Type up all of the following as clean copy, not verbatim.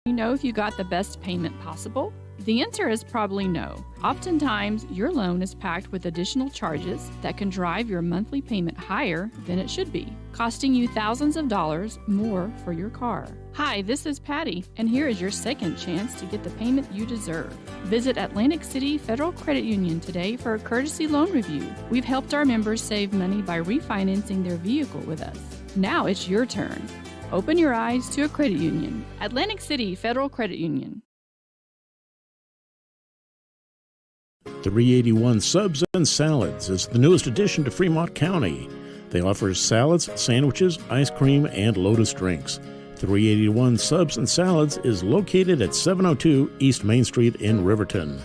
you know if you got the best payment possible? The answer is probably no. Oftentimes, your loan is packed with additional charges that can drive your monthly payment higher than it should be, costing you thousands of dollars more for your car. Hi, this is Patty, and here is your second chance to get the payment you deserve. Visit Atlantic City Federal Credit Union today for a courtesy loan review. We've helped our members save money by refinancing their vehicle with us. Now it's your turn. Open your eyes to a credit union. Atlantic City Federal Credit Union. 381 Subs and Salads is the newest addition to Fremont County. They offer salads, sandwiches, ice cream, and Lotus drinks. 381 Subs and Salads is located at 702 East Main Street in Riverton.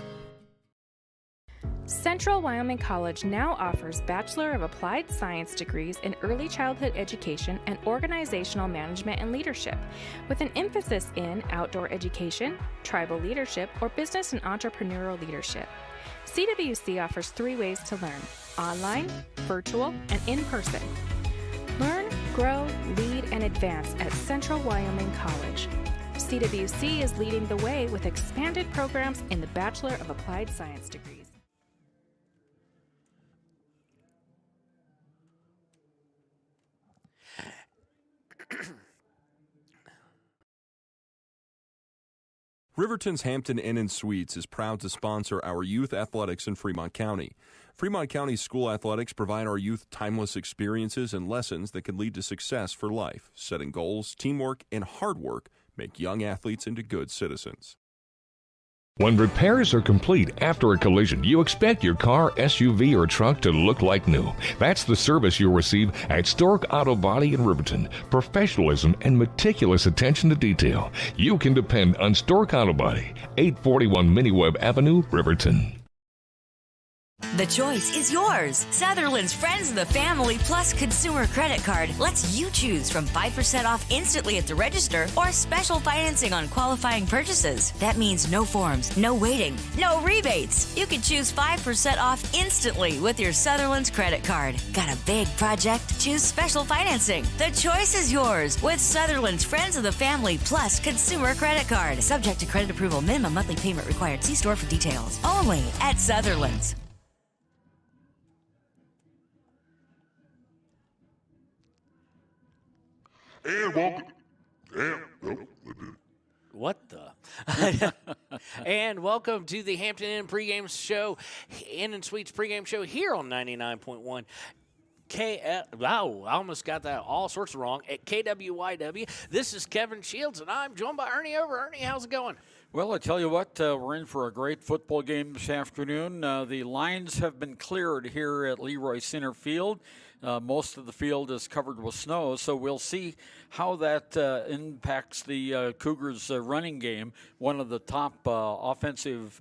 Central Wyoming College now offers Bachelor of Applied Science degrees in Early Childhood Education and Organizational Management and Leadership, with an emphasis in outdoor education, tribal leadership, or business and entrepreneurial leadership. CWC offers 3 ways to learn: online, virtual, and in person. Learn, grow, lead, and advance at Central Wyoming College. CWC is leading the way with expanded programs in the Bachelor of Applied Science degrees. Riverton's Hampton Inn & Suites is proud to sponsor our youth athletics in Fremont County. Fremont County school athletics provide our youth timeless experiences and lessons that can lead to success for life. Setting goals, teamwork, and hard work make young athletes into good citizens. When repairs are complete after a collision, you expect your car, SUV, or truck to look like new. That's the service you'll receive at Stork Auto Body in Riverton. Professionalism and meticulous attention to detail. You can depend on Stork Auto Body, 841 Miniweb Avenue, Riverton. The choice is yours. Sutherland's Friends of the Family Plus Consumer Credit Card lets you choose from 5% off instantly at the register or special financing on qualifying purchases. That means no forms, no waiting, no rebates. You can choose 5% off instantly with your Sutherland's credit card. Got a big project? Choose special financing. The choice is yours with Sutherland's Friends of the Family Plus Consumer Credit Card. Subject to credit approval. Minimum monthly payment required. See store for details. Only at Sutherland's. And welcome. What the? And welcome to the Hampton Inn pregame show, Inn and Suites pregame show here on 99.1. Wow, I almost got that all sorts of wrong. At KWYW, this is Kevin Shields, and I'm joined by Ernie Over. Ernie, how's it going? Well, I tell you what, we're in for a great football game this afternoon. The lines have been cleared here at Leroy Center Field. Most of the field is covered with snow, so we'll see how that impacts the Cougars' running game, one of the top offensive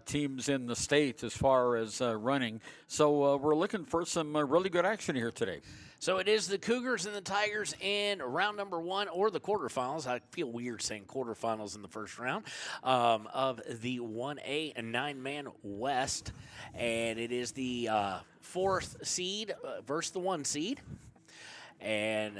teams in the state as far as running. So we're looking for some really good action here today. So it is the Cougars and the Tigers in round number 1, or the quarterfinals. I feel weird saying quarterfinals in the first round of the 1A and 9-man West. And it is the 4th seed versus the 1 seed. And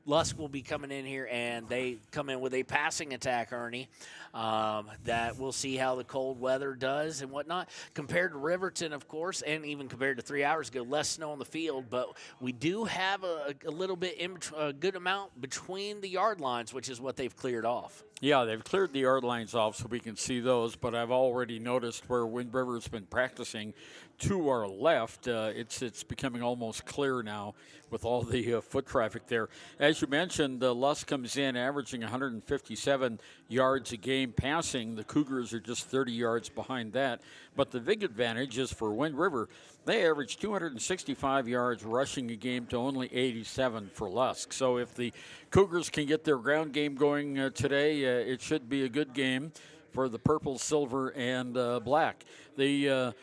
Lusk will be coming in here, and they come in with a passing attack, Ernie, that we'll see how the cold weather does and whatnot. Compared to Riverton, of course, and even compared to 3 hours ago, less snow on the field, but we do have a little bit, a good amount between the yard lines, which is what they've cleared off. Yeah, they've cleared the yard lines off so we can see those, but I've already noticed where Wind River's been practicing to our left. It's becoming almost clear now with all the foot traffic there. As you mentioned, Lusk comes in averaging 157 yards a game passing. The Cougars are just 30 yards behind that. But the big advantage is for Wind River. They average 265 yards rushing a game to only 87 for Lusk. So if the Cougars can get their ground game going today, it should be a good game for the purple, silver, and black. The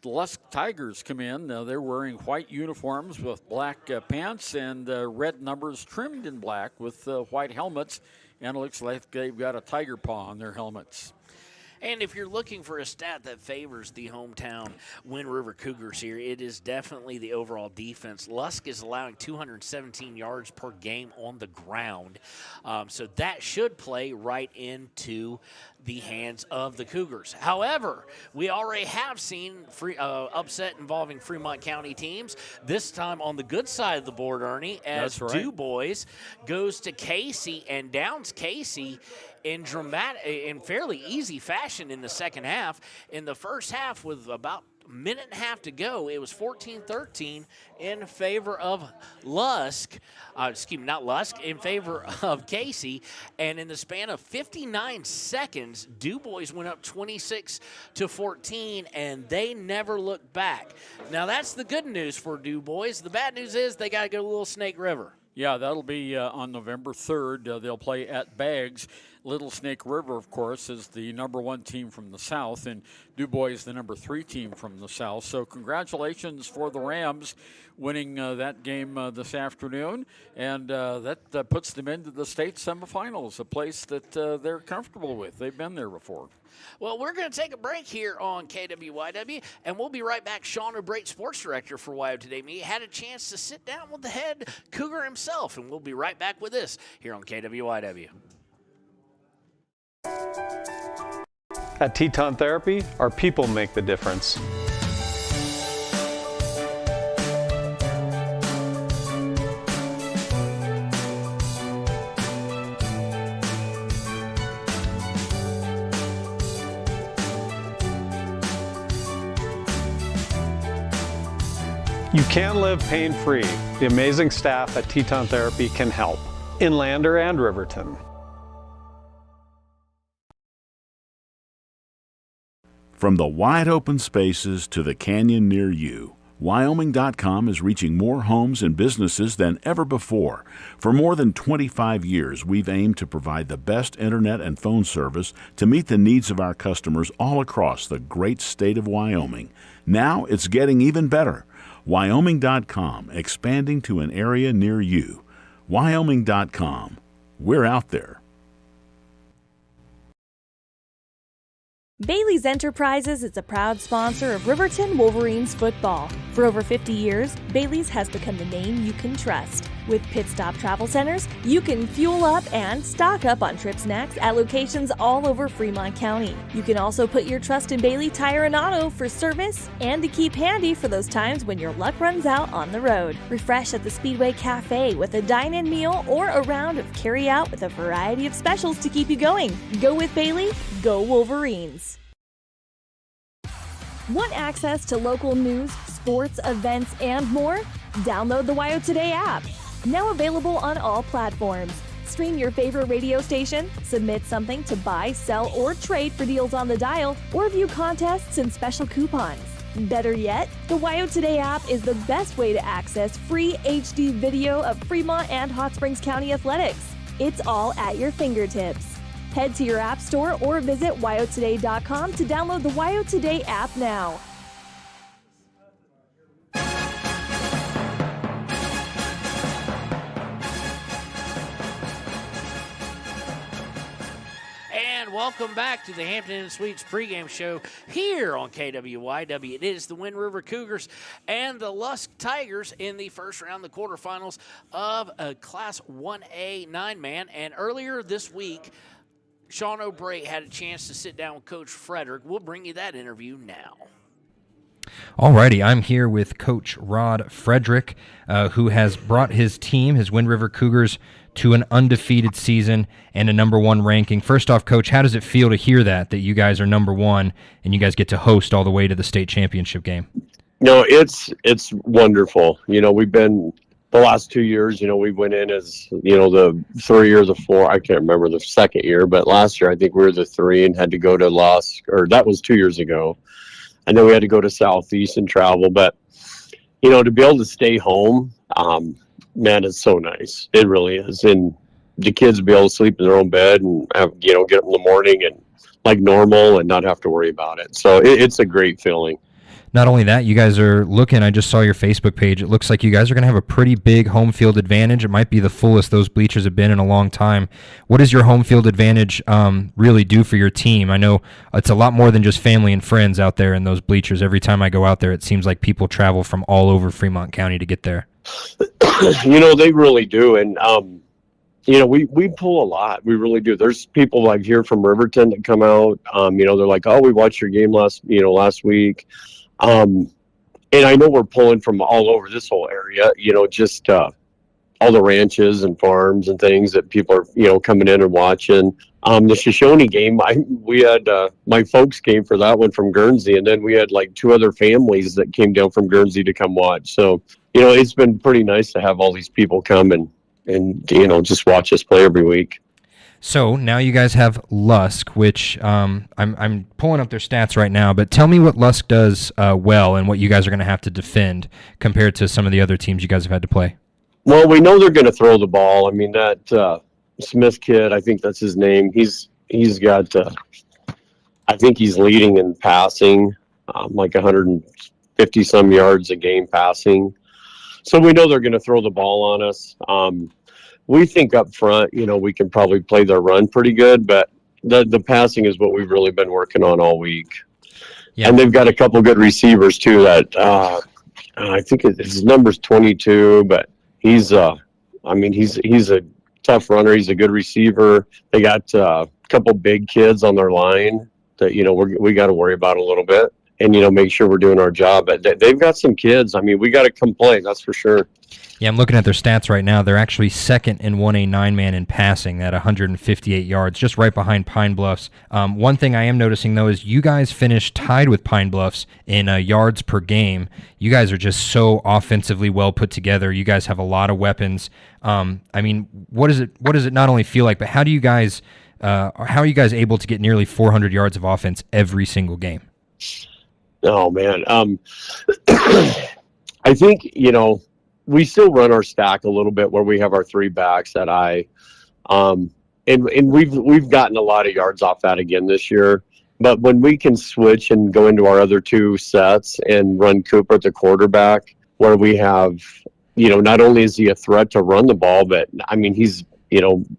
Lusk Tigers come in. They're wearing white uniforms with black pants and red numbers trimmed in black with white helmets. And it looks like they've got a tiger paw on their helmets. And if you're looking for a stat that favors the hometown Wind River Cougars here, it is definitely the overall defense. Lusk is allowing 217 yards per game on the ground. So that should play right into the hands of the Cougars. However, we already have seen upset involving Fremont County teams, this time on the good side of the board, Ernie, as Du Bois goes to Casey and downs Casey in fairly easy fashion in the second half. In the first half, with about a minute and a half to go, it was 14-13 in favor of in favor of Casey. And in the span of 59 seconds, Du Bois went up 26-14, and they never looked back. Now, that's the good news for Du Bois. The bad news is they got to go to Little Snake River. Yeah, that'll be on November 3rd. They'll play at Baggs. Little Snake River, of course, is the number 1 team from the South, and Du Bois is the number 3 team from the South. So congratulations for the Rams winning that game this afternoon, and that puts them into the state semifinals, a place that they're comfortable with. They've been there before. Well, we're going to take a break here on KWYW, and we'll be right back. Sean O'Brate, sports director for WYO Today Media, had a chance to sit down with the head Cougar himself, and we'll be right back with this here on KWYW. At Teton Therapy, our people make the difference. You can live pain-free. The amazing staff at Teton Therapy can help. In Lander and Riverton. From the wide open spaces to the canyon near you, Wyoming.com is reaching more homes and businesses than ever before. For more than 25 years, we've aimed to provide the best internet and phone service to meet the needs of our customers all across the great state of Wyoming. Now it's getting even better. Wyoming.com, expanding to an area near you. Wyoming.com. We're out there. Bailey's Enterprises is a proud sponsor of Riverton Wolverines football. For over 50 years, Bailey's has become the name you can trust. With Pit Stop Travel Centers, you can fuel up and stock up on trip snacks at locations all over Fremont County. You can also put your trust in Bailey Tire and Auto for service and to keep handy for those times when your luck runs out on the road. Refresh at the Speedway Cafe with a dine-in meal or a round of carry-out with a variety of specials to keep you going. Go with Bailey, go Wolverines. Want access to local news, sports, events, and more? Download the WYO Today app. Now available on all platforms. Stream your favorite radio station, submit something to buy, sell, or trade for deals on the dial, or view contests and special coupons. Better yet, the WYO Today app is the best way to access free HD video of Fremont and Hot Springs County athletics. It's all at your fingertips. Head to your app store or visit wyotoday.com to download the WYO Today app now. And welcome back to the Hampton Inn Suites pregame show here on KWYW. It is the Wind River Cougars and the Lusk Tigers in the first round, the quarterfinals of a Class 1A 9-man. And earlier this week, Sean O'Brate had a chance to sit down with Coach Frederick. We'll bring you that interview now. Alrighty, I'm here with Coach Rod Frederick, who has brought his team, his Wind River Cougars, to an undefeated season and a number 1 ranking. First off, Coach, how does it feel to hear that you guys are number 1 and you guys get to host all the way to the state championship game? No, it's wonderful. You know, we've been the last 2 years, we went in as, the 3 years of 4. I can't remember the second year, but last year I think we were the 3 and had to go to Lusk, or that was 2 years ago. And then we had to go to Southeast and travel. But, to be able to stay home, man, it's so nice. It really is. And the kids be able to sleep in their own bed and have, get up in the morning and like normal and not have to worry about it. So it's a great feeling. Not only that, you guys are looking, I just saw your Facebook page, it looks like you guys are going to have a pretty big home field advantage. It might be the fullest those bleachers have been in a long time. What does your home field advantage really do for your team? I know it's a lot more than just family and friends out there in those bleachers. Every time I go out there, it seems like people travel from all over Fremont County to get there. They really do. And, we pull a lot. We really do. There's people like here from Riverton that come out. They're like, oh, we watched your game last week. And I know we're pulling from all over this whole area, just all the ranches and farms and things that people are, coming in and watching. The Shoshone game, we had my folks came for that one from Guernsey, and then we had like 2 other families that came down from Guernsey to come watch. So, it's been pretty nice to have all these people come and just watch us play every week. So now you guys have Lusk, which I'm pulling up their stats right now, but tell me what Lusk does well and what you guys are going to have to defend compared to some of the other teams you guys have had to play. Well, we know they're going to throw the ball. I mean, that Smith kid, I think that's his name. He's got, I think he's leading in passing, like 150 some yards a game passing. So we know they're going to throw the ball on us. We think up front, we can probably play their run pretty good, but the passing is what we've really been working on all week. Yeah. And they've got a couple good receivers too that I think his number's 22, but he's a tough runner. He's a good receiver. They got a couple big kids on their line that, we got to worry about a little bit and, make sure we're doing our job. But they've got some kids. I mean, we got to come play, that's for sure. Yeah, I'm looking at their stats right now. They're actually second in 1A 9-man in passing at 158 yards, just right behind Pine Bluffs. One thing I am noticing, though, is you guys finished tied with Pine Bluffs in yards per game. You guys are just so offensively well put together. You guys have a lot of weapons. What does it not only feel like, but how are you guys able to get nearly 400 yards of offense every single game? Oh, man. I think, we still run our stack a little bit where we have our 3 backs that and we've gotten a lot of yards off that again this year. But when we can switch and go into our other 2 sets and run Cooper at the quarterback, where we have, not only is he a threat to run the ball, but he's,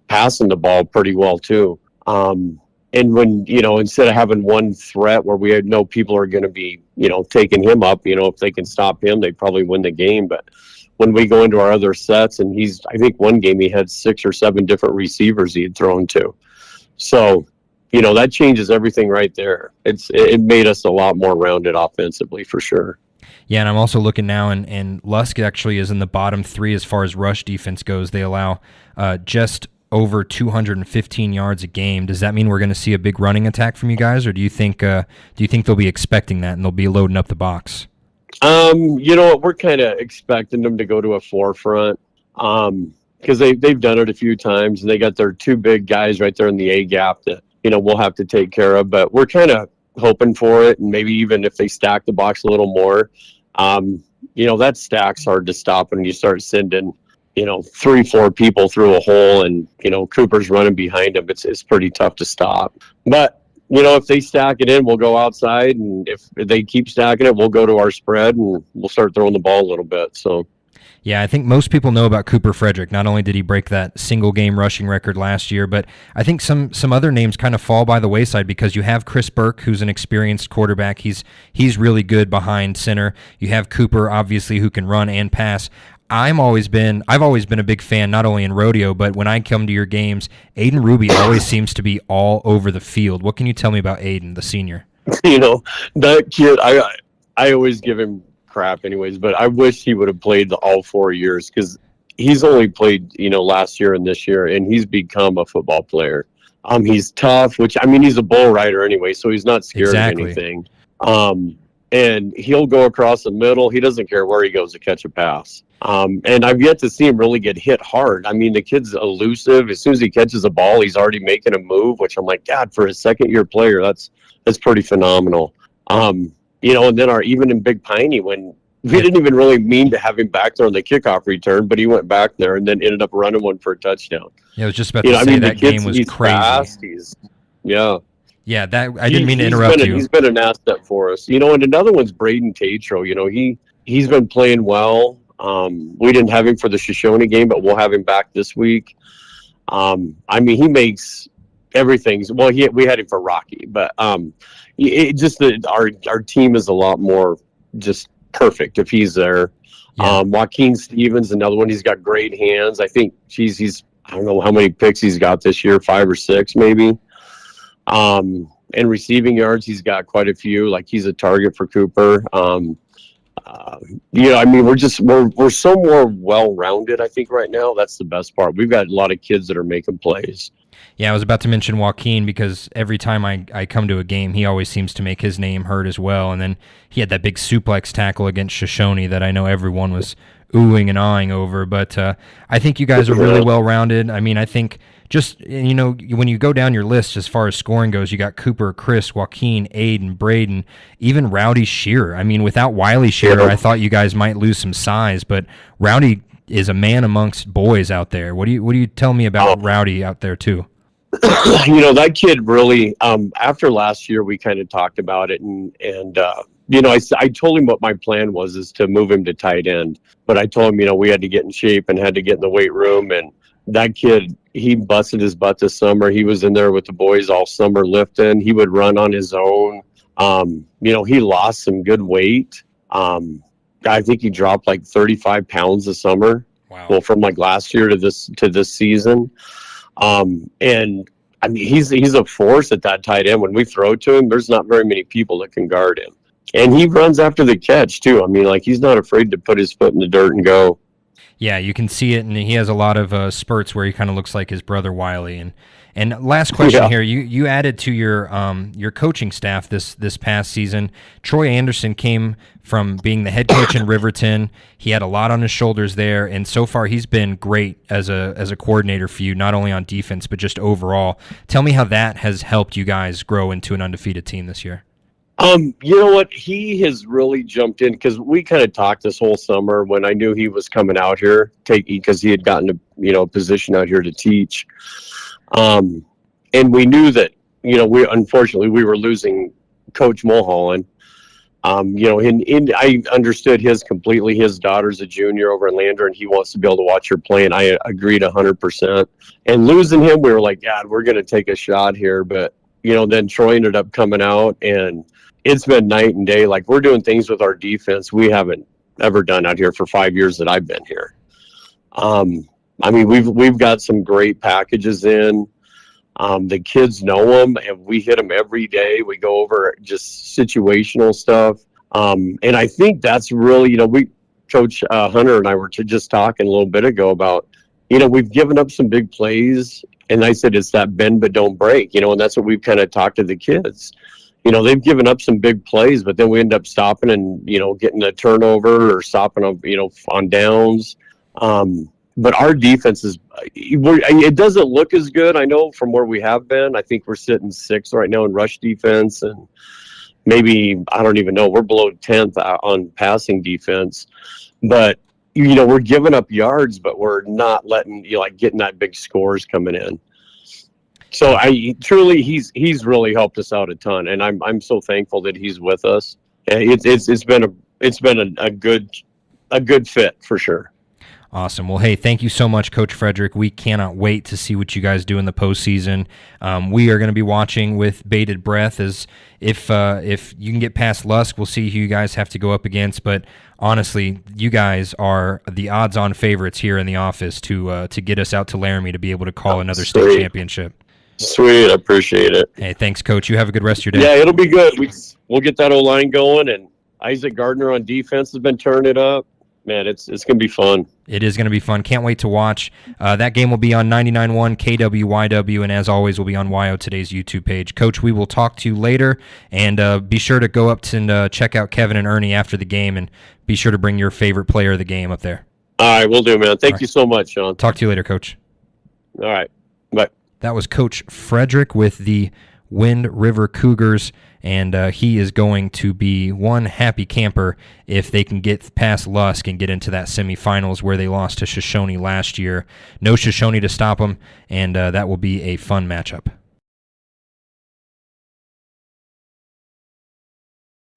passing the ball pretty well too. And when, instead of having one threat where we know people are going to be, taking him up, if they can stop him, they probably win the game. But when we go into our other sets, and I think one game he had 6 or 7 different receivers he had thrown to. So, that changes everything right there. It made us a lot more rounded offensively for sure. Yeah, and I'm also looking now, and Lusk actually is in the bottom 3 as far as rush defense goes. They allow just over 215 yards a game. Does that mean we're going to see a big running attack from you guys, or do you think they'll be expecting that and they'll be loading up the box? We're kind of expecting them to go to a 4-front because they've done it a few times, and they got their 2 big guys right there in the A gap that we'll have to take care of. But we're kind of hoping for it, and maybe even if they stack the box a little more, that stack's hard to stop when you start sending 3-4 people through a hole, and Cooper's running behind him. It's pretty tough to stop. But if they stack it in, we'll go outside, and if they keep stacking it, we'll go to our spread, and we'll start throwing the ball a little bit. So, yeah, I think most people know about Cooper Frederick. Not only did he break that single-game rushing record last year, but I think some other names kind of fall by the wayside because you have Chris Burke, who's an experienced quarterback. He's really good behind center. You have Cooper, obviously, who can run and pass. I've always been a big fan, not only in rodeo, but when I come to your games, Aiden Ruby always seems to be all over the field. What can you tell me about Aiden, the senior? That kid, I always give him crap anyways, but I wish he would have played all 4 years because he's only played, last year and this year, and he's become a football player. He's tough, which, he's a bull rider anyway, so he's not scared of anything. And he'll go across the middle. He doesn't care where he goes to catch a pass. And I've yet to see him really get hit hard. The kid's elusive. As soon as he catches a ball, he's already making a move, which I'm like, God, for a second-year player, that's pretty phenomenal. And then even in Big Piney, when we didn't even really mean to have him back there on the kickoff return, but he went back there and then ended up running one for a touchdown. Yeah, I was just about to say that game was crazy. Fast, Yeah, Yeah, that I didn't mean to interrupt you. He's been an asset for us. And another one's Braden Tatro. He's been playing well. We didn't have him for the Shoshone game, but we'll have him back this week. He makes everything. Well, we had him for Rocky, but our team is a lot more just perfect if he's there. Yeah. Joaquin Stevens, another one. He's got great hands. I think he's I don't know how many picks he's got this year, 5 or 6 maybe. And receiving yards, he's got quite a few. Like, he's a target for Cooper. We're so more well-rounded, I think, right now. That's the best part. We've got a lot of kids that are making plays. Yeah, I was about to mention Joaquin because every time I come to a game, he always seems to make his name heard as well. And then he had that big suplex tackle against Shoshone that I know everyone was oohing and awing over. But I think you guys are really well-rounded. I think just, when you go down your list as far as scoring goes, you got Cooper, Chris, Joaquin, Aiden, Braden, even Rowdy Shearer. Without Wiley Shearer, I thought you guys might lose some size, but Rowdy is a man amongst boys out there. What do you tell me about Rowdy out there too? That kid really, after last year, we kind of talked about it and I told him what my plan was is to move him to tight end, but I told him, we had to get in shape and had to get in the weight room. And that kid, he busted his butt this summer. He was in there with the boys all summer lifting. He would run on his own. He lost some good weight. I think he dropped like 35 pounds this summer. Wow. Well, from like last year to this season. He's a force at that tight end. When we throw to him, there's not very many people that can guard him. And he runs after the catch too. He's not afraid to put his foot in the dirt and go. Yeah, you can see it, and he has a lot of spurts where he kind of looks like his brother Wiley. And last question here, you added to your coaching staff this past season. Troy Anderson came from being the head coach in Riverton. He had a lot on his shoulders there, and so far he's been great as a coordinator for you, not only on defense but just overall. Tell me how that has helped you guys grow into an undefeated team this year. You know what? He has really jumped in because we kind of talked this whole summer when I knew he was coming out here because he had gotten a position out here to teach. And we knew that, unfortunately we were losing Coach Mulholland. I understood his daughter's a junior over in Lander and he wants to be able to watch her play. And I agreed 100%. And losing him, we were like, God, we're going to take a shot here. But, then Troy ended up coming out and it's been night and day. Like, we're doing things with our defense we haven't ever done out here for 5 years that I've been here. We've got some great packages in. The kids know them, and we hit them every day. We go over just situational stuff. And I think that's really, Coach Hunter and I were just talking a little bit ago about, we've given up some big plays. And I said, it's that bend but don't break, and that's what we've kind of talked to the kids. They've given up some big plays, but then we end up stopping and, getting a turnover or stopping, on downs. But our defense it doesn't look as good, I know, from where we have been. I think we're sitting 6th right now in rush defense, and maybe, I don't even know, we're below 10th on passing defense. But, we're giving up yards, but we're not letting, getting that big scores coming in. So he's really helped us out a ton, and I'm so thankful that he's with us. It's been a good fit for sure. Awesome. Well, hey, thank you so much, Coach Frederick. We cannot wait to see what you guys do in the postseason. We are going to be watching with bated breath as if you can get past Lusk, we'll see who you guys have to go up against. But honestly, you guys are the odds-on favorites here in the office to get us out to Laramie to be able to call another state championship. Sweet, I appreciate it. Hey, thanks, Coach. You have a good rest of your day. Yeah, it'll be good. We'll get that O-line going, and Isaac Gardner on defense has been turning it up. Man, it's going to be fun. It is going to be fun. Can't wait to watch. That game will be on 99.1 KWYW, and as always, will be on WYO Today's YouTube page. Coach, we will talk to you later, and be sure to go up and check out Kevin and Ernie after the game, and be sure to bring your favorite player of the game up there. All right, we'll do, man. Thank you so much, Sean. Talk to you later, Coach. All right, bye. That was Coach Frederick with the Wind River Cougars, and he is going to be one happy camper if they can get past Lusk and get into that semifinals where they lost to Shoshone last year. No Shoshone to stop them, and that will be a fun matchup.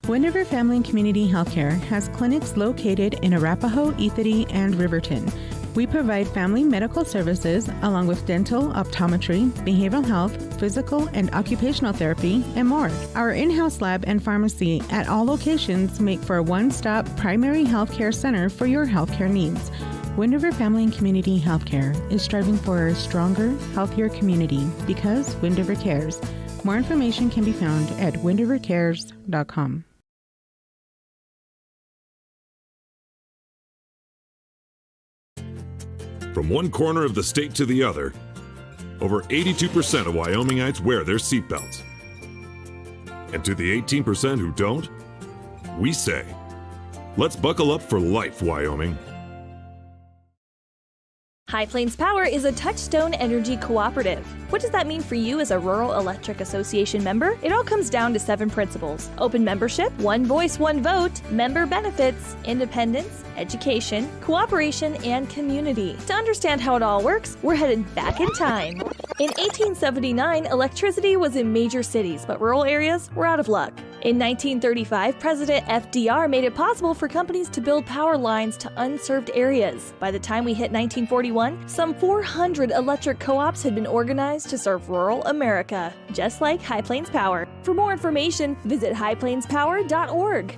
Wind River Family and Community Healthcare has clinics located in Arapahoe, Ethity, and Riverton. We provide family medical services along with dental, optometry, behavioral health, physical and occupational therapy, and more. Our in-house lab and pharmacy at all locations make for a one-stop primary healthcare center for your healthcare needs. Wind River Family and Community Healthcare is striving for a stronger, healthier community because Wind River cares. More information can be found at windrivercares.com. From one corner of the state to the other, over 82% of Wyomingites wear their seatbelts. And to the 18% who don't, we say, let's buckle up for life, Wyoming. High Plains Power is a Touchstone Energy cooperative. What does that mean for you as a Rural Electric Association member? It all comes down to 7 principles: open membership, one voice, one vote, member benefits, independence, education, cooperation, and community. To understand how it all works, we're headed back in time. In 1879, electricity was in major cities, but rural areas were out of luck. In 1935, President FDR made it possible for companies to build power lines to unserved areas. By the time we hit 1941, some 400 electric co-ops had been organized to serve rural America, just like High Plains Power. For more information, visit highplainspower.org.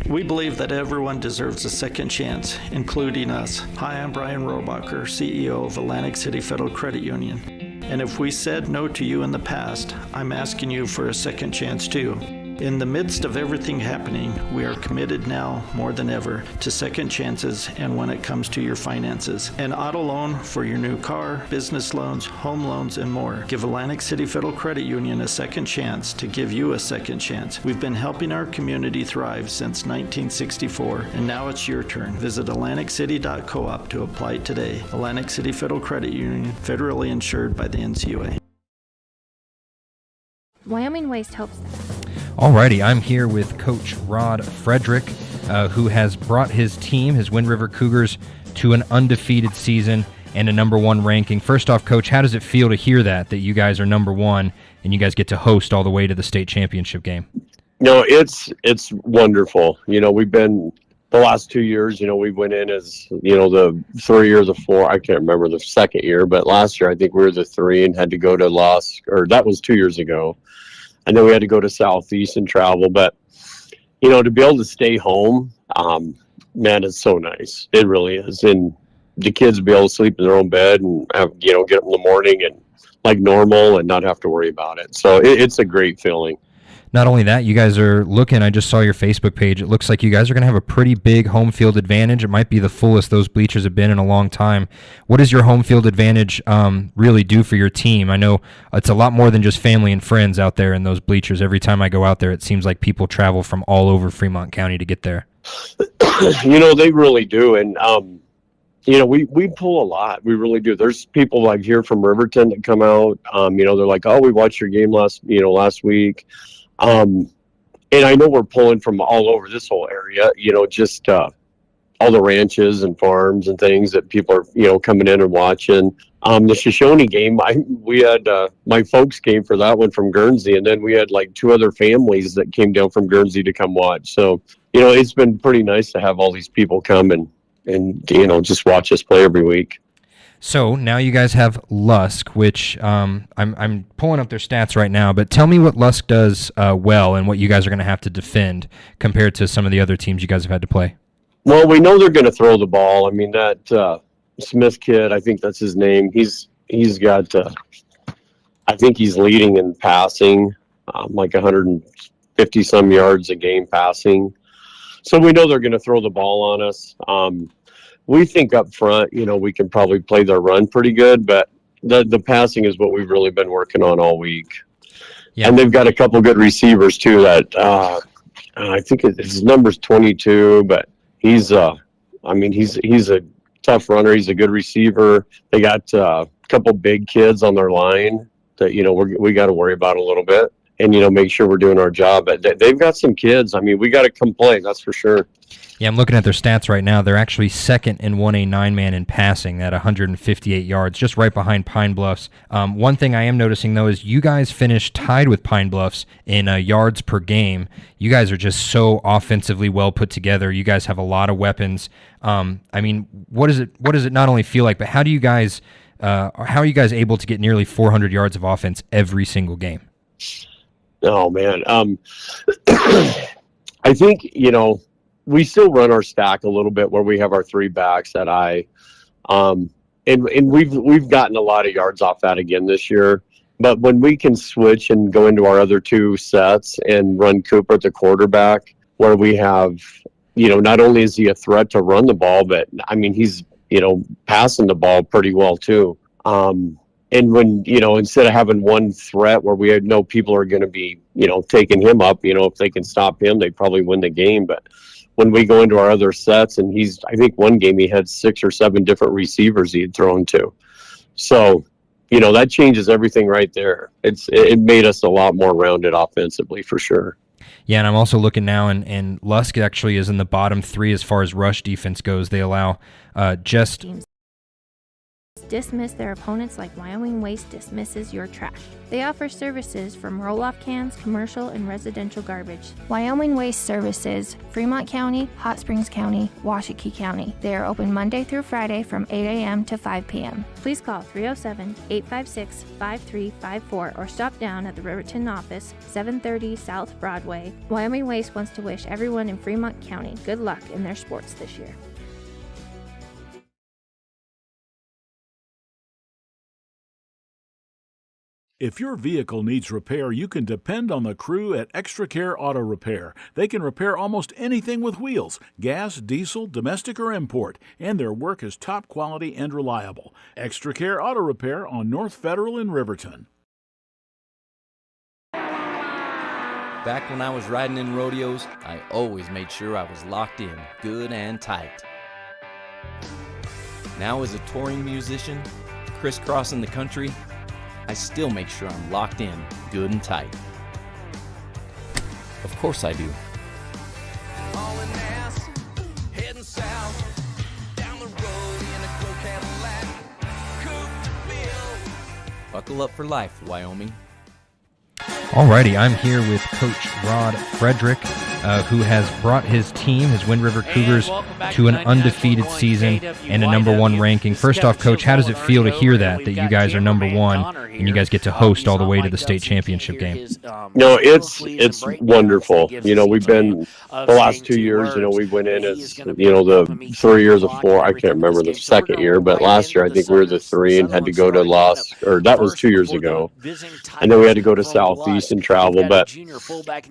We believe that everyone deserves a second chance, including us. Hi, I'm Brian Robacher, CEO of Atlantic City Federal Credit Union. And if we said no to you in the past, I'm asking you for a second chance too. In the midst of everything happening, we are committed now more than ever to second chances and when it comes to your finances. An auto loan for your new car, business loans, home loans, and more. Give Atlantic City Federal Credit Union a second chance to give you a second chance. We've been helping our community thrive since 1964, and now it's your turn. Visit atlanticcity.coop to apply today. Atlantic City Federal Credit Union, federally insured by the NCUA. Wyoming Waste hopes. Alrighty, I'm here with Coach Rod Frederick, who has brought his team, his Wind River Cougars, to an undefeated season and a number 1 ranking. First off, Coach, how does it feel to hear that you guys are number 1 and you guys get to host all the way to the state championship game? No, it's wonderful. We've been the last 2 years. We went in as the 3 years of 4. I can't remember the second year, but last year I think we were the 3 and had to go to Lusk, or that was 2 years ago. And then we had to go to Southeast and travel. But, to be able to stay home, man, it's so nice. It really is. And the kids be able to sleep in their own bed and have, get up in the morning and like normal and not have to worry about it. So it's a great feeling. Not only that, you guys are looking, I just saw your Facebook page, it looks like you guys are going to have a pretty big home field advantage. It might be the fullest those bleachers have been in a long time. What does your home field advantage really do for your team? I know it's a lot more than just family and friends out there in those bleachers. Every time I go out there, it seems like people travel from all over Fremont County to get there. They really do. And, we pull a lot. We really do. There's people like here from Riverton that come out. They're like, oh, we watched your game last week. And I know we're pulling from all over this whole area, just all the ranches and farms and things that people are, coming in and watching. The Shoshone game, we had my folks came for that one from Guernsey, and then we had like 2 other families that came down from Guernsey to come watch. So, it's been pretty nice to have all these people come and just watch us play every week. So now you guys have Lusk, which I'm pulling up their stats right now, but tell me what Lusk does well and what you guys are going to have to defend compared to some of the other teams you guys have had to play. Well, we know they're going to throw the ball. I mean, that Smith kid, I think that's his name. He's got, I think he's leading in passing, like 150 some yards a game passing. So we know they're going to throw the ball on us. We think up front, we can probably play their run pretty good, but the passing is what we've really been working on all week. Yeah. And they've got a couple good receivers too that I think his number's 22, but he's a tough runner. He's a good receiver. They got a couple big kids on their line that, we got to worry about a little bit. and make sure we're doing our job. But they've got some kids. I mean, we got to come play. That's for sure. Yeah, I'm looking at their stats right now. They're actually second in 1A 9-man in passing at 158 yards, just right behind Pine Bluffs. One thing I am noticing, though, is you guys finished tied with Pine Bluffs in yards per game. You guys are just so offensively well put together. You guys have a lot of weapons. I mean, what does it not only feel like, but how are you guys able to get nearly 400 yards of offense every single game? Oh, man. I think, we still run our stack a little bit where we have our 3 backs that and we've gotten a lot of yards off that again this year. But when we can switch and go into our other 2 sets and run Cooper at the quarterback, where we have, not only is he a threat to run the ball, but I mean, he's, passing the ball pretty well too. And when, instead of having one threat where we know people are going to be, taking him up, if they can stop him, they probably win the game. But when we go into our other sets, and I think one game he had 6 or 7 different receivers he had thrown to. So, that changes everything right there. It made us a lot more rounded offensively for sure. Yeah, and I'm also looking now, and Lusk actually is in the bottom 3 as far as rush defense goes. They allow just... Dismiss their opponents like Wyoming Waste dismisses your trash. They offer services from roll-off cans, commercial, and residential garbage. Wyoming Waste Services, Fremont County, Hot Springs County, Washakie County. They are open Monday through Friday from 8 a.m. to 5 p.m. Please call 307-856-5354 or stop down at the Riverton office, 730 South Broadway. Wyoming Waste wants to wish everyone in Fremont County good luck in their sports this year. If your vehicle needs repair, you can depend on the crew at Extra Care Auto Repair. They can repair almost anything with wheels, gas, diesel, domestic, or import, and their work is top quality and reliable. Extra Care Auto Repair on North Federal in Riverton. Back when I was riding in rodeos, I always made sure I was locked in, good and tight. Now as a touring musician, crisscrossing the country, I still make sure I'm locked in, good and tight. Of course I do. Heading south, down the road in a gold Cadillac, coupe to fill. Buckle up for life, Wyoming. Alrighty, I'm here with Coach Rod Frederick, who has brought his team, his Wind River Cougars, to an undefeated season and a #1 ranking. First off, Coach, how does it feel to hear that you guys are #1 and you guys get to host all the way to the state championship game? No, it's wonderful. We've been the last 2 years. We went in as the 3 years of 4. I can't remember the second year, but last year I think we were the 3 and had to go to Lusk, or that was 2 years ago, and then we had to go to Southeast and travel. But to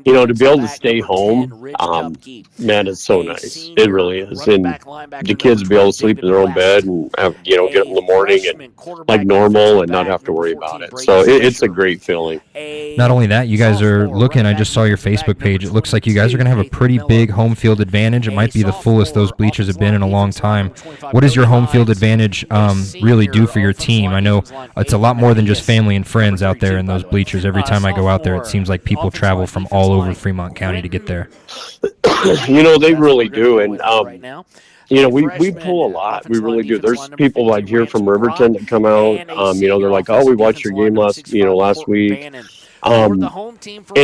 be able to stay home, man, it's so nice. It really is. And the kids be able to sleep in their own bed and have, get up in the morning and like normal and not have to worry about it. So it's a great feeling. Not only that, you guys are looking, I just saw your Facebook page, it looks like you guys are going to have a pretty big home field advantage. It might be the fullest those bleachers have been in a long time. What does your home field advantage really do for your team? I know it's a lot more than just family and friends out there in those bleachers. Every time I go out there, it seems like people travel from all over Fremont County to get there. They really do. And we pull a lot. We really do. There's people like here from Riverton that come out. They're like, "Oh, we watched your game last week." And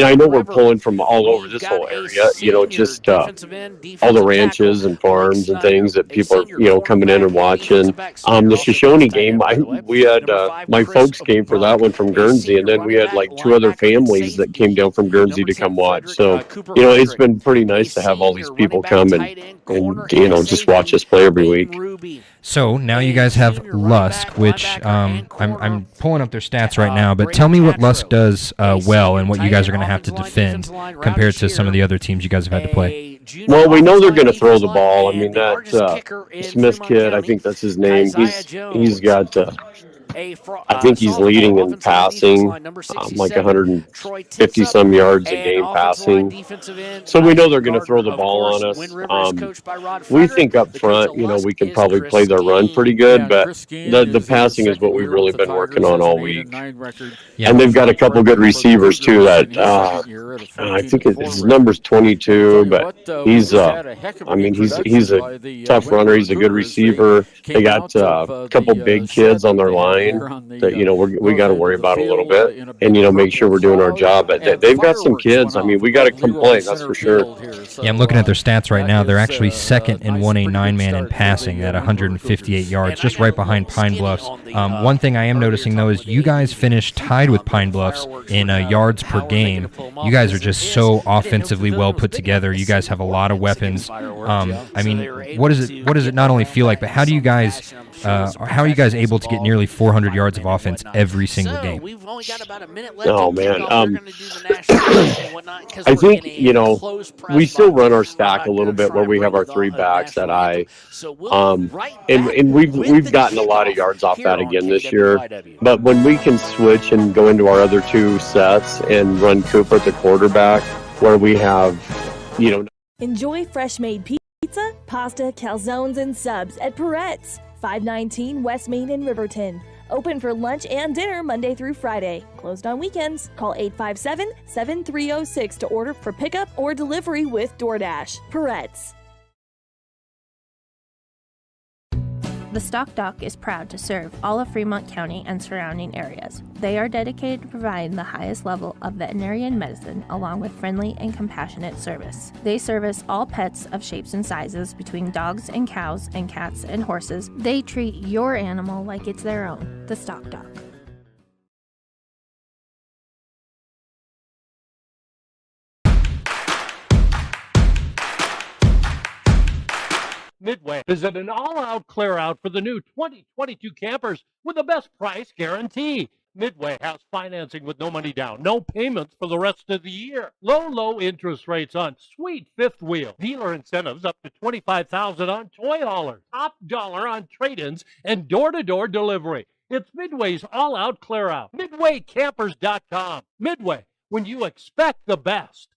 I know we're pulling from all over this whole area, just all the ranches and farms and things that people are, coming in and watching. The Shoshone game, we had my folks came for that one from Guernsey, and then we had like 2 other families that came down from Guernsey to come watch. So, it's been pretty nice to have all these people come and just watch us play every week. So now you guys have Lusk, which I'm pulling up their stats right now, but tell me what Lusk does well and what you guys are going to have to defend compared to some of the other teams you guys have had to play. Well, we know they're going to throw the ball. I mean, that Smith kid, I think that's his name. He's got I think he's leading in passing, like 150 some yards a game passing. So we know they're going to throw the ball on us. We think up front, we can probably play their run pretty good, but the passing is what we've really been working on all week. And they've got a couple good receivers too. That I think his number's 22, but he's he's a tough runner. He's a good receiver. They got a couple big kids on their line that we got to worry about a little bit, and make sure we're doing our job. But they've got some kids. I mean, we got to complain, that's for sure. Yeah, I'm looking at their stats right now. They're actually second in 1A 9-man in passing at 158 yards, just right behind Pine Bluffs. One thing I am noticing though is you guys finished tied with Pine Bluffs in yards per game. You guys are just so offensively well put together. You guys have a lot of weapons. I mean, what does it not only feel like, but how are you guys able to get nearly 400 yards of offense every single game? Oh man, I think we still run our stack a little bit where we have our three backs at I, and we've gotten a lot of yards off that again this year. But when we can switch and go into our other two sets and run Cooper at the quarterback, where we have, Enjoy fresh-made pizza, pasta, calzones, and subs at Peretz, 519 West Main in Riverton. Open for lunch and dinner Monday through Friday. Closed on weekends. Call 857-7306 to order for pickup or delivery with DoorDash. Peretz. The Stock Dock is proud to serve all of Fremont County and surrounding areas. They are dedicated to providing the highest level of veterinarian medicine along with friendly and compassionate service. They service all pets of shapes and sizes between dogs and cows and cats and horses. They treat your animal like it's their own. The Stock Dock. Midway is at an all-out clear-out for the new 2022 campers with the best price guarantee. Midway has financing with no money down, no payments for the rest of the year. Low interest rates on sweet fifth wheel. Dealer incentives up to $25,000 on toy haulers. Top dollar on trade-ins and door-to-door delivery. It's Midway's all-out clear-out. MidwayCampers.com. Midway, when you expect the best.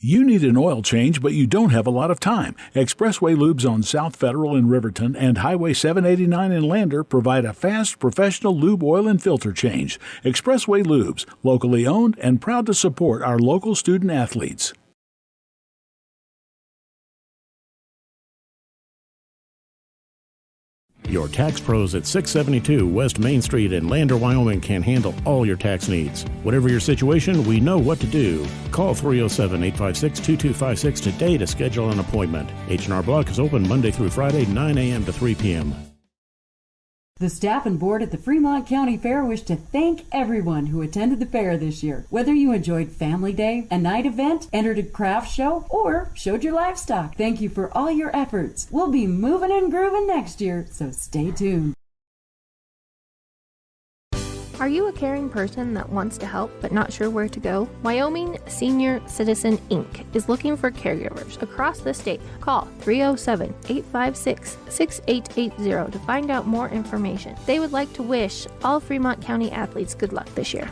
You need an oil change, but you don't have a lot of time. Expressway Lubes on South Federal in Riverton and Highway 789 in Lander provide a fast, professional lube, oil, and filter change. Expressway Lubes, locally owned and proud to support our local student athletes. Your tax pros at 672 West Main Street in Lander, Wyoming can handle all your tax needs. Whatever your situation, we know what to do. Call 307-856-2256 today to schedule an appointment. H&R Block is open Monday through Friday, 9 a.m. to 3 p.m. The staff and board at the Fremont County Fair wish to thank everyone who attended the fair this year. Whether you enjoyed Family Day, a night event, entered a craft show, or showed your livestock, thank you for all your efforts. We'll be moving and grooving next year, so stay tuned. Are you a caring person that wants to help but not sure where to go? Wyoming Senior Citizen Inc. is looking for caregivers across the state. Call 307-856-6880 to find out more information. They would like to wish all Fremont County athletes good luck this year.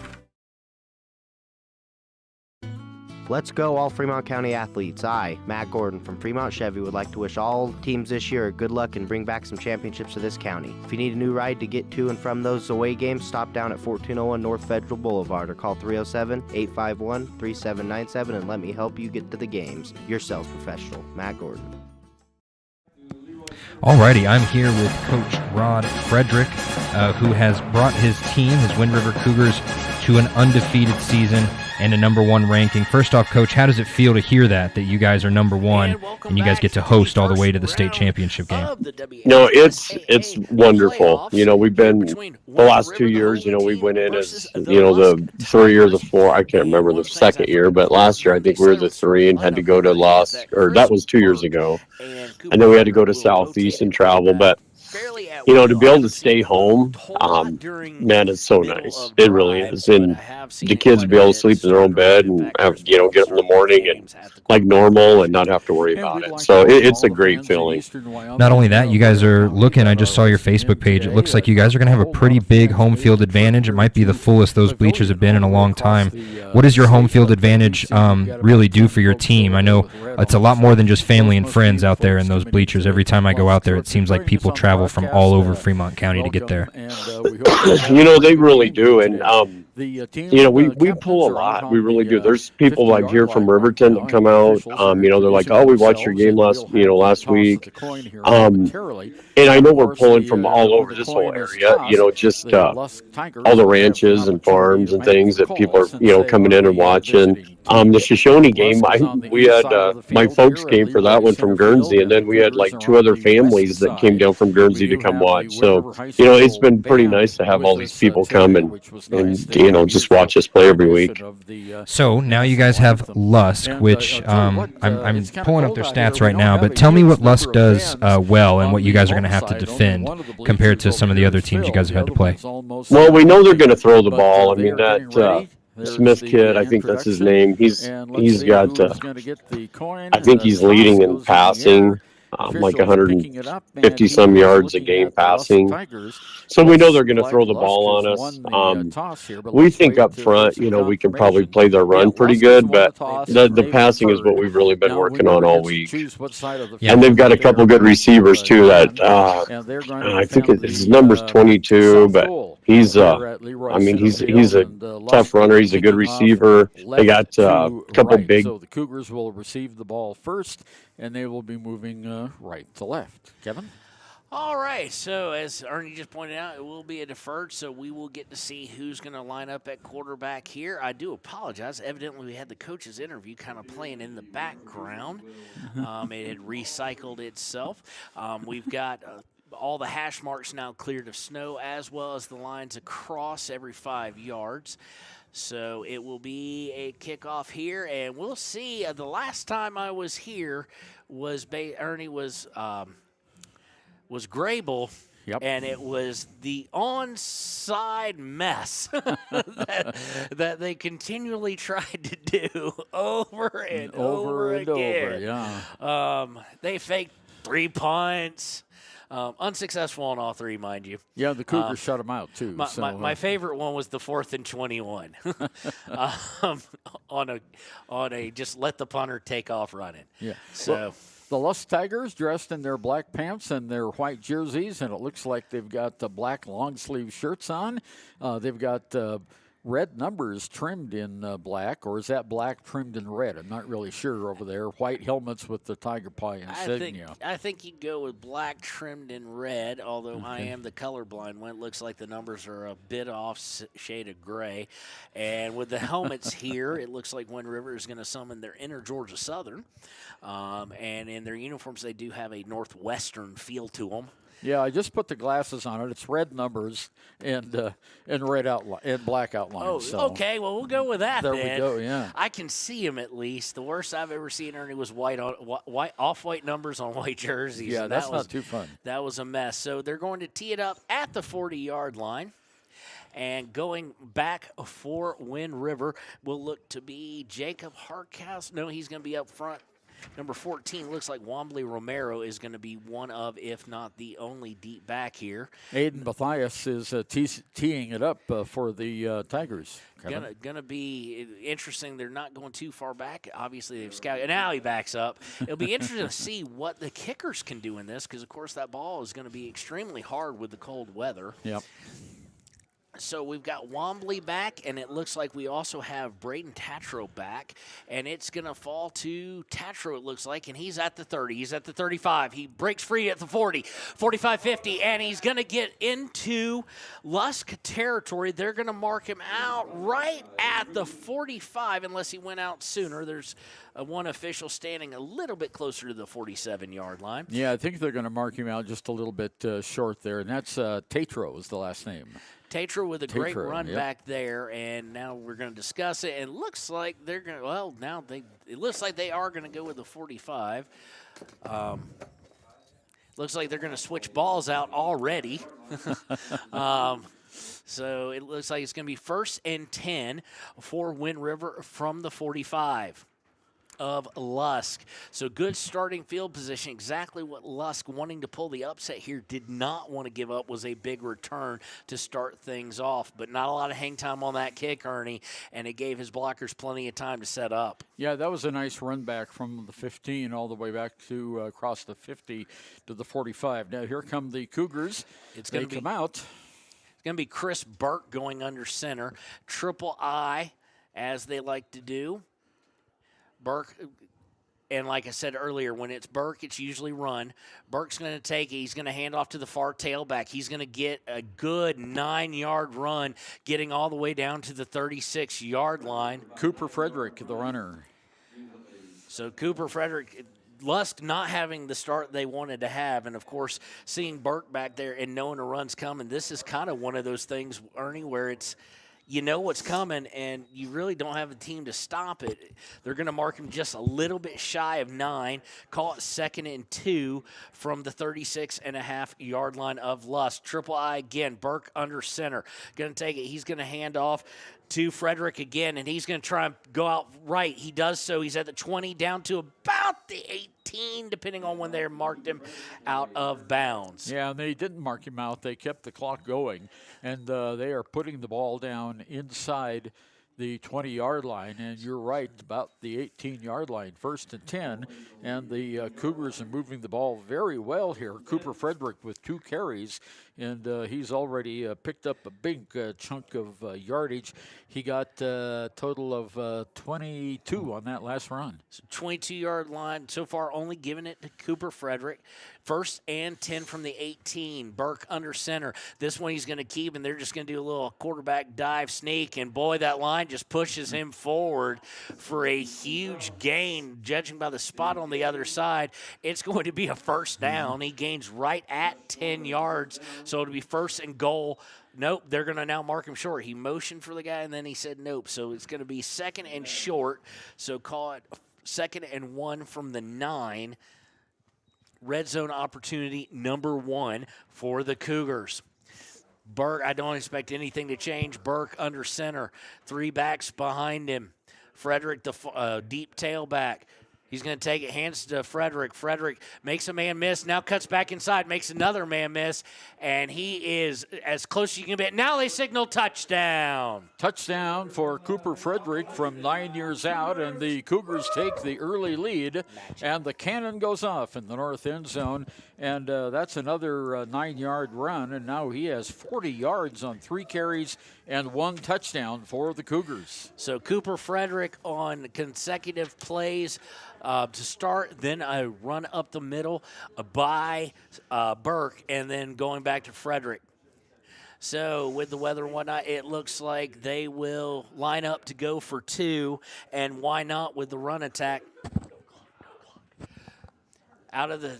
Let's go, all Fremont County athletes. I, Matt Gordon from Fremont Chevy, would like to wish all teams this year good luck and bring back some championships to this county. If you need a new ride to get to and from those away games, stop down at 1401 North Federal Boulevard or call 307-851-3797 and let me help you get to the games. Your sales professional, Matt Gordon. Alrighty, I'm here with Coach Rod Frederick, who has brought his team, his Wind River Cougars, to an undefeated season. and a number 1 ranking. First off, Coach, how does it feel to hear that you guys are number 1 and you guys get to host all the way to the state championship game? No, it's wonderful. You know, we've been the last 2 years, you know, we went in as, you know, the 3 or the 4, I can't remember the second year, but last year I think we were the 3 and had to go to Lusk, or that was 2 years ago. And then we had to go to Southeast and travel, but you know, to be able to stay home, man, it's so nice. It really is. And the kids be able to sleep in their own bed and have, you know, get up in the morning and like normal and not have to worry about it. So it's a great feeling. Not only that, you guys are looking, I just saw your Facebook page. It looks like you guys are going to have a pretty big home field advantage. It might be the fullest those bleachers have been in a long time. What does your home field advantage really do for your team? I know it's a lot more than just family and friends out there in those bleachers. Every time I go out there, it seems like people travel from all over Fremont County to get there. You know, they really do. And, you know, we pull a lot. We really do. There's people like here from Riverton that come out. You know, they're like, oh, we watched your game last week. And I know we're pulling from all over this whole area, you know, just all the ranches and farms and things that people are, you know, coming in and watching. The Shoshone game, we had my folks came for that one from Guernsey, and then we had like 2 other families that came down from Guernsey to come watch. So, you know, it's been pretty nice to have all these people come and you know, just watch us play every week. So now you guys have Lusk, which I'm pulling up their stats right now, but tell me what Lusk does well and what you guys are going to have to defend compared to some of the other teams you guys have had to play. Well, we know they're going to throw the ball. I mean, that Smith kid, I think that's his name. He's got, I think he's leading in passing. Like 150 some yards a game passing. So we know they're going to throw the ball on us. We think up front, you know, we can probably play their run pretty good, but the passing is what we've really been working on all week. And they've got a couple good receivers too that I think his number's 22, but he's I mean, he's a tough runner. He's a good receiver. They got a couple big. So the Cougars will receive the ball first, and they will be moving right to left. Kevin? All right, so as Ernie just pointed out, it will be a deferred, so we will get to see who's going to line up at quarterback here. I do apologize. Evidently, we had the coach's interview kind of playing in the background. It had recycled itself. We've got all the hash marks now cleared of snow, as well as the lines across every 5 yards. So it will be a kickoff here, and we'll see. The last time I was here was Ernie was Grable, and it was the onside mess that they continually tried to do over and over again. They faked 3 punts. Unsuccessful on all 3, mind you. Yeah, the Cougars shut them out, too. My favorite one was the 4th and 21 on a just let the punter take off running. Yeah. So well, the Lusk Tigers dressed in their black pants and their white jerseys, and it looks like they've got the black long-sleeve shirts on. They've got red numbers trimmed in black, or is that black trimmed in red? I'm not really sure over there. White helmets with the Tiger Pie insignia. I think you go with black trimmed in red, although I am the colorblind one. It looks like the numbers are a bit off shade of gray. And with the helmets here, it looks like Wind River is going to summon their inner Georgia Southern. And in their uniforms, they do have a Northwestern feel to them. Yeah, I just put the glasses on it. It's red numbers and red outline and black outlines. Oh, so. Okay. Well, we'll go with that. There then. we go. Yeah, I can see them at least. The worst I've ever seen, Ernie, was off-white numbers on white jerseys. Yeah, that's not too fun. That was a mess. So they're going to tee it up at the 40-yard line. And going back for Wind River will look to be Jacob Harkhouse. No, he's going to be up front. Number 14 looks like Wombly Romero is going to be one of, if not the only, deep back here. Aiden Mathias is teeing it up for the Tigers. Gonna be interesting. They're not going too far back. Obviously, they've scouted. Now he backs up. It'll be interesting to see what the kickers can do in this, because, of course, that ball is going to be extremely hard with the cold weather. Yep. So we've got Wombly back, and it looks like we also have Braden Tatro back, and it's going to fall to Tatro, it looks like, and he's at the 30. He's at the 35. He breaks free at the 40, 45-50, and he's going to get into Lusk territory. They're going to mark him out right at the 45 unless he went out sooner. There's one official standing a little bit closer to the 47-yard line. Yeah, I think they're going to mark him out just a little bit short there, and that's Tatro is the last name. Tatro with a great run yep. back there, and now we're going to discuss it. And it looks like they're going to, well, now it looks like they are going to go with the 45. Looks like they're going to switch balls out already. So it looks like it's going to be 1st and 10 for Wind River from the 45 of Lusk. So good starting field position, exactly what Lusk, wanting to pull the upset here, did not want to give up, was a big return to start things off. But not a lot of hang time on that kick, Ernie, and it gave his blockers plenty of time to set up. Yeah, that was a nice run back from the 15 all the way back to across the 50 to the 45. Now here come the Cougars. They come out. It's going to be Chris Burke going under center. Triple I, as they like to do. Burke, and like I said earlier, when it's Burke, it's usually run. Burke's going to take it. He's going to hand off to the far tailback. He's going to get a good 9-yard run, getting all the way down to the 36-yard line. Cooper Frederick, the runner. So Cooper Frederick, Lusk not having the start they wanted to have, and, of course, seeing Burke back there and knowing a run's coming, this is kind of one of those things, Ernie, where it's, you know what's coming, and you really don't have a team to stop it. They're going to mark him just a little bit shy of 9, call it 2nd and 2 from the 36.5-yard line of Lusk. Triple I again, Burke under center. Going to take it. He's going to hand off to Frederick again, and he's going to try and go out right. He does so. He's at the 20, down to about the 18, depending on when they marked him out of bounds. Yeah, and they didn't mark him out. They kept the clock going, and they are putting the ball down inside the 20-yard line, and you're right, about the 18-yard line, 1st and 10, and the Cougars are moving the ball very well here. Cooper Frederick with 2 carries, and he's already picked up a big chunk of yardage. He got a total of 22 on that last run. So 22-yard line, so far only giving it to Cooper Frederick. 1st and 10 from the 18. Burke under center. This one he's going to keep, and they're just going to do a little quarterback dive sneak, and boy, that line just pushes him forward for a huge gain. Judging by the spot on the other side, it's going to be a 1st down. He gains right at 10 yards, so it'll be 1st and goal. Nope, they're going to now mark him short. He motioned for the guy, and then he said nope, so it's going to be 2nd and short, so call it 2nd and 1 from the 9. Red zone opportunity number 1 for the Cougars. Burke, I don't expect anything to change. Burke under center. 3 backs behind him. Frederick, the deep tailback. He's going to take it, hands to Frederick. Frederick makes a man miss, now cuts back inside, makes another man miss, and he is as close as you can be. Now they signal touchdown. Touchdown for Cooper Frederick from 9 years out, and the Cougars take the early lead, and the cannon goes off in the north end zone, and that's another 9-yard run, and now he has 40 yards on 3 carries and 1 touchdown for the Cougars. So Cooper Frederick on consecutive plays to start, then a run up the middle by Burke, and then going back to Frederick. So with the weather and whatnot, it looks like they will line up to go for 2, and why not with the run attack. Out of the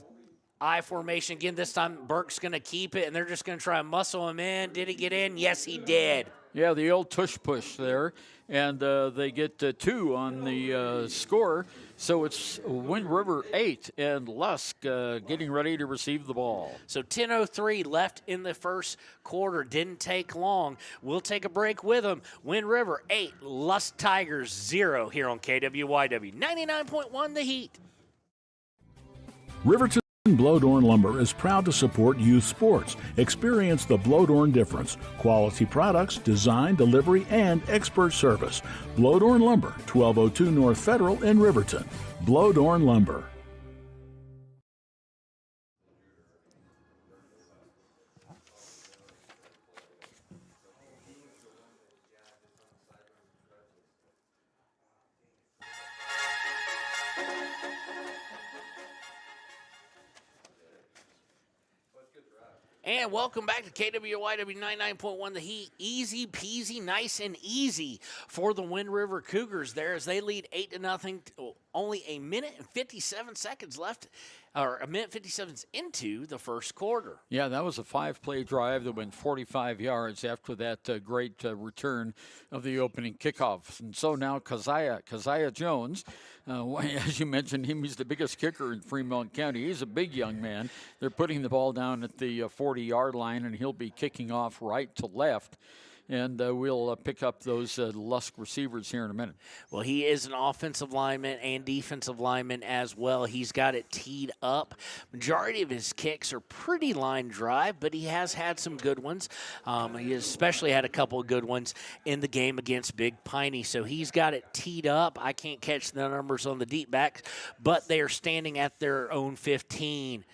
I formation again, this time Burke's going to keep it, and they're just going to try and muscle him in. Did he get in? Yes, he did. Yeah, the old tush push there, and they get 2 on the score. So it's Wind River 8 and Lusk getting ready to receive the ball. So 10:03 left in the first quarter. Didn't take long. We'll take a break with them. Wind River 8, Lusk Tigers 0 here on KWYW 99.1 The Heat. Riverton Blodorn Lumber is proud to support youth sports. Experience the Blodorn difference. Quality products, design, delivery, and expert service. Blodorn Lumber, 1202 North Federal in Riverton. Blodorn Lumber. And welcome back to KWYW 99.1 The Heat. Easy peasy, nice and easy for the Wind River Cougars there as they lead 8-0. Only a minute and 57 seconds left, or a minute 57 into the first quarter. Yeah, that was a 5-play drive that went 45 yards after that great return of the opening kickoff. And so now Keziah Jones, as you mentioned, he's the biggest kicker in Fremont County. He's a big young man. They're putting the ball down at the 40-yard line, and he'll be kicking off right to left. And we'll pick up those Lusk receivers here in a minute. Well, he is an offensive lineman and defensive lineman as well. He's got it teed up. Majority of his kicks are pretty line drive, but he has had some good ones. He especially had a couple of good ones in the game against Big Piney. So he's got it teed up. I can't catch the numbers on the deep backs, but they are standing at their own 15.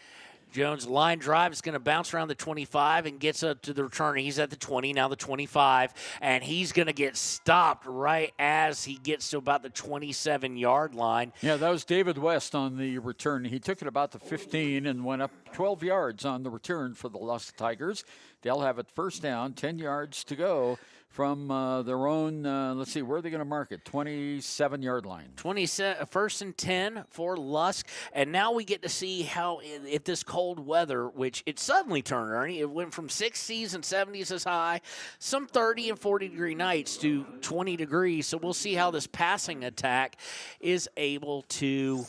Jones line drive is going to bounce around the 25 and gets up to the return. He's at the 20, now the 25, and he's going to get stopped right as he gets to about the 27-yard line. Yeah, that was David West on the return. He took it about the 15 and went up 12 yards on the return for the Lusk Tigers. They'll have it first down, 10 yards to go from their own, let's see, where are they going to mark it? 27-yard line. 1st and 10 for Lusk. And now we get to see how, if this cold weather, which it suddenly turned, Ernie, it went from 60s and 70s as high, some 30 and 40-degree nights to 20 degrees. So we'll see how this passing attack is able to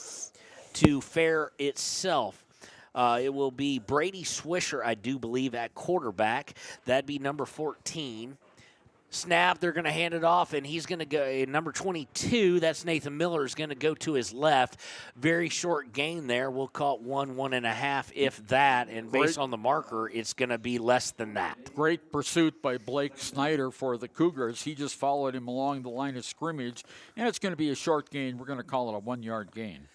fare itself. It will be Brady Swisher, I do believe, at quarterback. That'd be number 14. Snap, they're going to hand it off, and he's going to go. Number 22, that's Nathan Miller, is going to go to his left. Very short gain there. We'll call it 1.5, if that. And based on the marker, it's going to be less than that. Great pursuit by Blake Snyder for the Cougars. He just followed him along the line of scrimmage, and it's going to be a short gain. We're going to call it a 1-yard gain.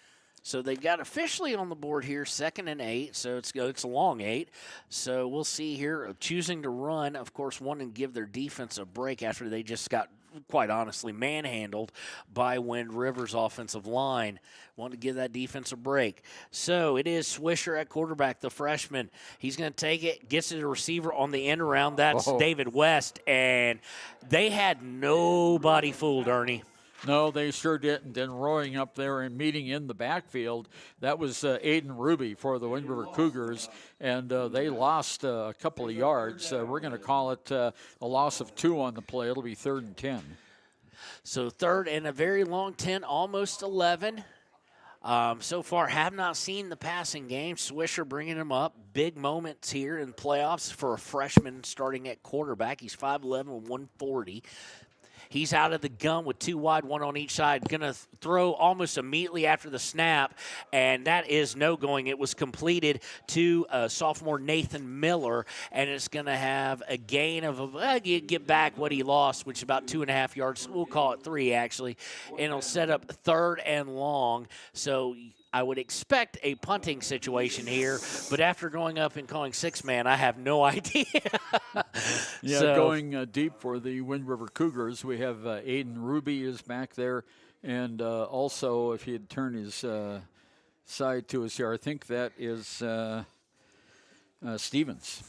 So they've got officially on the board here 2nd and 8, so it's a long 8. So we'll see here, choosing to run, of course, wanting to give their defense a break after they just got, quite honestly, manhandled by Wind River's offensive line. Want to give that defense a break. So it is Swisher at quarterback, the freshman. He's going to take it, gets to the receiver on the end around. That's David West, and they had nobody fooled, Ernie. No, they sure didn't. And rowing up there and meeting in the backfield, that was Aiden Ruby for the Wind River Cougars, and they lost a couple of yards. We're going to call it a loss of 2 on the play. It'll be 3rd and 10. So 3rd and a very long 10, almost 11. So far, have not seen the passing game. Swisher bringing him up. Big moments here in playoffs for a freshman starting at quarterback. He's 5'11", 140. He's out of the gun with 2 wide, 1 on each side. Going to throw almost immediately after the snap, and that is no going. It was completed to sophomore Nathan Miller, and it's going to have a gain of get back what he lost, which is about 2.5 yards. We'll call it 3, actually, and it'll set up 3rd and long. So I would expect a punting situation here, but after going up and calling 6-man, I have no idea. Going deep for the Wind River Cougars, we have Aiden Ruby is back there, and also if he'd turn his side to us here, I think that is Stevens.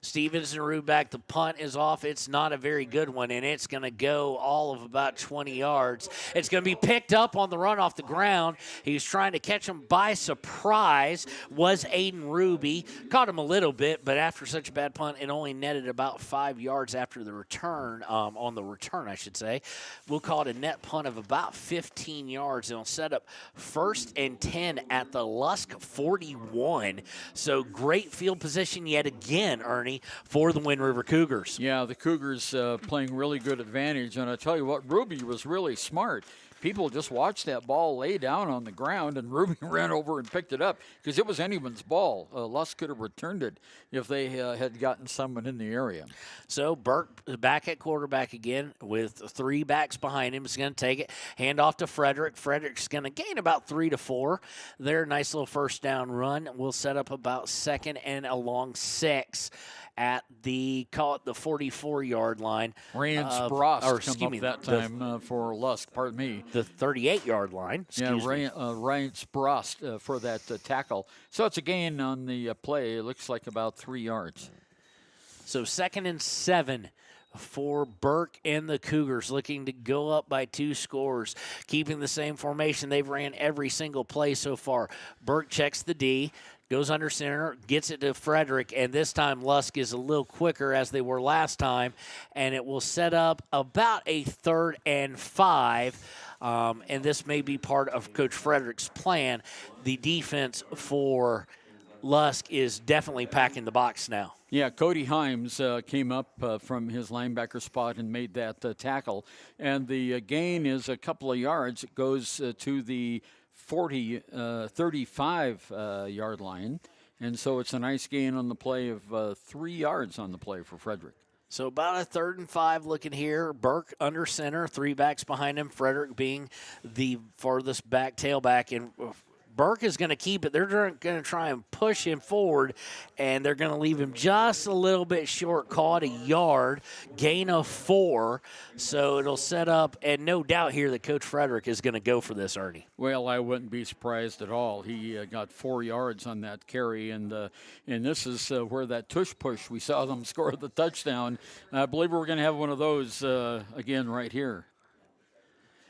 Stevens and Ruback, the punt is off. It's not a very good one, and it's going to go all of about 20 yards. It's going to be picked up on the run off the ground. He was trying to catch him by surprise, was Aiden Ruby. Caught him a little bit, but after such a bad punt, it only netted about 5 yards after the return, on the return, I should say. We'll call it a net punt of about 15 yards. It'll set up 1st and 10 at the Lusk 41. So great field position yet again, Ernie, for the Wind River Cougars. Yeah, the Cougars playing really good advantage. And I tell you what, Ruby was really smart. People just watched that ball lay down on the ground, and Ruby ran over and picked it up because it was anyone's ball. Lusk could have returned it if they had gotten someone in the area. So Burke back at quarterback again with 3 backs behind him. Is going to take it, hand off to Frederick. Frederick's going to gain about 3 to 4. Their nice little first down run will set up about 2nd and a long 6 at the 44-yard line. Rand Sprost come up that time for Lusk, pardon me. the 38-yard line. Ryan Sprost for that tackle. So it's a gain on the play. It looks like about 3 yards. So 2nd and 7 for Burke and the Cougars, looking to go up by 2 scores, keeping the same formation they've ran every single play so far. Burke checks the D, goes under center, gets it to Frederick, and this time Lusk is a little quicker as they were last time, and it will set up about a 3rd and 5. And this may be part of Coach Frederick's plan. The defense for Lusk is definitely packing the box now. Yeah, Cody Himes came up from his linebacker spot and made that tackle. And the gain is a couple of yards. It goes to the 35-yard line. And so it's a nice gain on the play of 3 yards on the play for Frederick. So about a 3rd and 5 looking here. Burke under center, 3 backs behind him, Frederick being the farthest back tailback. And Burke is going to keep it. They're going to try and push him forward, and they're going to leave him just a little bit short, caught a yard, gain of 4. So it'll set up, and no doubt here that Coach Frederick is going to go for this, Ernie. Well, I wouldn't be surprised at all. He got 4 yards on that carry, and this is where that tush push, we saw them score the touchdown. I believe we're going to have one of those again right here.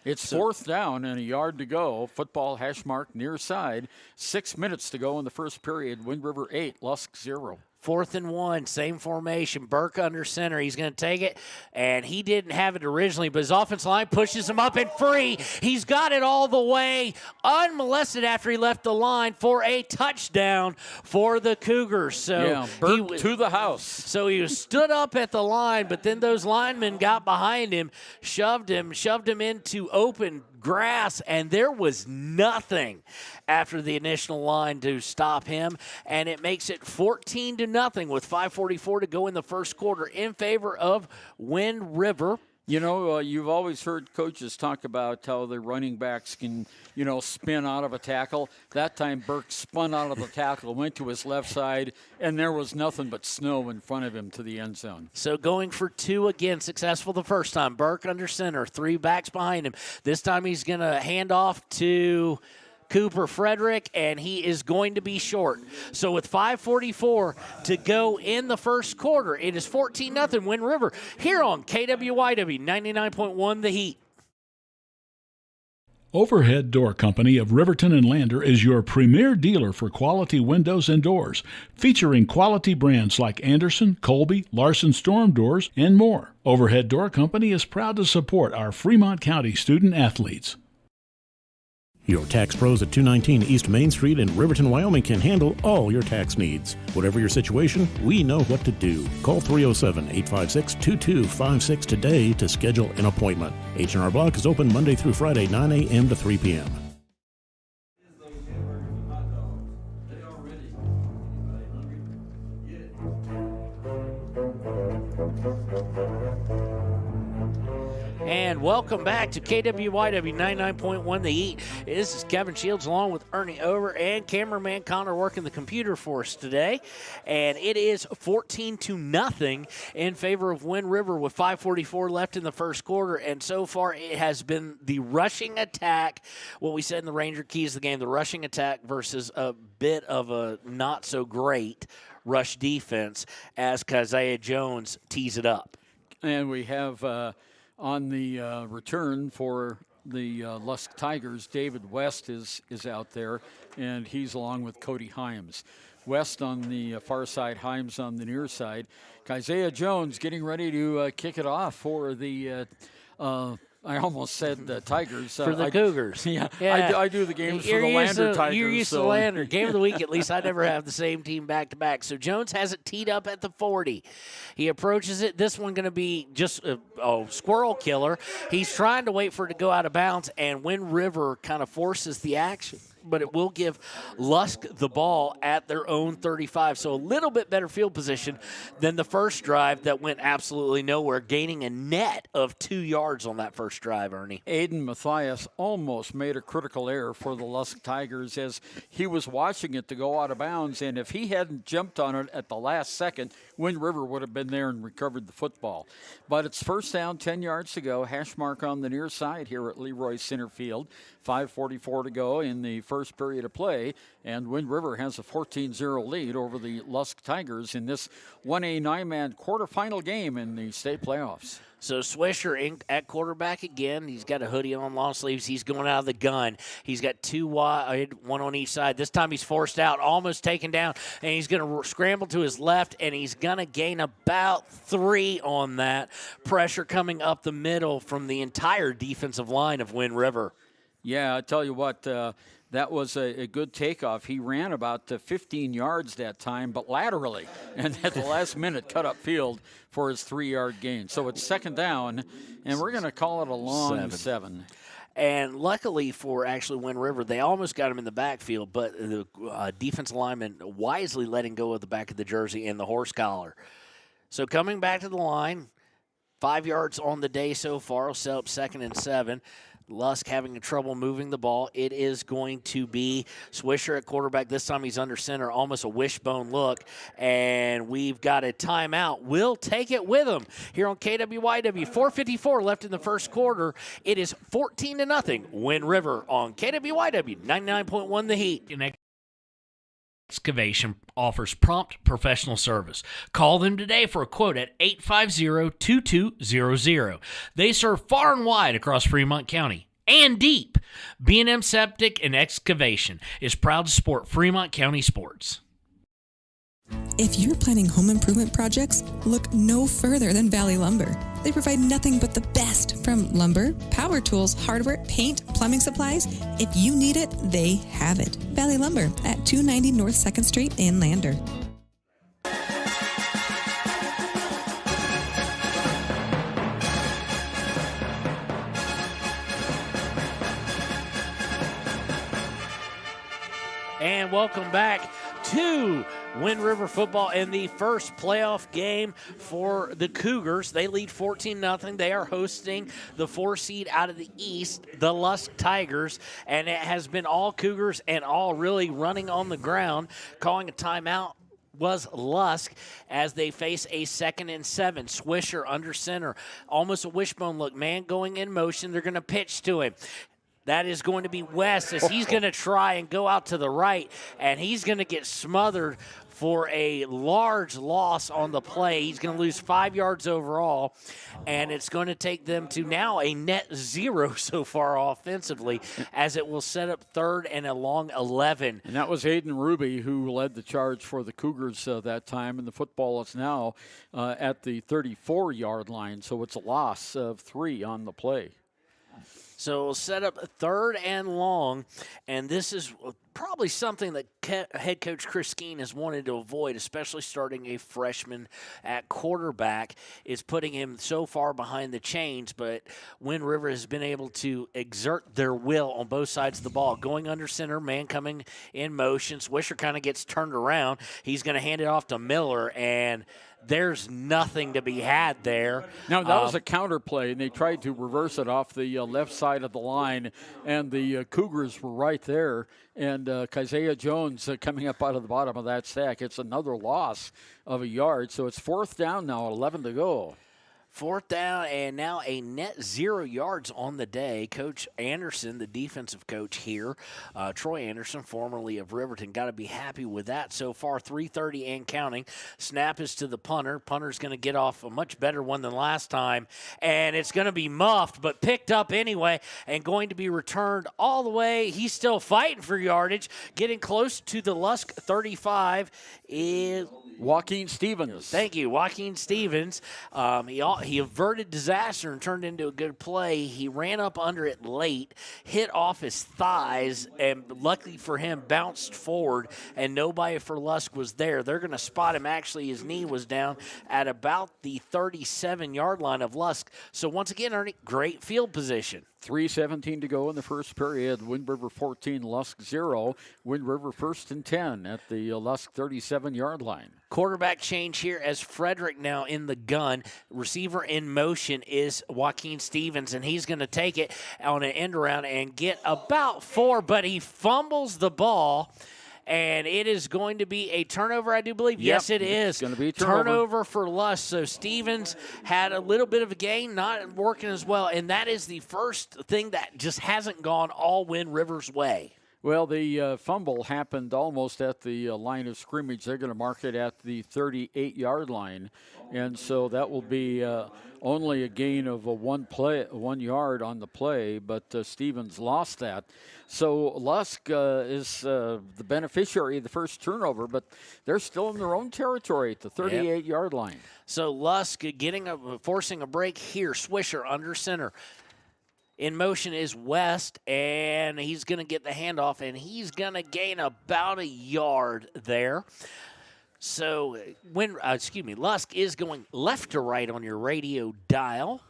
It's 4th down and a yard to go. Football hash mark near side. 6 minutes to go in the first period. Wind River 8, Lusk 0. 4th and 1, same formation. Burke under center. He's going to take it, and he didn't have it originally, but his offensive line pushes him up and free. He's got it all the way, unmolested after he left the line for a touchdown for the Cougars. So Burke to the house. So he was stood up at the line, but then those linemen got behind him, shoved him into open grass, and there was nothing after the initial line to stop him, and it makes it 14-0 with 5:44 to go in the first quarter in favor of Wind River. You know, you've always heard coaches talk about how the running backs can, spin out of a tackle. That time Burke spun out of the tackle, went to his left side, and there was nothing but snow in front of him to the end zone. So going for 2 again, successful the first time. Burke under center, 3 backs behind him. This time he's going to hand off to Cooper Frederick, and he is going to be short. So with 5:44 to go in the first quarter, it is 14-0 Wind River here on KWYW 99.1 The Heat. Overhead Door Company of Riverton and Lander is your premier dealer for quality windows and doors, featuring quality brands like Anderson, Colby, Larson Storm Doors, and more. Overhead Door Company is proud to support our Fremont County student athletes. Your tax pros at 219 East Main Street in Riverton, Wyoming can handle all your tax needs. Whatever your situation, we know what to do. Call 307-856-2256 today to schedule an appointment. H&R Block is open Monday through Friday, 9 a.m. to 3 p.m. And welcome back to KWYW 99.1 The Heat. This is Kevin Shields along with Ernie Over and cameraman Connor working the computer for us today. And it is 14-0 in favor of Wind River with 5:44 left in the first quarter. And so far it has been the rushing attack, what we said in the Ranger Keys of the game, the rushing attack versus a bit of a not so great rush defense as Keziah Jones tees it up. And we have on the return for the Lusk Tigers, David West is out there, and he's along with Cody Himes. West on the far side, Himes on the near side. Keziah Jones getting ready to kick it off for the I almost said the Tigers. For the Cougars. Yeah. I do the games for the Lander Tigers. You're used to Lander. Game of the week, at least I never have the same team back-to-back. So Jones has it teed up at the 40. He approaches it. This one going to be just a squirrel killer. He's trying to wait for it to go out of bounds, and Wind River kind of forces the action. But it will give Lusk the ball at their own 35. So a little bit better field position than the first drive that went absolutely nowhere, gaining a net of 2 yards on that first drive, Ernie. Aiden Mathias almost made a critical error for the Lusk Tigers as he was watching it to go out of bounds, and if he hadn't jumped on it at the last second, Wind River would have been there and recovered the football. But it's first down, 10 yards to go. Hash mark on the near side here at Leroy Center Field. 5:44 to go in the first period of play, and Wind River has a 14-0 lead over the Lusk Tigers in this 1A 9-man quarterfinal game in the state playoffs. So Swisher at quarterback again. He's got a hoodie on, long sleeves. He's going out of the gun. He's got two wide, one on each side. This time he's forced out, almost taken down, and he's going to scramble to his left, and he's going to gain about 3 on that. Pressure coming up the middle from the entire defensive line of Wind River. Yeah, I tell you what, that was a good takeoff. He ran about 15 yards that time, but laterally, and at the last minute cut up field for his 3-yard gain. So it's second down, and we're going to call it a long 7. And luckily for actually Wind River, they almost got him in the backfield, but the defensive lineman wisely letting go of the back of the jersey and the horse collar. So coming back to the line, 5 yards on the day so far. Will set up 2nd and 7. Lusk having trouble moving the ball. It is going to be Swisher at quarterback. This time he's under center, almost a wishbone look. And we've got a timeout. We'll take it with him here on KWYW. 4:54 left in the first quarter. It is 14-0. Wind River on KWYW 99.1 The Heat. Excavation offers prompt professional service. Call them today for a quote at 850-2200. They serve far and wide across Fremont County and deep. B&M Septic and Excavation is proud to support Fremont County sports. If you're planning home improvement projects, look no further than Valley Lumber. They provide nothing but the best from lumber, power tools, hardware, paint, plumbing supplies. If you need it, they have it. Valley Lumber at 290 North 2nd Street in Lander. And welcome back to Wind River football in the first playoff game for the Cougars. They lead 14-0. They are hosting the 4 seed out of the East, the Lusk Tigers, and it has been all Cougars and all really running on the ground. Calling a timeout was Lusk as they face a 2nd and 7. Swisher under center, almost a wishbone look. Man going in motion. They're going to pitch to him. That is going to be West as he's going to try and go out to the right, and he's going to get smothered for a large loss on the play. He's going to lose 5 yards overall, and it's going to take them to now a net 0 so far offensively as it will set up 3rd and a long 11. And that was Aiden Ruby who led the charge for the Cougars that time, and the football is now at the 34-yard line, so it's a loss of 3 on the play. So we'll set up 3rd and long, and this is probably something that head coach Chris Skeen has wanted to avoid, especially starting a freshman at quarterback, is putting him so far behind the chains, but Wind River has been able to exert their will on both sides of the ball. Going under center, man coming in motion. Swisher kind of gets turned around. He's going to hand it off to Miller, and there's nothing to be had there. Now, that was a counter play, and they tried to reverse it off the left side of the line, and the Cougars were right there. And Keziah Jones coming up out of the bottom of that stack. It's another loss of a yard, so it's 4th down now, 11 to go. 4th down and now a net 0 yards on the day. Coach Anderson, the defensive coach here, Troy Anderson, formerly of Riverton, got to be happy with that so far. 3:30 and counting. Snap is to the punter. Punter's going to get off a much better one than last time, and it's going to be muffed but picked up anyway and going to be returned all the way. He's still fighting for yardage, getting close to the Lusk 35 is Joaquin Stevens. Thank you, Joaquin Stevens. He averted disaster and turned into a good play. He ran up under it late, hit off his thighs, and luckily for him, bounced forward, and nobody for Lusk was there. They're going to spot him. Actually, his knee was down at about the 37-yard line of Lusk. So once again, Ernie, great field position. 3:17 to go in the first period. Wind River 14, Lusk 0. Wind River 1st and 10 at the Lusk 37-yard line. Quarterback change here as Frederick now in the gun. Receiver in motion is Joaquin Stevens, and he's going to take it on an end around and get about 4, but he fumbles the ball. And it is going to be a turnover, I do believe. Yep, Yes, it it's is. going to be a turnover for Lusk. So Stevens had a little bit of a gain, not working as well. And that is the first thing that just hasn't gone all Wind River's way. Well, the fumble happened almost at the line of scrimmage. They're going to mark it at the 38-yard line, and so that will be only a gain of 1 yard on the play, but Stevens lost that. So Lusk is the beneficiary of the first turnover, but they're still in their own territory at the 38-yard line. So Lusk forcing a break here. Swisher under center. In motion is West, and he's going to get the handoff, and he's going to gain about a yard there. So Lusk is going left to right on your radio dial,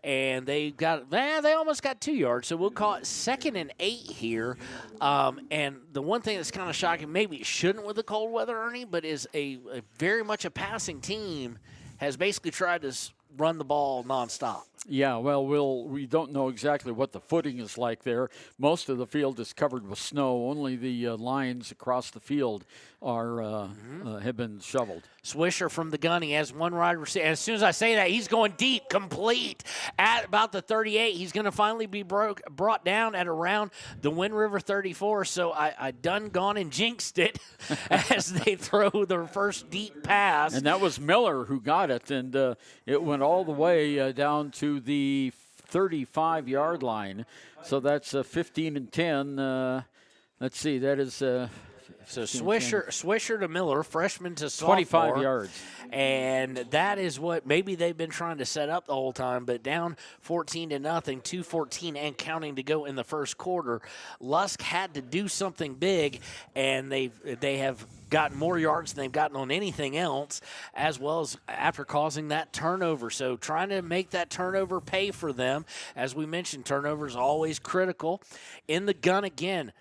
and they almost got 2 yards, so we'll call it 2nd and 8 here. And the one thing that's kind of shocking, maybe it shouldn't with the cold weather, Ernie, but is a very much a passing team has basically tried to run the ball nonstop. Yeah, well, we don't know exactly what the footing is like there. Most of the field is covered with snow. Only the lines across the field are have been shoveled. Swisher from the gun. He has one wide receiver. And as soon as I say that, he's going deep, complete at about the 38. He's going to finally be brought down at around the Wind River 34. So I done gone and jinxed it as they throw their first deep pass. And that was Miller who got it, and it went all the way down to the 35-yard line. So that's 15 and 10. Let's see, that is so Swisher to Miller, freshman to sophomore. 25 yards. And that is what maybe they've been trying to set up the whole time, but down 14-0, 2:14 and counting to go in the first quarter. Lusk had to do something big, and they have gotten more yards than they've gotten on anything else, as well as after causing that turnover. So trying to make that turnover pay for them. As we mentioned, turnover is always critical. In the gun again,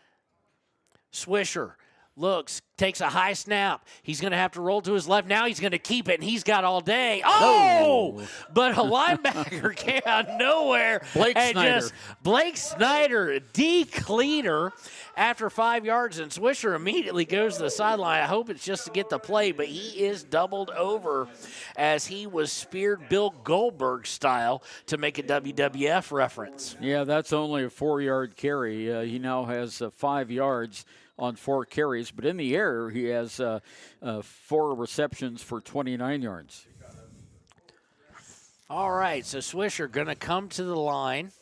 Swisher looks, takes a high snap. He's going to have to roll to his left. Now he's going to keep it, and he's got all day. Oh! But a linebacker came out of nowhere. Blake Snyder decleater after 5 yards, and Swisher immediately goes to the sideline. I hope it's just to get the play, but he is doubled over as he was speared Bill Goldberg style to make a WWF reference. Yeah, that's only a 4-yard carry. He now has 5 yards on 4 carries, but in the air he has 4 receptions for 29 yards. All right, so Swisher going to come to the line.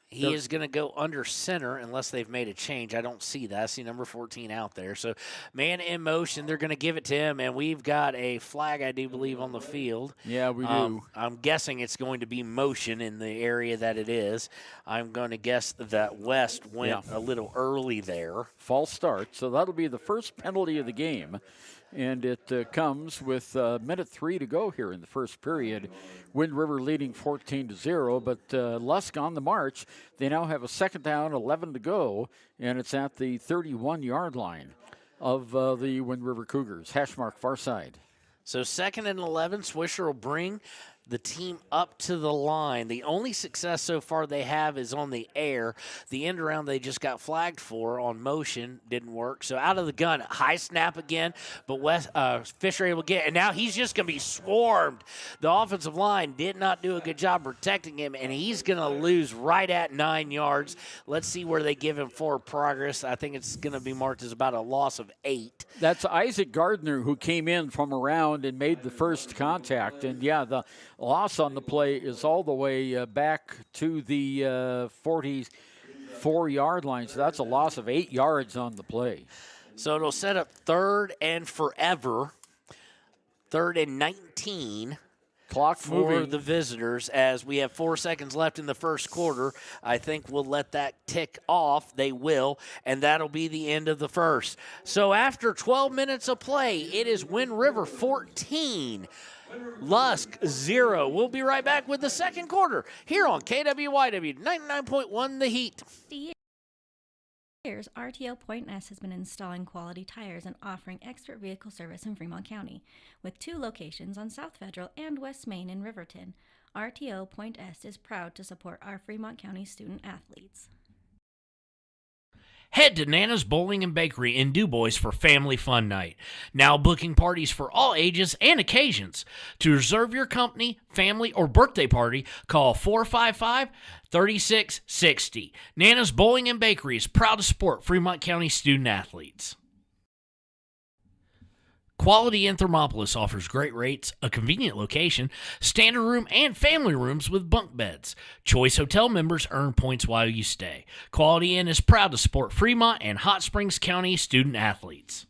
He is going to go under center unless they've made a change. I don't see that. I see number 14 out there. So man in motion, they're going to give it to him, and we've got a flag, I do believe, on the field. Yeah, we do. I'm guessing it's going to be motion in the area that it is. I'm going to guess that West went a little early there. False start, so that'll be the first penalty of the game. And it comes with minute 3 to go here in the first period. Wind River leading 14-0, but Lusk on the march. They now have a 2nd down, 11 to go, and it's at the 31-yard line of the Wind River Cougars. Hash mark far side. So 2nd and 11, Swisher will bring the team up to the line. The only success so far they have is on the air. The end around they just got flagged for on motion didn't work. So out of the gun, high snap again, but Fisher able to get it. And now he's just going to be swarmed. The offensive line did not do a good job protecting him, and he's going to lose right at 9 yards. Let's see where they give him for progress. I think it's going to be marked as about a loss of 8. That's Isaac Gardner who came in from around and made the first contact. And, yeah, the loss on the play is all the way back to the 44-yard line. So that's a loss of 8 yards on the play. So it'll set up 3rd and forever, 3rd and 19. Clock for moving. The visitors as we have 4 seconds left in the first quarter. I think we'll let that tick off. They will, and that'll be the end of the first. So after 12 minutes of play, it is Wind River 14, Lusk 0. We'll be right back with the second quarter here on KWYW 99.1 The Heat. Years, RTO Point S has been installing quality tires and offering expert vehicle service in Fremont County, with 2 locations on South Federal and West Main in Riverton. RTO Point S is proud to support our Fremont County student athletes. Head to Nana's Bowling and Bakery in DuBois for family fun night. Now booking parties for all ages and occasions. To reserve your company, family, or birthday party, call 455-3660. Nana's Bowling and Bakery is proud to support Fremont County student athletes. Quality in Thermopolis offers great rates, a convenient location, standard room, and family rooms with bunk beds. Choice Hotel members earn points while you stay. Quality Inn is proud to support Fremont and Hot Springs County student athletes.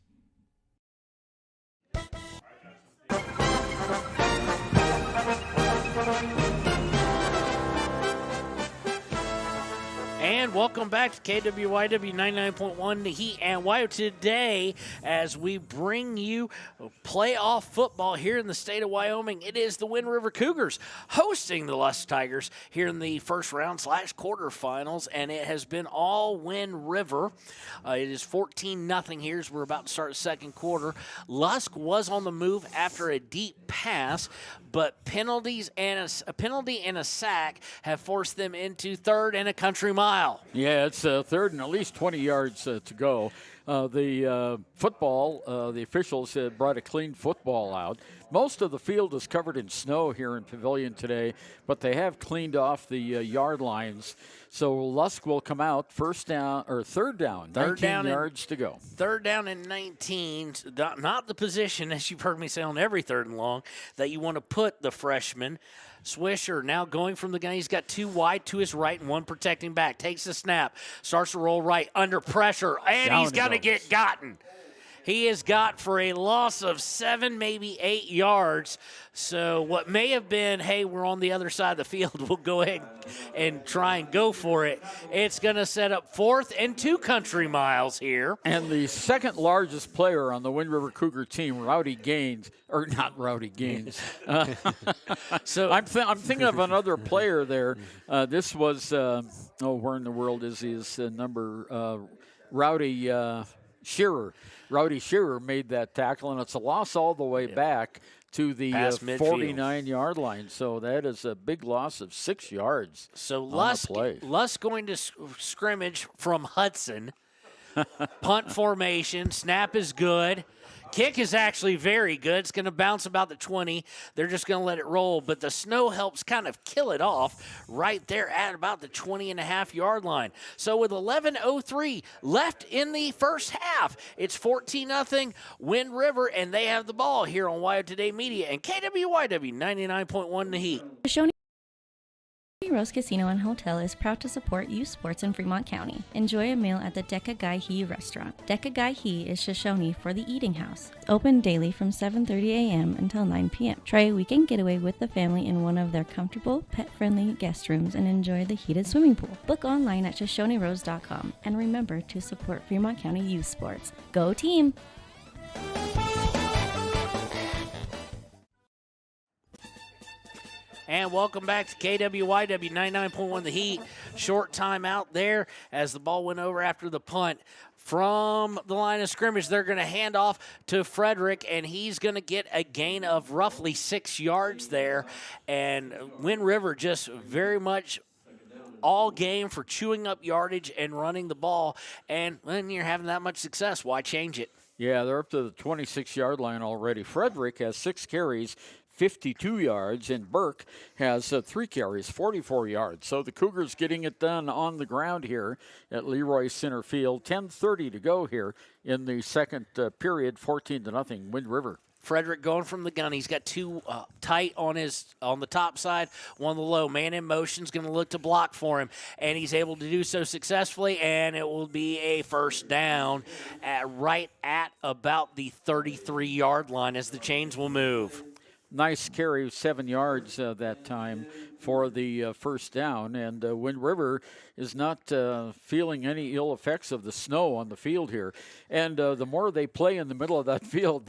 And welcome back to KWYW 99.1 The Heat and Wyo today as we bring you playoff football here in the state of Wyoming. It is the Wind River Cougars hosting the Lusk Tigers here in the first round / quarterfinals, and it has been all Wind River. It is 14-0 here as we're about to start the second quarter. Lusk was on the move after a deep pass, but penalties and a penalty and a sack have forced them into third and a country mile. Yeah, it's third and at least 20 yards to go. The football, the officials brought a clean football out. Most of the field is covered in snow here in Pavillion today, but they have cleaned off the yard lines. So Lusk will come out third down, 19 yards to go. Third down and 19, not the position, as you've heard me say on every third and long, that you want to put the freshman. Swisher now going from the gun. He's got two wide to his right and one protecting back. Takes the snap, starts to roll right under pressure, and he's going to get gotten. He is got for a loss of 7, maybe 8 yards. So what may have been, hey, we're on the other side of the field, we'll go ahead and try and go for it. It's going to set up 4th and 2 country miles here. And the second largest player on the Wind River Cougar team, so I'm thinking of another player there. This was, where in the world is his number? Rowdy Shearer. Rowdy Shearer made that tackle, and it's a loss all the way back to the 49-yard line. So that is a big loss of 6 yards. So Lusk going to scrimmage from Hudson. Punt formation. Snap is good. Kick is actually very good. It's going to bounce about the 20. They're just going to let it roll, but the snow helps kind of kill it off right there at about the 20.5-yard line. So with 11:03 left in the first half, it's 14-0 Wind River, and they have the ball here on Wyo Today Media and KWYW 99.1 The Heat. Rose Casino and Hotel is proud to support youth sports in Fremont County. Enjoy a meal at the Deca Gai He restaurant. Deca Gai He is Shoshone for the eating house. Open daily from 7:30 a.m. until 9 p.m. Try a weekend getaway with the family in one of their comfortable, pet-friendly guest rooms and enjoy the heated swimming pool. Book online at ShoshoneRose.com and remember to support Fremont County youth sports. Go team! And welcome back to KWYW 99.1 The Heat. Short time out there as the ball went over after the punt. From the line of scrimmage, they're going to hand off to Frederick, and he's going to get a gain of roughly 6 yards there. And Wind River just very much all game for chewing up yardage and running the ball. And when you're having that much success, why change it? Yeah, they're up to the 26-yard line already. Frederick has 6 carries, 52 yards, and Burke has 3 carries, 44 yards. So the Cougars getting it done on the ground here at Leroy Center Field. 10:30 to go here in the second period, 14-0 Wind River. Frederick going from the gun. He's got 2 tight on the top side, 1 on the low. Man in motion is going to look to block for him, and he's able to do so successfully, and it will be a first down right at about the 33-yard line as the chains will move. Nice carry, 7 yards that time for the first down. And Wind River is not feeling any ill effects of the snow on the field here. And the more they play in the middle of that field,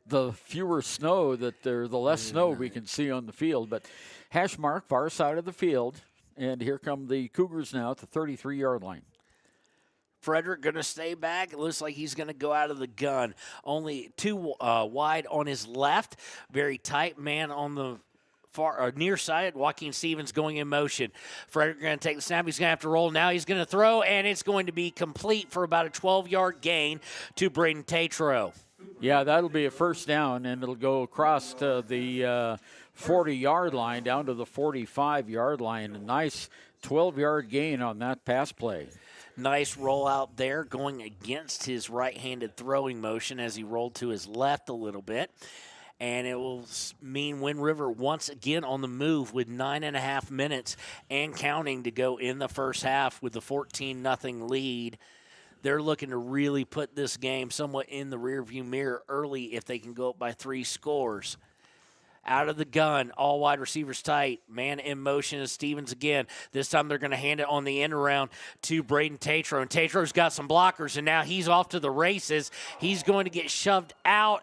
the fewer snow the less snow we can see on the field. But hash mark, far side of the field. And here come the Cougars now at the 33-yard line. Frederick going to stay back. It looks like he's going to go out of the gun. Only 2 wide on his left. Very tight man on the far near side. Joaquin Stevens going in motion. Frederick going to take the snap. He's going to have to roll. Now he's going to throw, and it's going to be complete for about a 12-yard gain to Braden Tatro. Yeah, that'll be a first down, and it'll go across to the 40-yard line down to the 45-yard line. A nice 12-yard gain on that pass play. Nice rollout there, going against his right-handed throwing motion as he rolled to his left a little bit. And it will mean Wind River once again on the move with 9.5 minutes and counting to go in the first half with the 14-0 lead. They're looking to really put this game somewhat in the rearview mirror early if they can go up by 3 scores. Out of the gun, all wide receivers tight. Man in motion is Stevens again. This time they're going to hand it on the end around to Braden Tatro. And Tatro's got some blockers, and now he's off to the races. He's going to get shoved out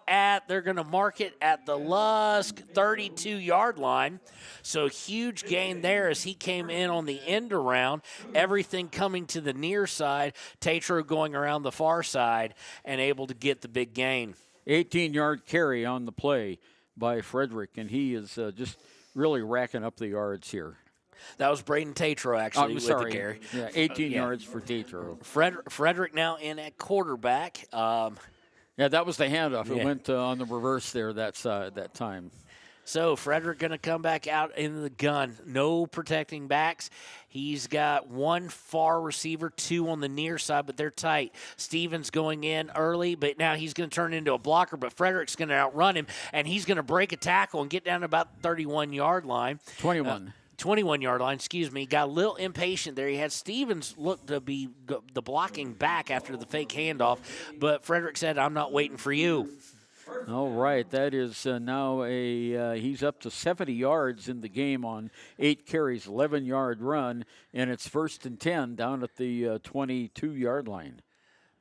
they're going to mark it at the Lusk 32-yard line. So huge gain there as he came in on the end around. Everything coming to the near side. Tatro going around the far side and able to get the big gain. 18-yard carry on the play by Frederick, and he is just really racking up the yards here. That was Braden Tatro, actually, with the carry. Yeah, 18 yards for Tatro. Frederick now in at quarterback. Yeah, that was the handoff. It went on the reverse there that time. So Frederick going to come back out in the gun. No protecting backs. He's got one far receiver, 2 on the near side, but they're tight. Stevens going in early, but now he's going to turn into a blocker, but Frederick's going to outrun him, and he's going to break a tackle and get down to about the 31-yard line. 21-yard line, excuse me. Got a little impatient there. He had Stevens look to be the blocking back after the fake handoff, but Frederick said, I'm not waiting for you. All right, that is now he's up to 70 yards in the game on 8 carries, 11-yard run, and it's 1st and 10 down at the 22-yard line.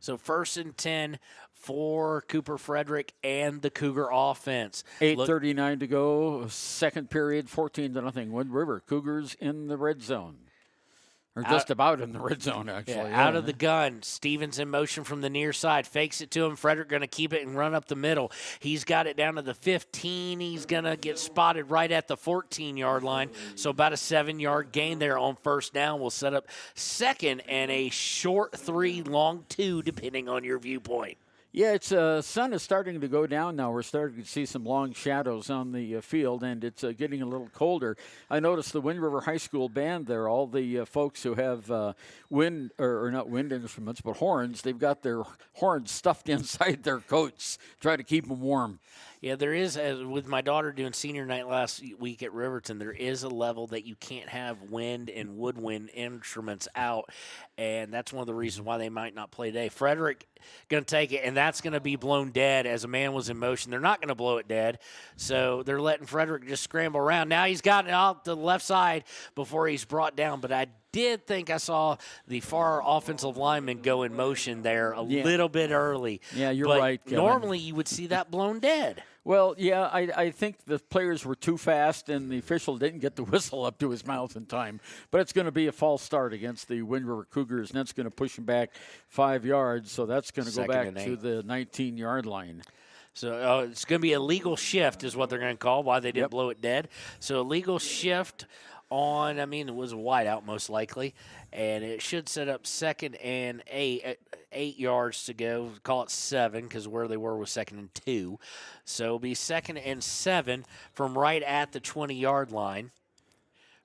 So 1st and 10 for Cooper Frederick and the Cougar offense. 8:39 to go, second period, 14-0. Wind River Cougars in the red zone. Or just about in the red zone, actually. Yeah, out of the gun. Stevens in motion from the near side. Fakes it to him. Frederick going to keep it and run up the middle. He's got it down to the 15. He's going to get spotted right at the 14-yard line. So about a 7-yard gain there on first down. We'll set up second and a short 3, long 2, depending on your viewpoint. Yeah, it's sun is starting to go down now. We're starting to see some long shadows on the field, and it's getting a little colder. I noticed the Wind River High School band there, all the folks who have not wind instruments, but horns, they've got their horns stuffed inside their coats, try to keep them warm. Yeah, there is, with my daughter doing senior night last week at Riverton, there is a level that you can't have wind and woodwind instruments out, and that's one of the reasons why they might not play today. Frederick going to take it, and that's going to be blown dead as a man was in motion. They're not going to blow it dead, so they're letting Frederick just scramble around. Now he's got it out to the left side before he's brought down, but I did think I saw the far offensive lineman go in motion there a little bit early. Yeah, you're but right, Kevin. Normally you would see that blown dead. Well, yeah, I think the players were too fast, and the official didn't get the whistle up to his mouth in time. But it's going to be a false start against the Wind River Cougars, and that's going to push him back 5 yards. So that's going to go back to the 19-yard line. So it's going to be a legal shift is what they're going to call why they didn't blow it dead. So a legal shift on, it was a wideout most likely, and it should set up second and 8 yards to go. Call it 7 because where they were was 2nd and 2. So it'll be 2nd and 7 from right at the 20-yard line.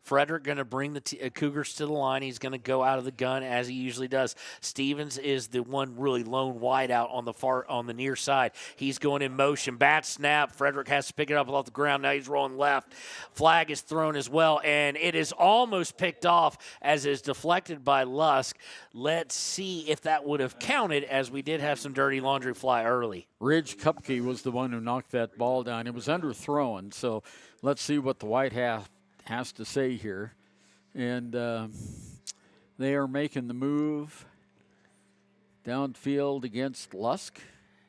Frederick going to bring the Cougars to the line. He's going to go out of the gun as he usually does. Stevens is the one really lone wide out on the near side. He's going in motion. Bad snap. Frederick has to pick it up off the ground. Now he's rolling left. Flag is thrown as well, and it is almost picked off as is deflected by Lusk. Let's see if that would have counted, as we did have some dirty laundry fly early. Ridge Kupke was the one who knocked that ball down. It was underthrown, so let's see what the White has to say here. And they are making the move downfield against Lusk.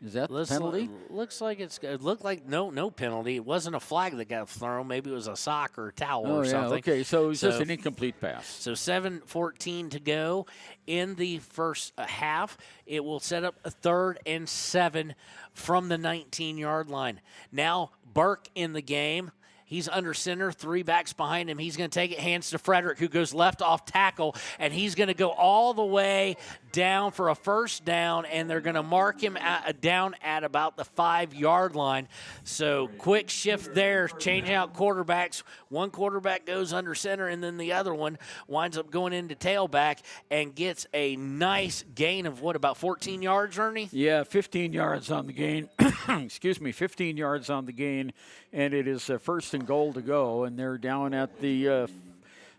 Is that the penalty? It looked like no penalty. It wasn't a flag that got thrown. Maybe it was a sock or a towel or yeah, something. Okay, so it's just an incomplete pass. So 7:14 to go in the first half. It will set up a 3rd and 7 from the 19-yard line. Now Burke in the game. He's under center, 3 backs behind him. He's going to take it, hands to Frederick, who goes left off tackle, and he's going to go all the way down for a first down, and they're going to mark him down at about the 5-yard line. So quick shift there, changing out quarterbacks. One quarterback goes under center, and then the other one winds up going into tailback and gets a nice gain of, about 14 yards, Ernie? Yeah, 15 yards on the gain. Excuse me, 15 yards on the gain, and it is first and goal to go, and they're down at the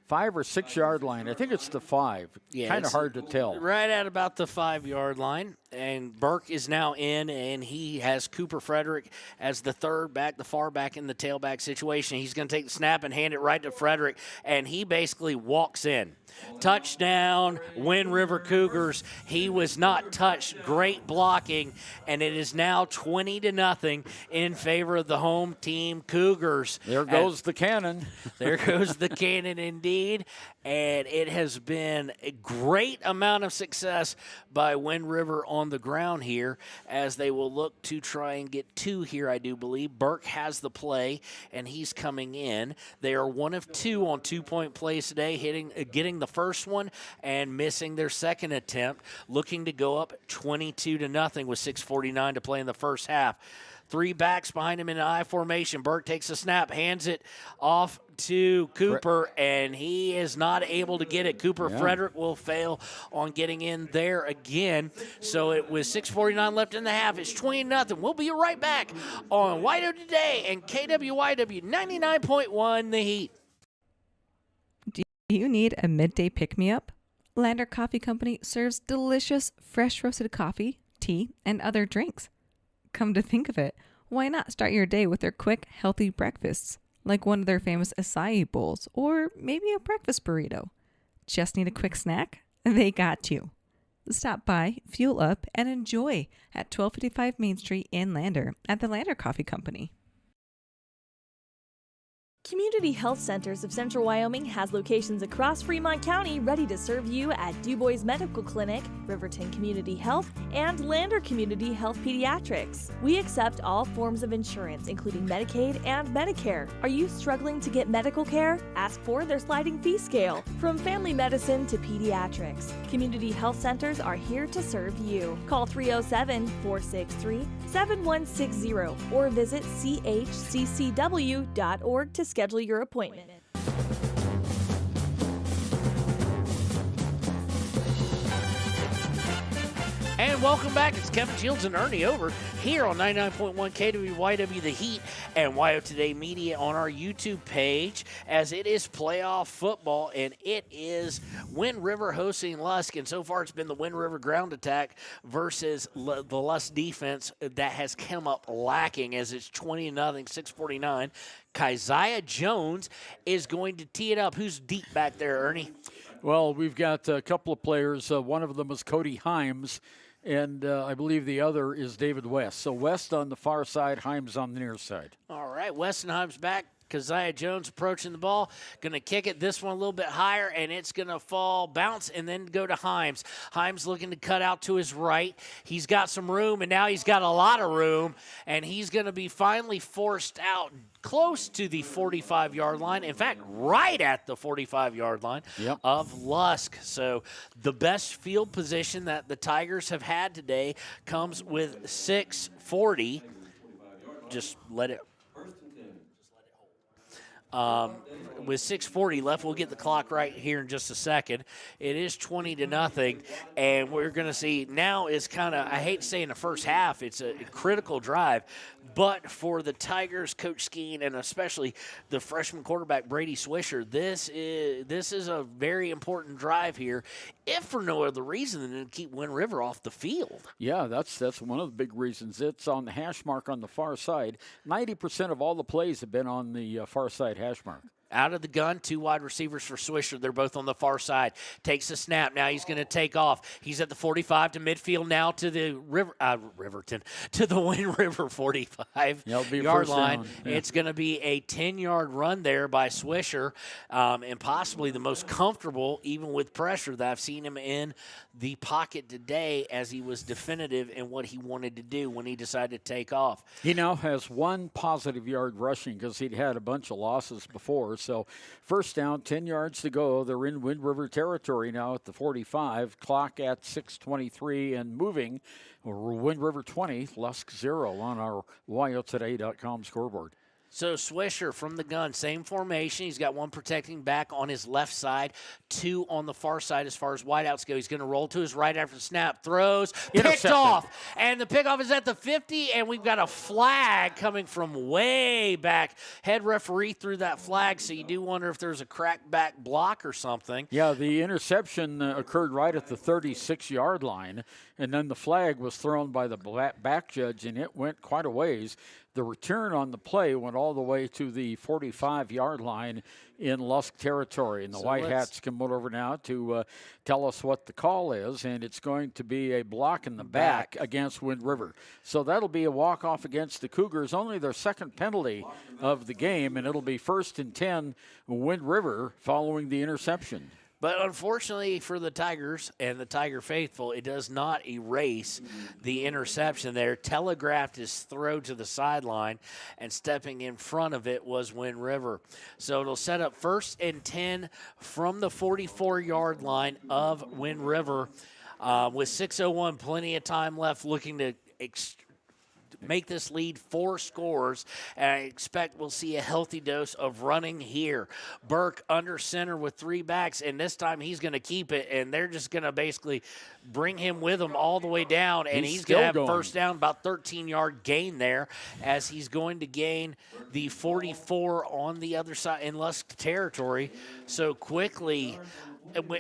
5 or 6 yard line. I think it's the 5. Yeah, kind of hard to tell. Right at about the 5-yard line. And Burke is now in, and he has Cooper Frederick as the third back, the far back in the tailback situation. He's going to take the snap and hand it right to Frederick, and he basically walks in. Touchdown, Wind River Cougars. He was not touched. Great blocking, and it is now 20-0 in favor of the home team Cougars. There goes the cannon. There goes the cannon indeed, and it has been a great amount of success by Wind River on the ground here, as they will look to try and get 2 here, I do believe. Burke has the play, and he's coming in. They are 1 of 2 on 2-point plays today, getting the first one and missing their second attempt, looking to go up 22-0 with 6:49 to play in the first half. 3 backs behind him in an I formation. Burke takes a snap, hands it off to Cooper, and he is not able to get it. Cooper Frederick will fail on getting in there again. So it was 6:49 left in the half. It's 20-0. We'll be right back on Wido Today and KWYW 99.1 The Heat. Do you need a midday pick-me-up? Lander Coffee Company serves delicious, fresh roasted coffee, tea, and other drinks. Come to think of it, why not start your day with their quick, healthy breakfasts, like one of their famous acai bowls, or maybe a breakfast burrito? Just need a quick snack? They got you. Stop by, fuel up, and enjoy at 1255 Main Street in Lander at the Lander Coffee Company. Community Health Centers of Central Wyoming has locations across Fremont County ready to serve you at DuBois Medical Clinic, Riverton Community Health, and Lander Community Health Pediatrics. We accept all forms of insurance, including Medicaid and Medicare. Are you struggling to get medical care? Ask for their sliding fee scale. From family medicine to pediatrics, Community Health Centers are here to serve you. Call 307-463-7160 or visit chccw.org to schedule your appointment. And welcome back. It's Kevin Shields and Ernie Over here on 99.1 KWYW The Heat and WYO Today Media on our YouTube page, as it is playoff football, and it is Wind River hosting Lusk. And so far it's been the Wind River ground attack versus the Lusk defense that has come up lacking, as it's 20-0, 6:49. Keziah Jones is going to tee it up. Who's deep back there, Ernie? Well, we've got a couple of players. One of them is Cody Himes, and I believe the other is David West. So West on the far side, Himes on the near side. All right, West and Himes back. Keziah Jones approaching the ball, going to kick it this one a little bit higher, and it's going to fall, bounce, and then go to Himes. Himes looking to cut out to his right. He's got some room, and now he's got a lot of room, and he's going to be finally forced out close to the 45-yard line. In fact, right at the 45-yard line of Lusk. So the best field position that the Tigers have had today comes with 6:40. Just let it. With 6:40 left, we'll get the clock right here in just a second. It is 20-0, and we're going to see now is kind of, I hate saying the first half, it's a critical drive, but for the Tigers, Coach Skeen, and especially the freshman quarterback Brady Swisher, this is a very important drive here, if for no other reason than to keep Wind River off the field. Yeah, that's one of the big reasons. It's on the hash mark on the far side. 90% of all the plays have been on the far side hash mark. Out of the gun, 2 wide receivers for Swisher. They're both on the far side. Takes a snap. Now he's going to take off. He's at the 45 to midfield now to the Riverton, to the Wind River 45-yard line. Yeah. It's going to be a 10-yard run there by Swisher, and possibly the most comfortable, even with pressure, that I've seen him in the pocket today, as he was definitive in what he wanted to do when he decided to take off. He now has 1 positive yard rushing because he'd had a bunch of losses before. So first down, 10 yards to go. They're in Wind River territory now at the 45. Clock at 6:23 and moving. Wind River 20, Lusk 0 on our WHSAA.com scoreboard. So Swisher from the gun, same formation. He's got 1 protecting back on his left side, 2 on the far side as far as wideouts go. He's going to roll to his right after the snap, throws, picked off. And the pickoff is at the 50, and we've got a flag coming from way back. Head referee threw that flag, so you do wonder if there's a crackback block or something. Yeah, the interception occurred right at the 36-yard line, and then the flag was thrown by the back judge, and it went quite a ways. The return on the play went all the way to the 45-yard line in Lusk territory. And the White Hats come over now to tell us what the call is, and it's going to be a block in the back against Wind River. So that'll be a walk-off against the Cougars, only their second penalty of the game, and it'll be 1st and 10 Wind River following the interception. But unfortunately for the Tigers and the Tiger faithful, it does not erase the interception there. Telegraphed his throw to the sideline, and stepping in front of it was Wind River. So it'll set up 1st and 10 from the 44-yard line of Wind River with 6:01, plenty of time left, looking to make this lead 4 scores, and I expect we'll see a healthy dose of running here. Burke under center with 3 backs, and this time he's going to keep it, and they're just going to basically bring him with them all the way down, and he's going to have first down, about 13-yard gain there, as he's going to gain the 44 on the other side in Lusk territory. So quickly,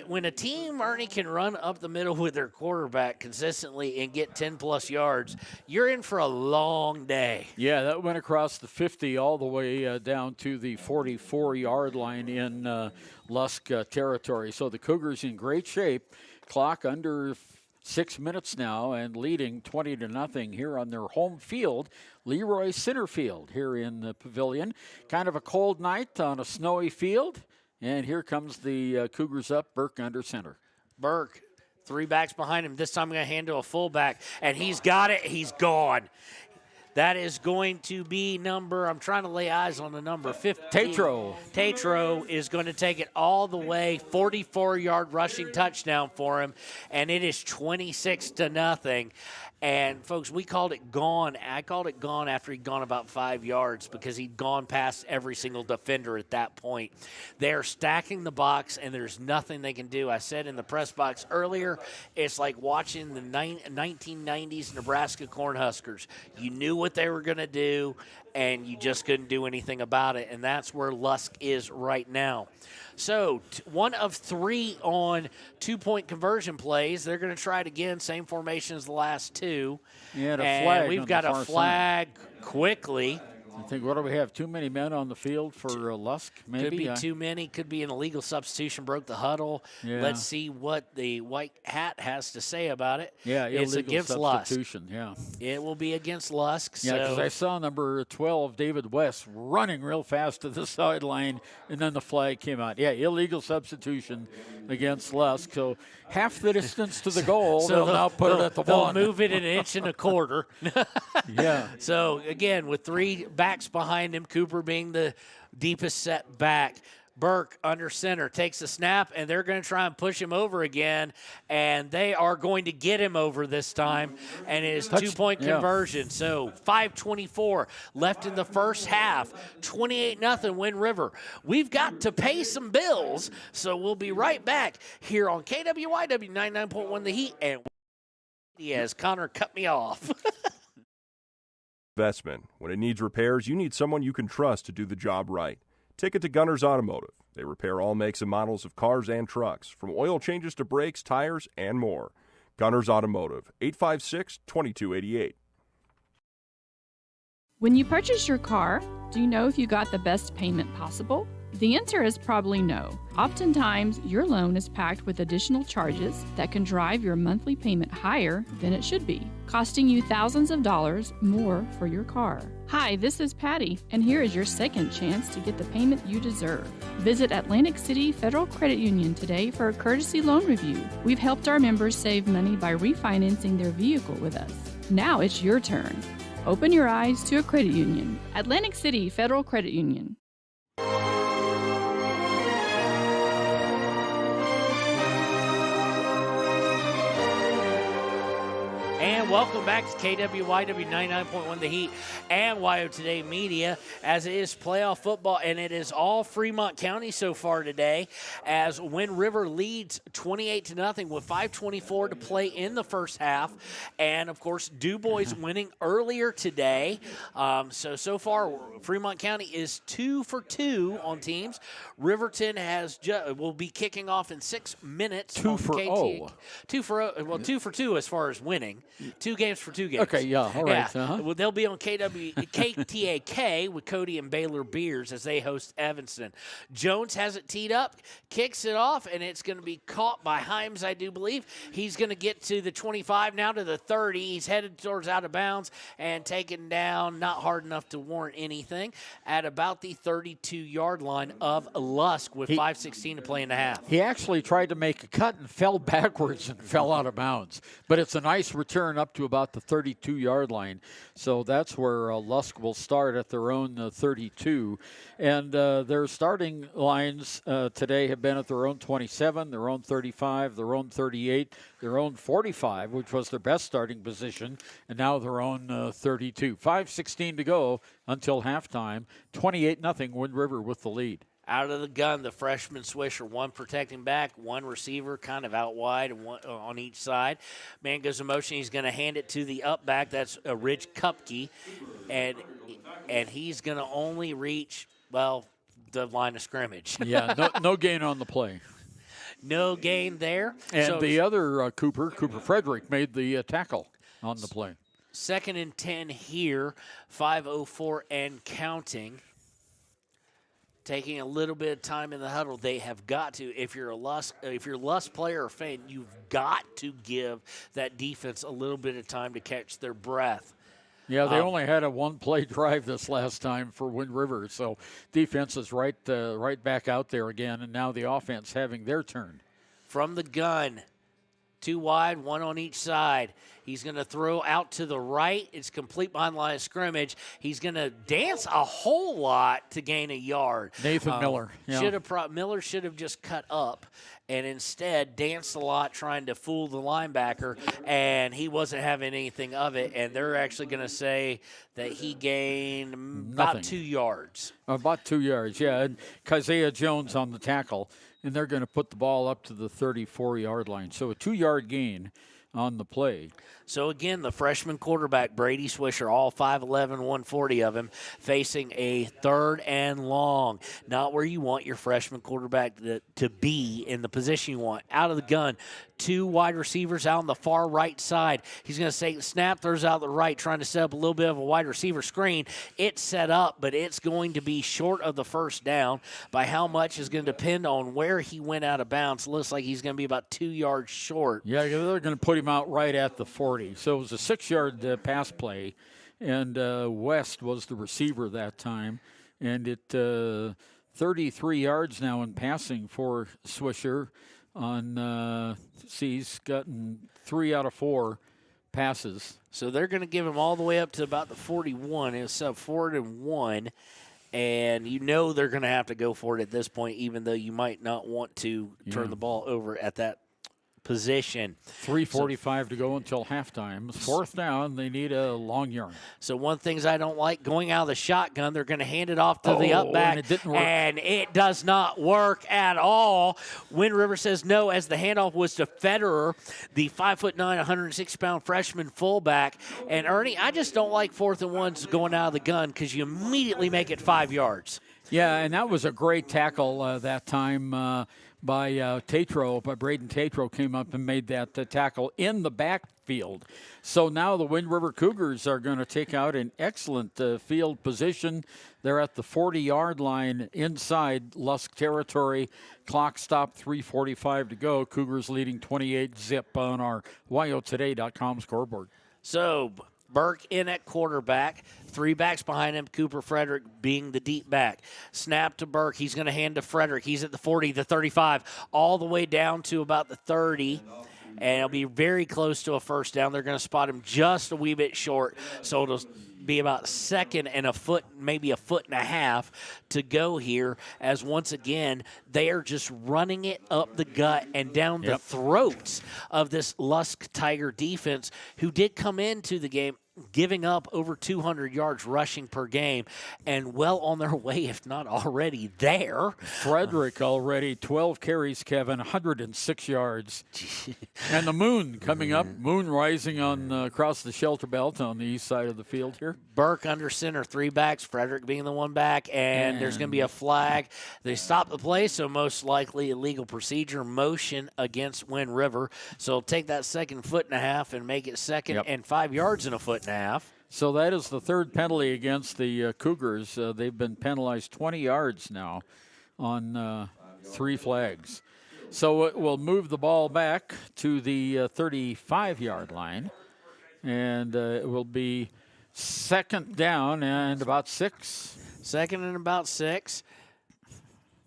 when a team, Ernie, can run up the middle with their quarterback consistently and get 10-plus yards, you're in for a long day. Yeah, that went across the 50 all the way down to the 44-yard line in Lusk territory. So the Cougars in great shape. Clock under 6 minutes now and leading 20-0 here on their home field, Leroy Centerfield here in the Pavillion. Kind of a cold night on a snowy field. And here comes the Cougars up, Burke under center. Burke, 3 backs behind him. This time I'm going to hand to a fullback, and he's got it. He's gone. That is going to be number, I'm trying to lay eyes on the number, 15. Tatro is going to take it all the way, 44-yard rushing touchdown for him, and it is 26-0. And, folks, we called it gone. I called it gone after he'd gone about 5 yards because he'd gone past every single defender at that point. They're stacking the box, and there's nothing they can do. I said in the press box earlier, it's like watching the 1990s Nebraska Cornhuskers. You knew what they were going to do, and you just couldn't do anything about it, and that's where Lusk is right now. So 1 of 3 on 2-point conversion plays. They're going to try it again, same formation as the last 2. Yeah, and flag we've got a flag quickly. I think, what do we have, too many men on the field for Lusk, maybe? Could be too many. Could be an illegal substitution, broke the huddle. Yeah. Let's see what the White Hat has to say about it. Yeah, it's against substitution, Lusk. It will be against Lusk. Yeah, because I saw number 12, David West, running real fast to the sideline, and then the flag came out. Yeah, illegal substitution against Lusk. So half the distance to the goal, so they'll now put it at the one. They'll move it 1.25 inches. Yeah. So, again, with 3 backs behind him, Cooper being the deepest set back. Burke under center takes the snap, and they're going to try and push him over again, and they are going to get him over this time, and it is 2-point conversion. So 5:24 left in the first half, 28-0 Wind River. We've got to pay some bills, so we'll be right back here on KWYW 99.1 The Heat, and as Connor cut me off. Investment. When it needs repairs, you need someone you can trust to do the job right. Take it to Gunners Automotive. They repair all makes and models of cars and trucks, from oil changes to brakes, tires, and more. Gunners Automotive, 856-2288. When you purchase your car, do you know if you got the best payment possible? The answer is probably no. Oftentimes, your loan is packed with additional charges that can drive your monthly payment higher than it should be, costing you thousands of dollars more for your car. Hi, this is Patty, and here is your second chance to get the payment you deserve. Visit Atlantic City Federal Credit Union today for a courtesy loan review. We've helped our members save money by refinancing their vehicle with us. Now it's your turn. Open your eyes to a credit union. Atlantic City Federal Credit Union. And welcome back to KWYW 99.1 The Heat and YO Today Media, as it is playoff football, and it is all Fremont County so far today, as Wind River leads 28-0 with 5:24 to play in the first half, and of course Du Bois winning earlier today. So far Fremont County is 2 for 2 on teams. Riverton will be kicking off in 6 minutes. 2 for 0. 2 for 0. Well, 2 for 2 as far as winning. 2 games for 2 games. Okay, yeah, all right. Yeah. Uh-huh. Well, they'll be on KTAK with Cody and Baylor Beers as they host Evanston. Jones has it teed up, kicks it off, and it's going to be caught by Himes, I do believe. He's going to get to the 25, now to the 30. He's headed towards out of bounds and taken down, not hard enough to warrant anything, at about the 32-yard line of Lusk with 5:16 to play in the half. He actually tried to make a cut and fell backwards and fell out of bounds. But it's a nice return up to about the 32-yard line. So that's where Lusk will start at their own 32. And their starting lines today have been at their own 27, their own 35, their own 38, their own 45, which was their best starting position, and now their own 32. 5:16 to go until halftime. 28-0 Wind River with the lead. Out of the gun, the freshman Swisher, one protecting back, one receiver kind of out wide, and one on each side. Man goes in motion. He's going to hand it to the up back. That's Ridge Kupke, and he's going to only reach, well, the line of scrimmage. Yeah, no gain on the play. No gain there. And so the other Cooper Frederick, made the tackle on the play. 2nd and 10 here, 5:04 and counting. Taking a little bit of time in the huddle, they have got to. If you're a Lusk player or fan, you've got to give that defense a little bit of time to catch their breath. Yeah, they only had a one-play drive this last time for Wind River, so defense is right back out there again, and now the offense having their turn. From the gun, 2 wide, 1 on each side. He's going to throw out to the right. It's complete behind the line of scrimmage. He's going to dance a whole lot to gain a yard. Nathan Miller. Yeah. Miller should have just cut up and instead danced a lot trying to fool the linebacker, and he wasn't having anything of it. And they're actually going to say that he gained about 2 yards. About 2 yards, yeah. And Keziah Jones on the tackle, and they're going to put the ball up to the 34-yard line. So a 2-yard gain on the play. So, again, the freshman quarterback, Brady Swisher, all 5'11", 140 of him, facing a 3rd and long. Not where you want your freshman quarterback to be in the position you want. Out of the gun, 2 wide receivers out on the far right side. He's going to take the snap, throws out the right, trying to set up a little bit of a wide receiver screen. It's set up, but it's going to be short of the first down. By how much is going to depend on where he went out of bounds. It looks like he's going to be about 2 yards short. Yeah, they're going to put him out right at the 40. So it was a 6-yard pass play, and West was the receiver that time. And it 33 yards now in passing for Swisher. He's gotten 3 out of 4 passes. So they're going to give him all the way up to about the 41. It's up 4th and 1. And you know they're going to have to go for it at this point, even though you might not want to turn the ball over at that position. 3:45 to go until halftime. 4th down, they need a long yard. So one things I don't like, going out of the shotgun, they're going to hand it off to the up back, and it didn't work. And it does not work at all. Wind River says no, as the handoff was to Federer, the 5'9", 160-pound freshman fullback. And Ernie, I just don't like 4th and 1s going out of the gun because you immediately make it 5 yards. Yeah, and that was a great tackle that time by Braden Tatro came up and made that tackle in the field. So now the Wind River Cougars are going to take out an excellent field position. They're at the 40-yard line inside Lusk territory. Clock stopped, 3:45 to go. Cougars leading 28-zip on our WHSAA.com scoreboard. So Burke in at quarterback. 3 backs behind him, Cooper Frederick being the deep back. Snap to Burke. He's going to hand to Frederick. He's at the 40, the 35, all the way down to about the 30. And it'll be very close to a first down. They're going to spot him just a wee bit short. So it'll be about second and a foot, maybe a foot and a half to go here, as once again, they are just running it up the gut and down the throats of this Lusk Tiger defense, who did come into the game giving up over 200 yards rushing per game, and well on their way, if not already there. Frederick already 12 carries, Kevin, 106 yards. And the moon coming up, moon rising on across the shelter belt on the east side of the field here. Burke under center, 3 backs, Frederick being the 1 back, and there's going to be a flag. They stop the play, so most likely illegal procedure motion against Wind River. So take that second foot and a half and make it second and 5 yards and a foot and a half. So that is the third penalty against the Cougars. They've been penalized 20 yards now on 3 flags. So it will move the ball back to the 35-yard line, and it will be second down and about 6. Second and about 6.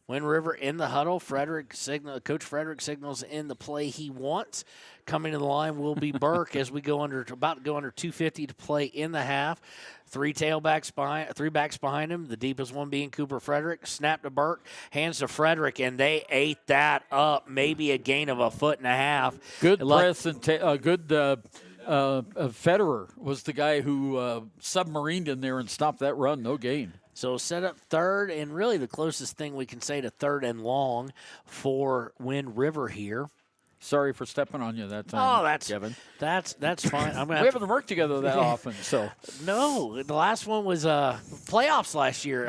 Wind River in the huddle. Coach Frederick signals in the play he wants. Coming to the line will be Burke as we go about to go under 2:50 to play in the half. 3 backs behind him, the deepest one being Cooper Frederick. Snap to Burke, hands to Frederick, and they ate that up. Maybe a gain of a foot and a half. Good press and Federer was the guy who submarined in there and stopped that run. No gain. So set up third, and really the closest thing we can say to third and long for Wind River here. Sorry for stepping on you that time. Oh, that's Kevin. That's fine. We haven't worked together that often, so. No, the last one was playoffs last year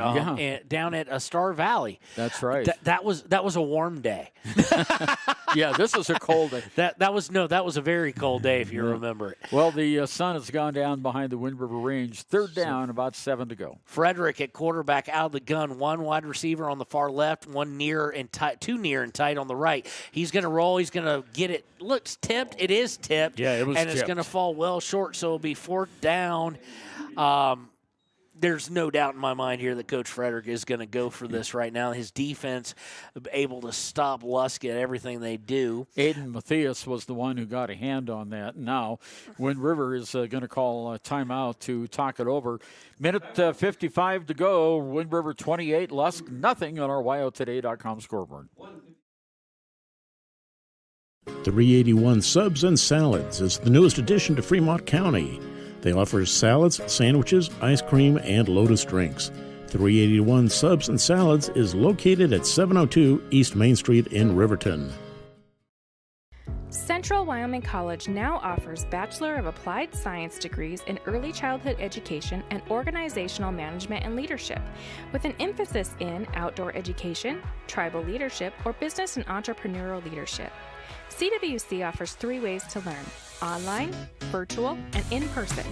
down at Star Valley. That's right. That was a warm day. Yeah, this is a cold day. That was a very cold day if you remember it. Well, the sun has gone down behind the Wind River Range. Third down, about 7 to go. Frederick at quarterback out of the gun. 1 wide receiver on the far left, 1 near and tight, 2 near and tight on the right. He's going to roll. He's going to get it. Looks tipped. It is tipped. Yeah, it was and tipped. It's going to fall well short, so it'll be 4th down. There's no doubt in my mind here that Coach Frederick is going to go for this right now. His defense able to stop Lusk at everything they do. Aiden Matthias was the one who got a hand on that. Now, Wind River is going to call a timeout to talk it over. Minute 55 to go. Wind River 28, Lusk nothing on our WyoToday.com scoreboard. 381 Subs and Salads is the newest addition to Fremont County. They offer salads, sandwiches, ice cream, and Lotus drinks. 381 Subs and Salads is located at 702 East Main Street in Riverton. Central Wyoming College now offers Bachelor of Applied Science degrees in Early Childhood Education and Organizational Management and Leadership, with an emphasis in outdoor education, tribal leadership, or business and entrepreneurial leadership. CWC offers 3 ways to learn: online, virtual, and in person.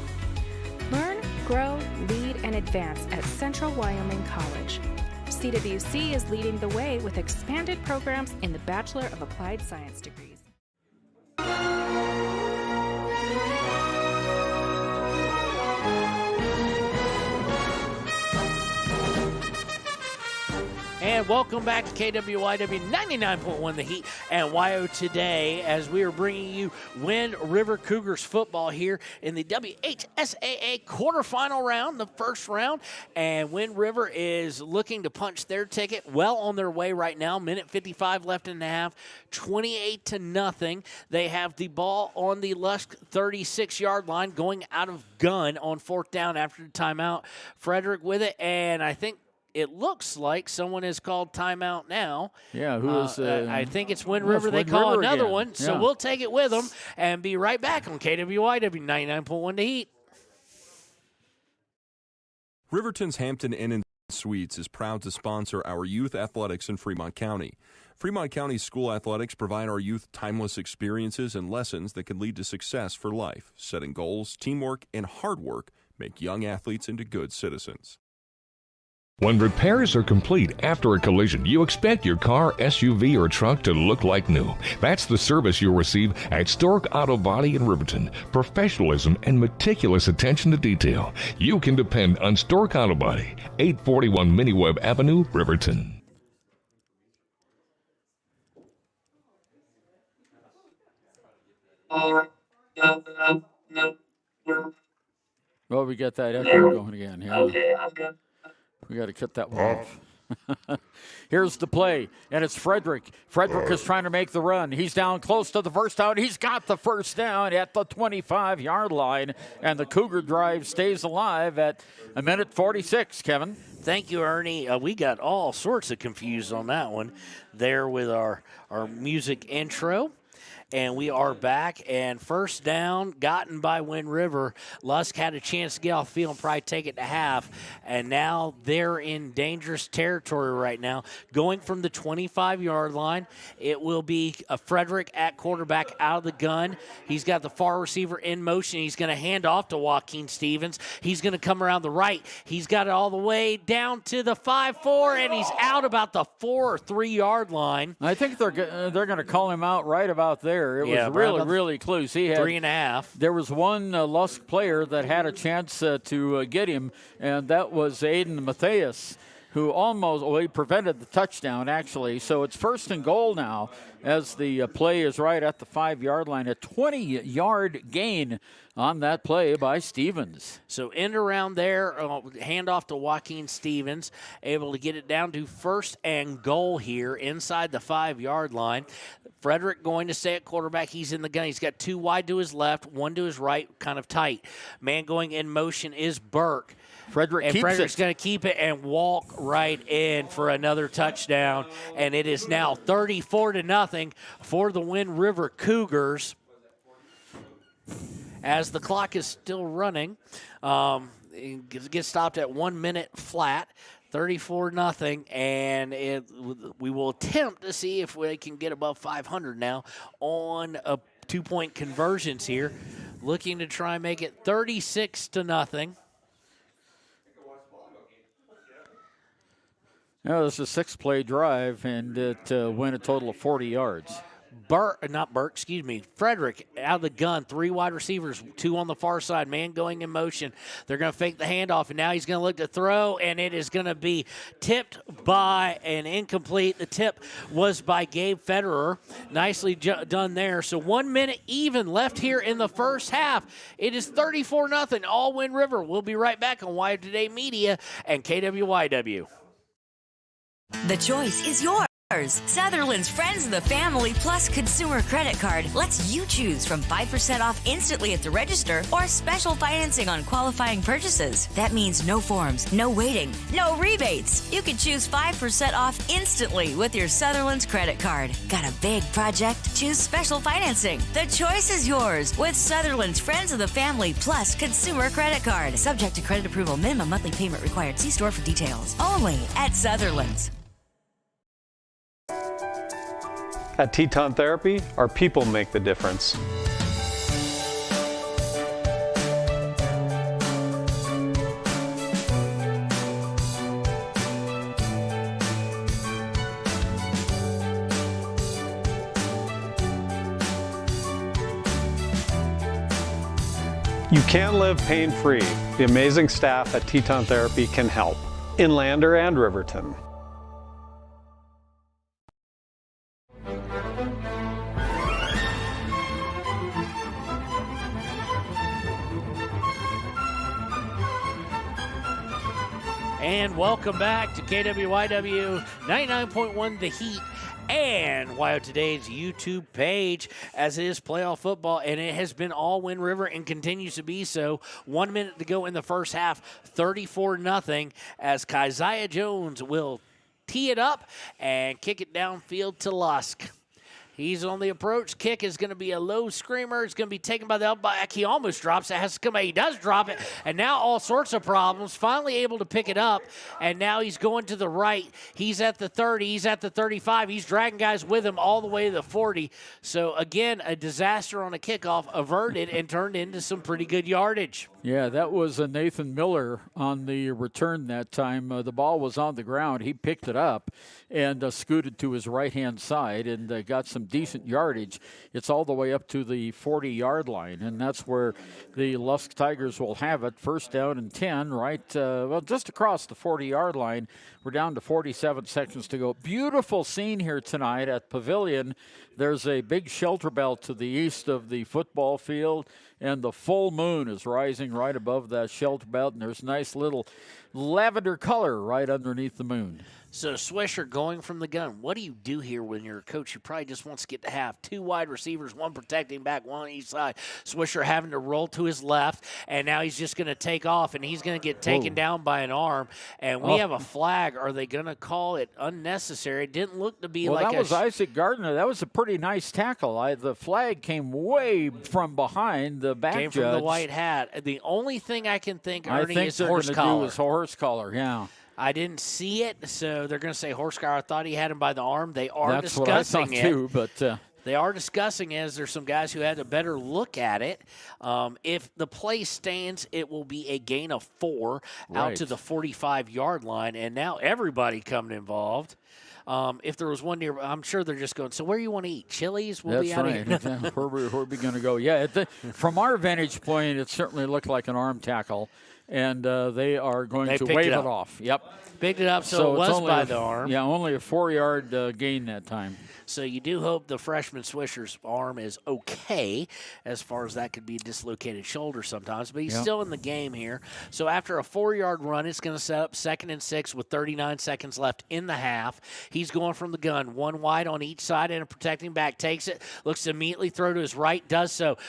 Learn, grow, lead, and advance at Central Wyoming College. CWC is leading the way with expanded programs in the Bachelor of Applied Science degrees. And welcome back to KWYW 99.1 The Heat and WYO Today, as we are bringing you Wind River Cougars football here in the WHSAA quarterfinal round, the first round. And Wind River is looking to punch their ticket, well on their way right now. Minute 55 left in the half, 28-0. They have the ball on the Lusk 36-yard line, going out of gun on 4th down after the timeout. Frederick with it, and I think it looks like someone has called timeout now. Yeah, who is? I think it's Wind River. They call River another again. one, so we'll take it with them and be right back on KWYW 99.1 The Heat. Riverton's Hampton Inn and Suites is proud to sponsor our youth athletics in Fremont County. Fremont County school athletics provide our youth timeless experiences and lessons that can lead to success for life. Setting goals, teamwork, and hard work make young athletes into good citizens. When repairs are complete after a collision, you expect your car, SUV, or truck to look like new. That's the service you'll receive at Stork Auto Body in Riverton. Professionalism and meticulous attention to detail. You can depend on Stork Auto Body, 841 Miniweb Avenue, Riverton. Well, we got that echo going again. Yeah. We got to cut that one off. Here's the play, and it's Frederick. Frederick is trying to make the run. He's down close to the first down. He's got the first down at the 25-yard line, and the Cougar drive stays alive at 1:46, Kevin. Thank you, Ernie. We got all sorts of confused on that one there with our music intro. And we are back, and first down gotten by Wind River. Lusk had a chance to get off the field and probably take it to half, and now they're in dangerous territory right now. Going from the 25-yard line, it will be a Frederick at quarterback out of the gun. He's got the far receiver in motion. He's going to hand off to Joaquin Stevens. He's going to come around the right. He's got it all the way down to the 5-4, and he's out about the 4 or 3-yard line. I think they're going to call him out right about there. It was really close. He had 3.5. There was one Lusk player that had a chance to get him, and that was Aiden Matthias, who he prevented the touchdown, actually. So it's 1st and goal now as the play is right at the 5-yard line. A 20-yard gain on that play by Stevens. So end around there, handoff to Joaquin Stevens, able to get it down to 1st and goal here inside the 5-yard line. Frederick going to stay at quarterback. He's in the gun. He's got 2 wide to his left, 1 to his right, kind of tight. Man going in motion is Burke. Frederick's going to keep it and walk right in for another touchdown. And it is now 34-0 for the Wind River Cougars. As the clock is still running, it gets stopped at 1 minute flat. 34-0, and we will attempt to see if we can get above 500 now on a 2-point conversions here. Looking to try and make it 36-0. Now, this is a 6-play drive, and it went a total of 40 yards. Frederick out of the gun, 3 wide receivers, 2 on the far side, man going in motion. They're going to fake the handoff, and now he's going to look to throw, and it is going to be tipped by an incomplete. The tip was by Gabe Federer. Nicely done there. So 1 minute even left here in the first half. It is 34-0, all Wind River. We'll be right back on Wire Today Media and KWYW. The choice is yours. Sutherland's Friends of the Family Plus Consumer Credit Card lets you choose from 5% off instantly at the register or special financing on qualifying purchases. That means no forms, no waiting, no rebates. You can choose 5% off instantly with your Sutherland's credit card. Got a big project? Choose special financing. The choice is yours with Sutherland's Friends of the Family Plus Consumer Credit Card. Subject to credit approval. Minimum monthly payment required. See store for details. Only at Sutherland's. At Teton Therapy, our people make the difference. You can live pain-free. The amazing staff at Teton Therapy can help. In Lander and Riverton. And welcome back to KWYW 99.1 The Heat and Wyo Today's YouTube page, as it is playoff football, and it has been all Wind River and continues to be so. 1 minute to go in the first half, 34-0, as Keziah Jones will tee it up and kick it downfield to Lusk. He's on the approach. Kick is going to be a low screamer. It's going to be taken by the outback. He almost drops it. Has to come out. He does drop it. And now all sorts of problems. Finally able to pick it up. And now he's going to the right. He's at the 30. He's at the 35. He's dragging guys with him all the way to the 40. So, again, a disaster on a kickoff averted and turned into some pretty good yardage. Yeah, that was Nathan Miller on the return that time. The ball was on the ground. He picked it up and scooted to his right-hand side and got some decent yardage. It's all the way up to the 40-yard line, and that's where the Lusk Tigers will have it. First down and 10, right, just across the 40-yard line. We're down to 47 seconds to go. Beautiful scene here tonight at Pavillion. There's a big shelter belt to the east of the football field, and the full moon is rising right above that shelter belt, and there's nice little lavender color right underneath the moon. So Swisher going from the gun. What do you do here when you're a coach who probably just wants to get to half? 2 wide receivers, 1 protecting back, 1 on each side. Swisher having to roll to his left, and now he's just going to take off, and he's going to get taken down by an arm. And we have a flag. Are they going to call it unnecessary? It didn't look to be like that was Isaac Gardner. That was a pretty nice tackle. The flag came way from behind the back Came judge. from the white hat. The only thing I can think, Ernie, is they're horse gonna collar. do is horse collar, yeah. I didn't see it, so they're going to say horse collar. I thought he had him by the arm. They are That's discussing what I thought it. too, but they are discussing it as there's some guys who had a better look at it. If the play stands, it will be a gain of 4 out to the 45-yard line, and now everybody coming involved. If there was one near, I'm sure they're just going, so where do you want to eat? Chili's? We'll be out right. here. Where are we going to go? Yeah, from our vantage point, it certainly looked like an arm tackle. And they are going to wave it off. Yep. Picked it up, so it was only by the arm. Yeah, only a 4-yard gain that time. So you do hope the freshman Swisher's arm is okay, as far as that could be a dislocated shoulder sometimes. But he's still in the game here. So after a 4-yard run, it's going to set up 2nd and 6 with 39 seconds left in the half. He's going from the gun, 1 wide on each side, and a protecting back takes it, looks to immediately throw to his right, does so.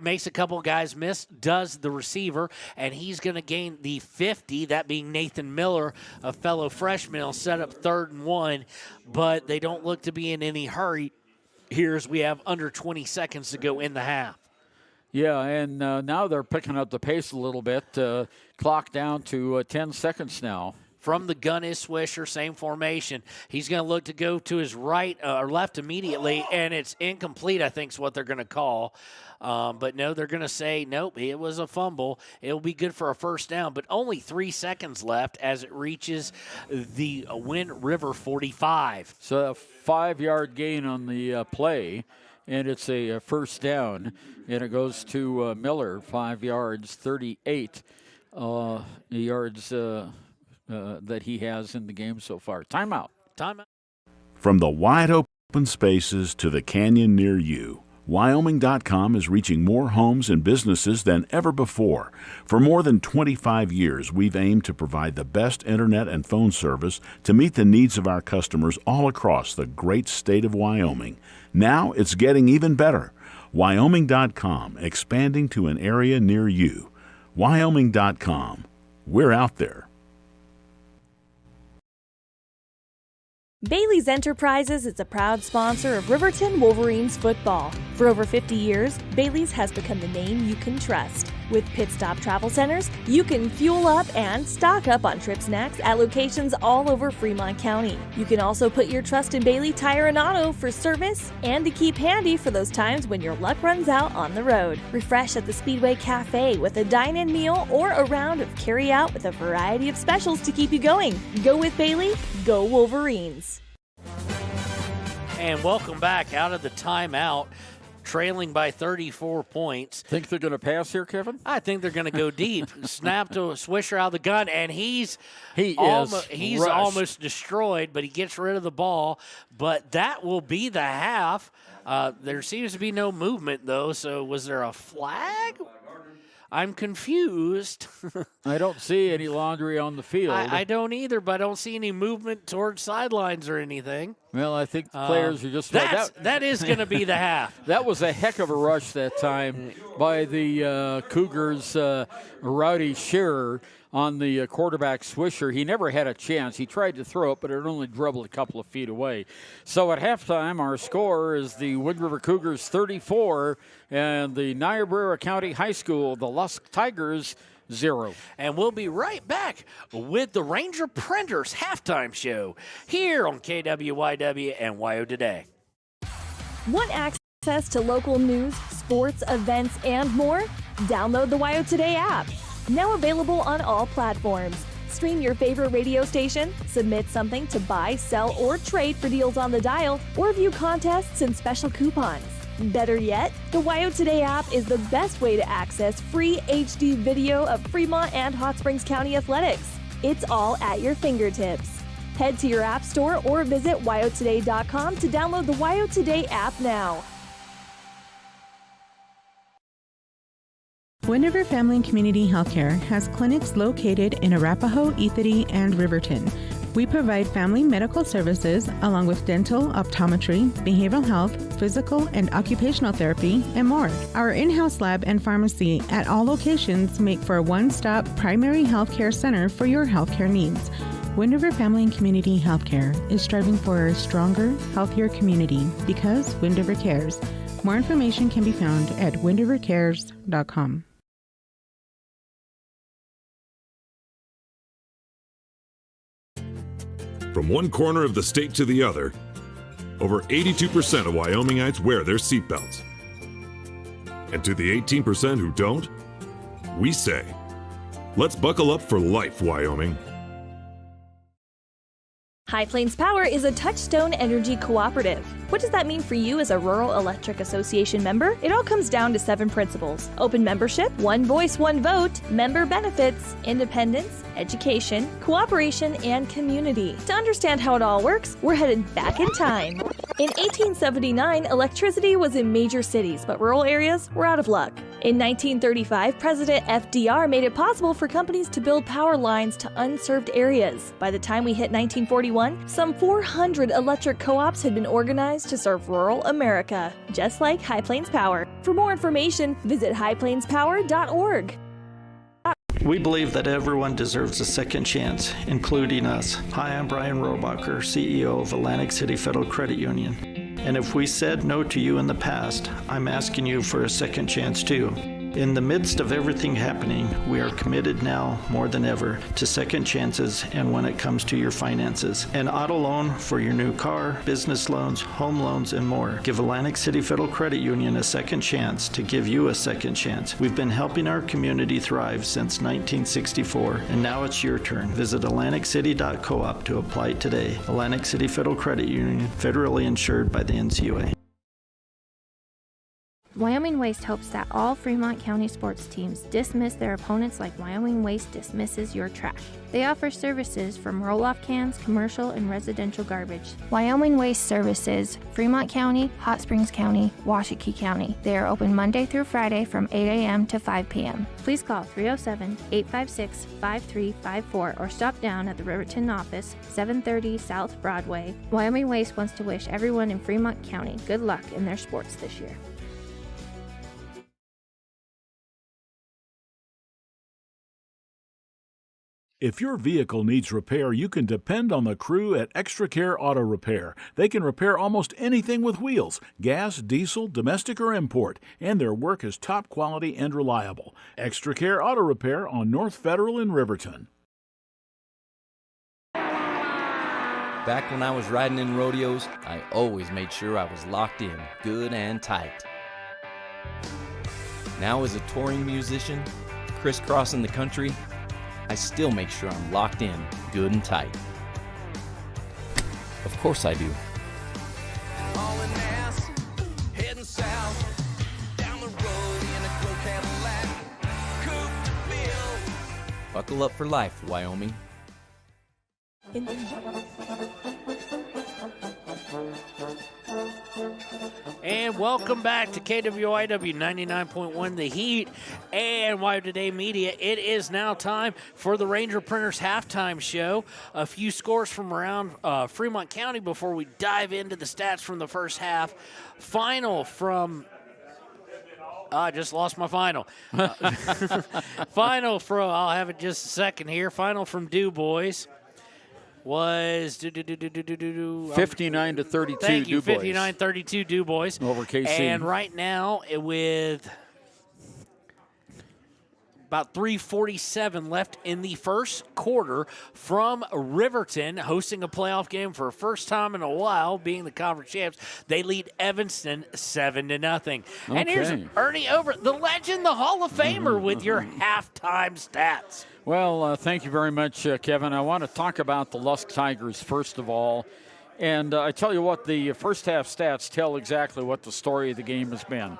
Makes a couple guys miss, does the receiver, and he's going to gain the 50, that being Nathan Miller, a fellow freshman. He'll set up 3rd and 1, but they don't look to be in any hurry here as we have under 20 seconds to go in the half. Yeah, and now they're picking up the pace a little bit. Clock down to 10 seconds now. From the gun is Swisher, same formation. He's going to look to go to his right or left immediately, and it's incomplete, I think is what they're going to call. But no, they're going to say, nope, it was a fumble. It'll be good for a first down, but only 3 seconds left as it reaches the Wind River 45. So a 5-yard gain on the play, and it's a first down, and it goes to Miller, 5 yards, 38 yards that he has in the game so far. Timeout. From the wide open spaces to the canyon near you, Wyoming.com is reaching more homes and businesses than ever before. For more than 25 years, we've aimed to provide the best internet and phone service to meet the needs of our customers all across the great state of Wyoming. Now it's getting even better. Wyoming.com, expanding to an area near you. Wyoming.com. We're out there. Bailey's Enterprises is a proud sponsor of Riverton Wolverines football. For over 50 years, Bailey's has become the name you can trust. With Pit Stop Travel Centers, you can fuel up and stock up on trip snacks at locations all over Fremont County. You can also put your trust in Bailey Tire and Auto for service and to keep handy for those times when your luck runs out on the road. Refresh at the Speedway Cafe with a dine-in meal or a round of carry-out with a variety of specials to keep you going. Go with Bailey, go Wolverines. And welcome back out of the timeout, trailing by 34 points. Think they're going to pass here, Kevin? I think they're going to go deep. Snap to Swisher out of the gun, and he's rushed. almost destroyed, but he gets rid of the ball. But that will be the half. There seems to be no movement, though, so was there a flag? I'm confused. I don't see any laundry on the field. I don't either, but I don't see any movement towards sidelines or anything. Well, I think the players are just... That is going to be the half. That was a heck of a rush that time by the Cougars, Rowdy Shearer on the quarterback Swisher. He never had a chance. He tried to throw it, but it only dribbled a couple of feet away. So at halftime, our score is the Wind River Cougars 34 and the Niobrara County High School, the Lusk Tigers, 0. And we'll be right back with the Ranger Printers halftime show here on KWYW and WYO Today. Want access to local news, sports, events, and more? Download the WYO Today app. Now available on all platforms. Stream your favorite radio station, submit something to buy, sell, or trade for deals on the dial, or view contests and special coupons. Better yet, the WYO Today app is the best way to access free HD video of Fremont and Hot Springs County athletics. It's all at your fingertips. Head to your app store or visit wyotoday.com to download the WYO Today app now. Wind River Family and Community Healthcare has clinics located in Arapahoe, Ethity, and Riverton. We provide family medical services along with dental, optometry, behavioral health, physical and occupational therapy, and more. Our in-house lab and pharmacy at all locations make for a one-stop primary healthcare center for your healthcare needs. Wind River Family and Community Healthcare is striving for a stronger, healthier community because Wind River cares. More information can be found at windrivercares.com. From one corner of the state to the other, over 82% of Wyomingites wear their seatbelts. And to the 18% who don't, we say, let's buckle up for life, Wyoming. High Plains Power is a Touchstone Energy cooperative. What does that mean for you as a Rural Electric Association member? It all comes down to 7 principles: open membership, one voice, one vote, member benefits, independence, education, cooperation, and community. To understand how it all works, we're headed back in time. In 1879, electricity was in major cities, but rural areas were out of luck. In 1935, President FDR made it possible for companies to build power lines to unserved areas. By the time we hit 1941, some 400 electric co-ops had been organized to serve rural America, just like High Plains Power. For more information, visit highplainspower.org. We believe that everyone deserves a second chance, including us. Hi, I'm Brian Robacher, CEO of Atlantic City Federal Credit Union. And if we said no to you in the past, I'm asking you for a second chance too. In the midst of everything happening, we are committed now more than ever to second chances and when it comes to your finances. An auto loan for your new car, business loans, home loans, and more. Give Atlantic City Federal Credit Union a second chance to give you a second chance. We've been helping our community thrive since 1964, and now it's your turn. Visit atlanticcity.coop to apply today. Atlantic City Federal Credit Union, federally insured by the NCUA. Wyoming Waste hopes that all Fremont County sports teams dismiss their opponents like Wyoming Waste dismisses your trash. They offer services from roll-off cans, commercial, and residential garbage. Wyoming Waste Services, Fremont County, Hot Springs County, Washakie County. They are open Monday through Friday from 8 a.m. to 5 p.m. Please call 307-856-5354 or stop down at the Riverton office, 730 South Broadway. Wyoming Waste wants to wish everyone in Fremont County good luck in their sports this year. If your vehicle needs repair, you can depend on the crew at Extra Care Auto Repair. They can repair almost anything with wheels, gas, diesel, domestic, or import, and their work is top quality and reliable. Extra Care Auto Repair on North Federal in Riverton. Back when I was riding in rodeos, I always made sure I was locked in, good and tight. Now as a touring musician, crisscrossing the country, I still make sure I'm locked in, good and tight. Of course I do. Hauling ass, heading south, down the road in a glow Cadillac, coupe to bill. Buckle up for life, Wyoming. And And welcome back to KWIW 99.1 The Heat and Wyo Today Media. It is now time for the Ranger Printers halftime show. A few scores from around Fremont County before we dive into the stats from the first half. Final from... I just lost my final. Final from... I'll have it just a second here. Final from Du Bois was 59 to 32. Thank you, Du Bois. 59-32 Du Bois over KC. And right now, with about 3:47 left in the first quarter, from Riverton hosting a playoff game for the first time in a while, being the conference champs, they lead Evanston 7-0. And here's Ernie Over, the legend, the Hall of Famer, with your halftime stats. Well, thank you very much, Kevin. I want to talk about the Lusk Tigers first of all. And I tell you what, the first half stats tell exactly what the story of the game has been.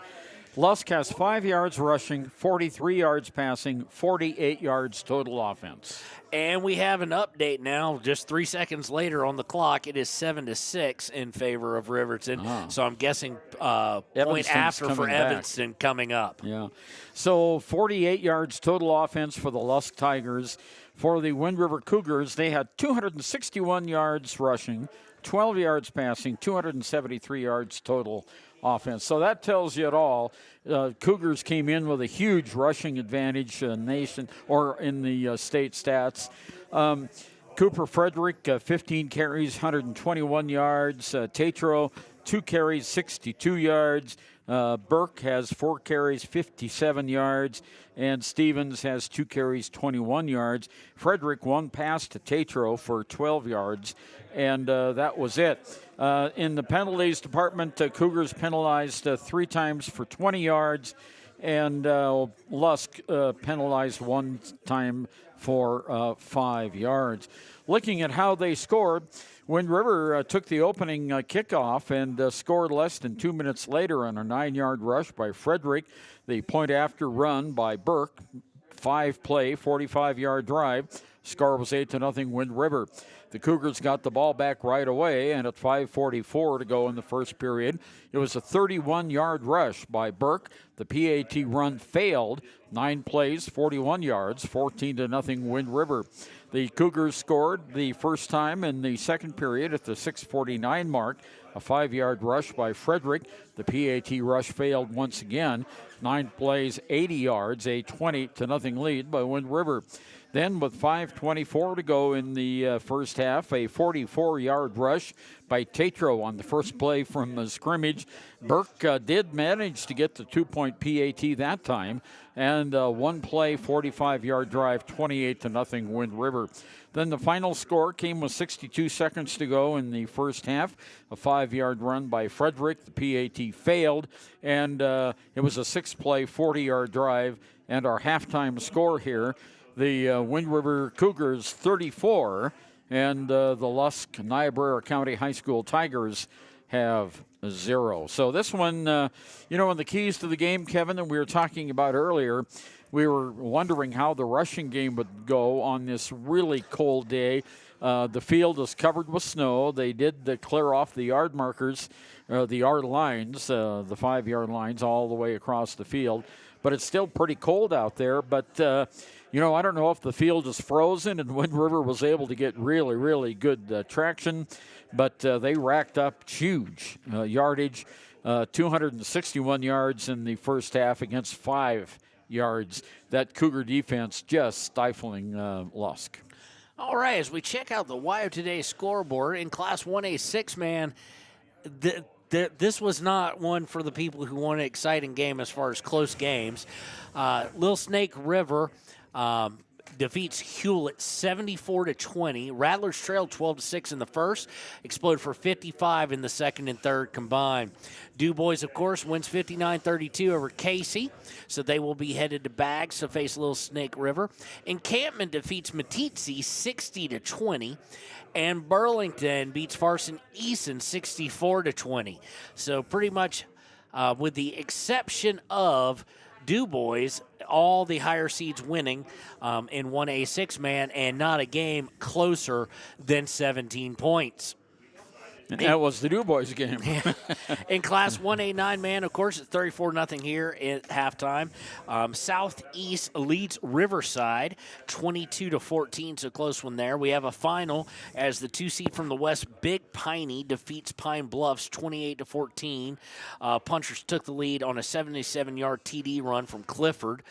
Lusk has 5 yards rushing, 43 yards passing, 48 yards total offense. And we have an update now, just 3 seconds later on the clock. It is 7-6 in favor of Riverton. So I'm guessing point after for Evanston coming up. Yeah. So 48 yards total offense for the Lusk Tigers. For the Wind River Cougars, they had 261 yards rushing, 12 yards passing, 273 yards total offense. So that tells you it all. Cougars came in with a huge rushing advantage in the state stats. Cooper Frederick, 15 carries, 121 yards. Tatro, 2 carries, 62 yards. Burke has 4 carries, 57 yards. And Stevens has 2 carries, 21 yards. Frederick, 1 pass to Tatro for 12 yards. And that was it. In the penalties department, Cougars penalized 3 times for 20 yards. And Lusk penalized 1 time for 5 yards. Looking at how they scored, Wind River took the opening kickoff and scored less than 2 minutes later on a 9-yard rush by Frederick. The point after run by Burke, 5-play, 45-yard drive. Score was 8-0 Wind River. The Cougars got the ball back right away, and at 5:44 to go in the first period, it was a 31-yard rush by Burke. The PAT run failed. 9 plays, 41 yards, 14-0 Wind River. The Cougars scored the first time in the second period at the 6:49 mark. A 5-yard rush by Frederick. The PAT rush failed once again. 9 plays, 80 yards, a 20-0 lead by Wind River. Then with 5:24 to go in the first half, a 44-yard rush by Tatro on the first play from scrimmage. Burke did manage to get the 2-point PAT that time, and 1 play, 45-yard drive, 28-0 Wind River. Then the final score came with 62 seconds to go in the first half. A 5-yard run by Frederick. The PAT failed, and it was a 6-play, 40-yard drive. And our halftime score here, the Wind River Cougars 34, and the Lusk Niobrara County High School Tigers have 0. So this one, on the keys to the game, Kevin, that we were talking about earlier, we were wondering how the rushing game would go on this really cold day. The field is covered with snow. They did clear off the yard markers, the yard lines, the 5-yard lines all the way across the field. But it's still pretty cold out there. But, I don't know if the field is frozen and Wind River was able to get really, really good traction. But they racked up huge yardage, 261 yards in the first half against 5 yards. That Cougar defense just stifling Lusk. All right, as we check out the Wyo Today scoreboard in Class 1A 6-man, this was not one for the people who want an exciting game as far as close games. Little Snake River defeats Hewlett 74-20. Rattlers trailed 12-6 in the first, exploded for 55 in the second and third combined. Du Bois, of course, wins 59-32 over Casey, so they will be headed to Bags to face Little Snake River. Encampment defeats Meeteetse 60-20. And Burlington beats Farson Easton 64-20. So pretty much with the exception of Du Bois, all the higher seeds winning in 1A 6-man, and not a game closer than 17 points. That was the Du Bois game. In Class 1A 9-man, of course, it's 34-0 here at halftime. Southeast leads Riverside 22-14, so close one there. We have a final as the 2 seed from the West, Big Piney, defeats Pine Bluffs 28-14. Punchers took the lead on a 77-yard TD run from Clifford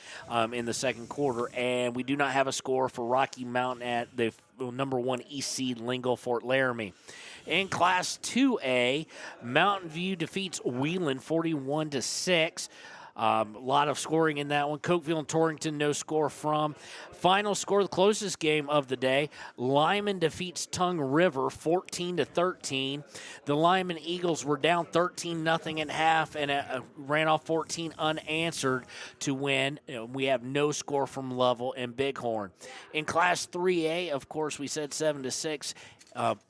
in the second quarter, and we do not have a score for Rocky Mountain at the number 1 East seed Lingle Fort Laramie. In Class 2A, Mountain View defeats Wheelan 41-6. A lot of scoring in that one. Cokeville and Torrington, no score from. Final score, the closest game of the day, Lyman defeats Tongue River 14-13. The Lyman Eagles were down 13-0 at half and ran off 14 unanswered to win. We have no score from Lovell and Bighorn. In Class 3A, of course, we said 7-6.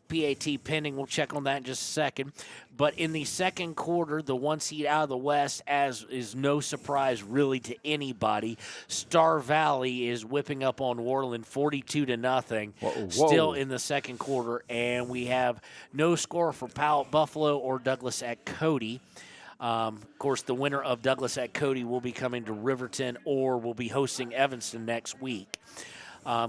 PAT pending. We'll check on that in just a second. But in the second quarter, the 1 seed out of the West, as is no surprise really to anybody, Star Valley is whipping up on Worland 42-0. Whoa. Still in the second quarter, and we have no score for Powell at Buffalo or Douglas at Cody. Of course, the winner of Douglas at Cody will be coming to Riverton or will be hosting Evanston next week.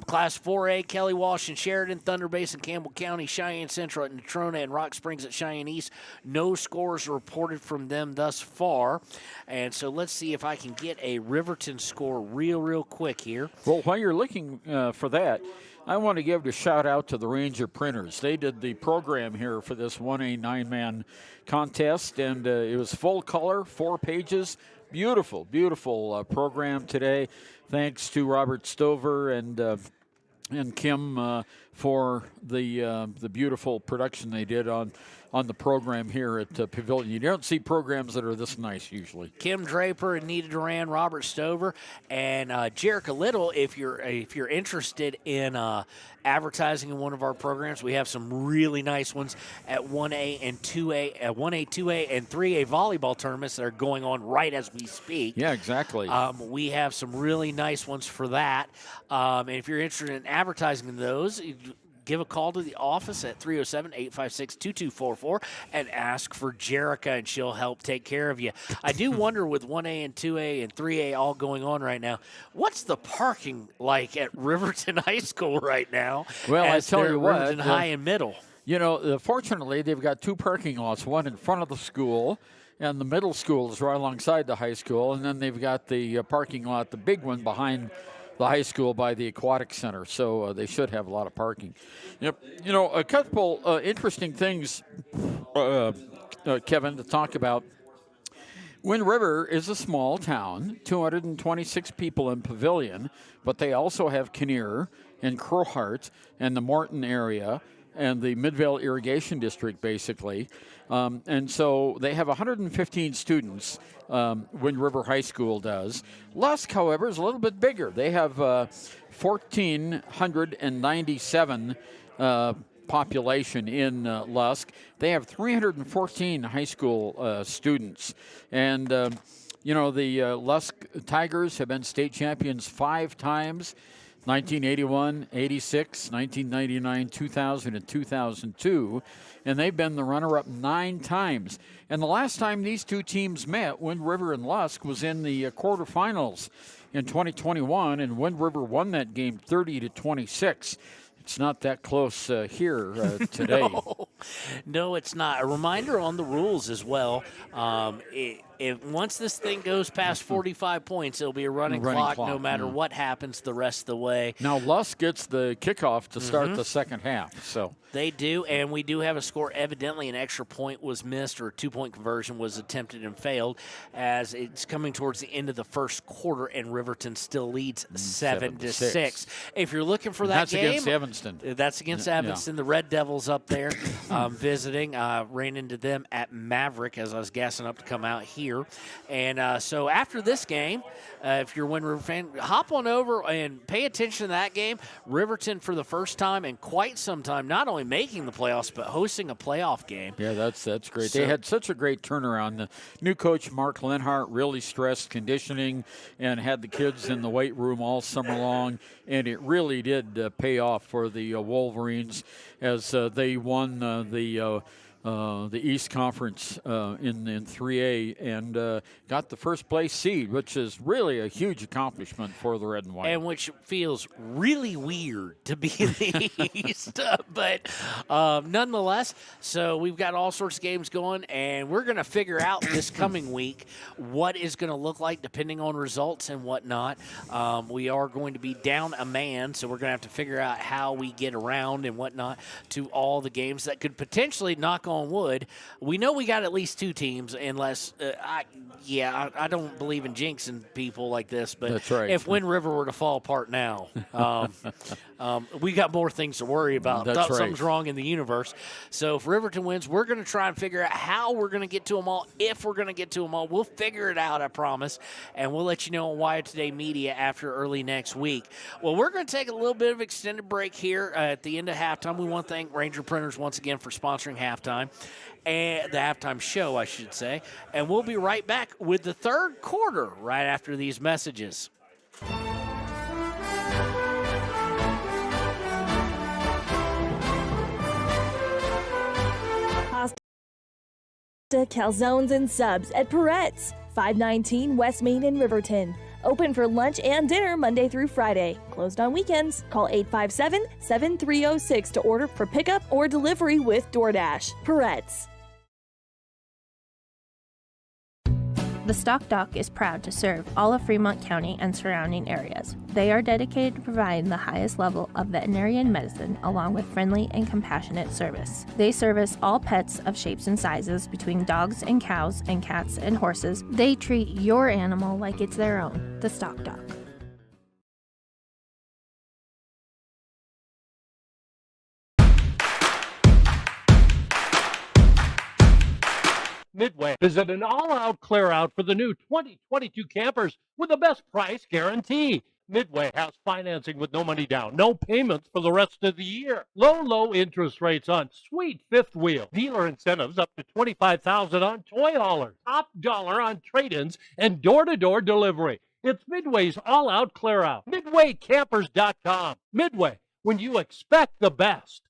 Class 4A, Kelly Walsh and Sheridan, Thunder Basin, Campbell County, Cheyenne Central at Natrona, and Rock Springs at Cheyenne East. No scores reported from them thus far. And so let's see if I can get a Riverton score real quick here. Well, while you're looking for that, I want to give a shout out to the Ranger Printers. They did the program here for this 1A 9-man contest, and it was full color, 4 pages. Beautiful program today. Thanks to Robert Stover and Kim for the beautiful production they did on the program here at Pavillion. You don't see programs that are this nice usually. Kim Draper and Nita Duran, Robert Stover, and Jerica Little. If you're interested in advertising in one of our programs, we have some really nice ones at 1A and 2A, 2A, and 3A volleyball tournaments that are going on right as we speak. Yeah, exactly. We have some really nice ones for that. And if you're interested in advertising in those, give a call to the office at 307-856-2244 and ask for Jerica, and she'll help take care of you. I do wonder, with 1A and 2A and 3A all going on right now, what's the parking like at Riverton High School right now? Well, I tell you what, Riverton High and Middle. You know, fortunately, they've got 2 parking lots, one in front of the school, and the middle school is right alongside the high school, and then they've got the parking lot, the big one, behind the high school by the aquatic center, so they should have a lot of parking. Yep. You know, a couple interesting things, Kevin, to talk about. Wind River is a small town, 226 people in Pavillion, but they also have Kinnear and Crowheart and the Morton area and the Midvale Irrigation District, basically. And so they have 115 students, Wind River High School does. Lusk, however, is a little bit bigger. They have 1,497 population in Lusk. They have 314 high school students. And, you know, the Lusk Tigers have been state champions 5 times. 1981, 86, 1999, 2000, and 2002. And they've been the runner-up 9 times. And the last time these 2 teams met, Wind River and Lusk, was in the quarterfinals in 2021, and Wind River won that game 30-26. It's not that close here today. No, it's not. A reminder on the rules as well. Once this thing goes past 45 points, it'll be a running clock no matter what happens the rest of the way. Now, Lusk gets the kickoff to start the second half. So they do, and we do have a score. Evidently, an extra point was missed, or a 2-point conversion was attempted and failed, as it's coming towards the end of the first quarter, and Riverton still leads 7-6. If you're looking for that game, against Evanston. That's against Evanston. The Red Devils up there visiting. Ran into them at Maverick as I was gassing up to come out here. And so after this game, if you're a Wind River fan, hop on over and pay attention to that game. Riverton, for the first time in quite some time, not only making the playoffs, but hosting a playoff game. Yeah, that's great. They had such a great turnaround. The new coach, Mark Lenhart, really stressed conditioning and had the kids in the weight room all summer long, and it really did pay off for the Wolverines as they won the the East Conference in 3A and got the first place seed, which is really a huge accomplishment for the Red and White. And which feels really weird to be in the East. But nonetheless, so we've got all sorts of games going, and we're going to figure out this coming week what is going to look like depending on results and whatnot. We are going to be down a man, so we're going to have to figure out how we get around and whatnot to all the games that could potentially, knock on wood, we know we got at least 2 teams unless I don't believe in jinxing people like this, but that's right. If Wind River were to fall apart now, we got more things to worry about. That's right. Something's wrong in the universe. So if Riverton wins, we're going to try and figure out how we're going to get to them all. If we're going to get to them all, we'll figure it out, I promise, and we'll let you know on Wyatt Today Media after early next week. Well, we're going to take a little bit of extended break here at the end of halftime. We want to thank Ranger Printers once again for sponsoring halftime, and the halftime show, I should say. And we'll be right back with the third quarter right after these messages. Calzones and subs at Peretz, 519 West Main in Riverton. Open for lunch and dinner Monday through Friday. Closed on weekends. Call 857-7306 to order for pickup or delivery with DoorDash. Peretz. The Stock Dock is proud to serve all of Fremont County and surrounding areas. They are dedicated to providing the highest level of veterinarian medicine along with friendly and compassionate service. They service all pets of shapes and sizes between dogs and cows and cats and horses. They treat your animal like it's their own. The Stock Dock. Midway is at an all-out clear-out for the new 2022 campers with the best price guarantee. Midway has financing with no money down, no payments for the rest of the year. Low interest rates on sweet fifth wheel. Dealer incentives up to $25,000 on toy haulers. Top dollar on trade-ins and door-to-door delivery. It's Midway's all-out clear-out. MidwayCampers.com. Midway, when you expect the best.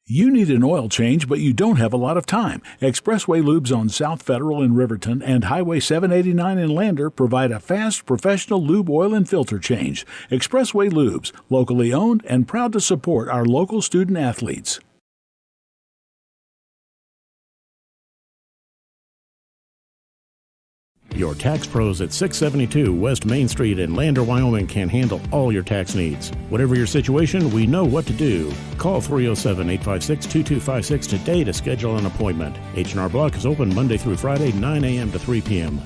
You need an oil change, but you don't have a lot of time. Expressway Lubes on South Federal in Riverton and Highway 789 in Lander provide a fast, professional lube, oil, and filter change. Expressway Lubes, locally owned and proud to support our local student athletes. Your tax pros at 672 West Main Street in Lander, Wyoming can handle all your tax needs. Whatever your situation, we know what to do. Call 307-856-2256 today to schedule an appointment. H&R Block is open Monday through Friday, 9 a.m. to 3 p.m.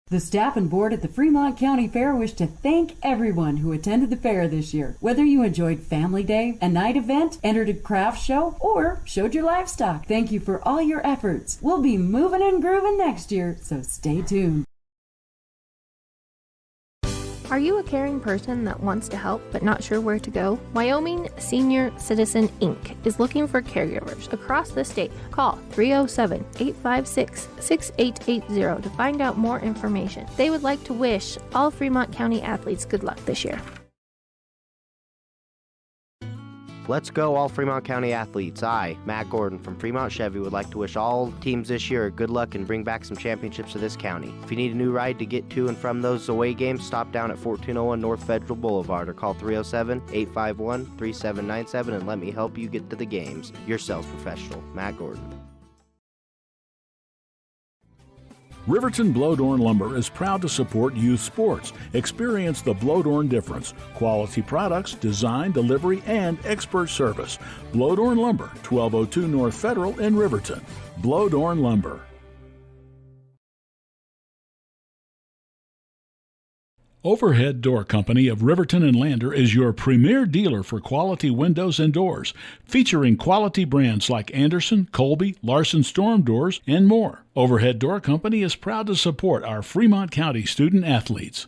The staff and board at the Fremont County Fair wish to thank everyone who attended the fair this year. Whether you enjoyed Family Day, a night event, entered a craft show, or showed your livestock, thank you for all your efforts. We'll be moving and grooving next year, so stay tuned. Are you a caring person that wants to help but not sure where to go? Wyoming Senior Citizen Inc. is looking for caregivers across the state. Call 307-856-6880 to find out more information. They would like to wish all Fremont County athletes good luck this year. Let's go, all Fremont County athletes. I, Matt Gordon from Fremont Chevy, would like to wish all teams this year good luck and bring back some championships to this county. If you need a new ride to get to and from those away games, stop down at 1401 North Federal Boulevard or call 307-851-3797 and let me help you get to the games. Your sales professional, Matt Gordon. Riverton Blowdorn Lumber is proud to support youth sports. Experience the Blowdorn difference. Quality products, design, delivery, and expert service. Blowdorn Lumber, 1202 North Federal in Riverton. Blowdorn Lumber. Overhead Door Company of Riverton and Lander is your premier dealer for quality windows and doors, featuring quality brands like Anderson, Colby, Larson Storm Doors, and more. Overhead Door Company is proud to support our Fremont County student athletes.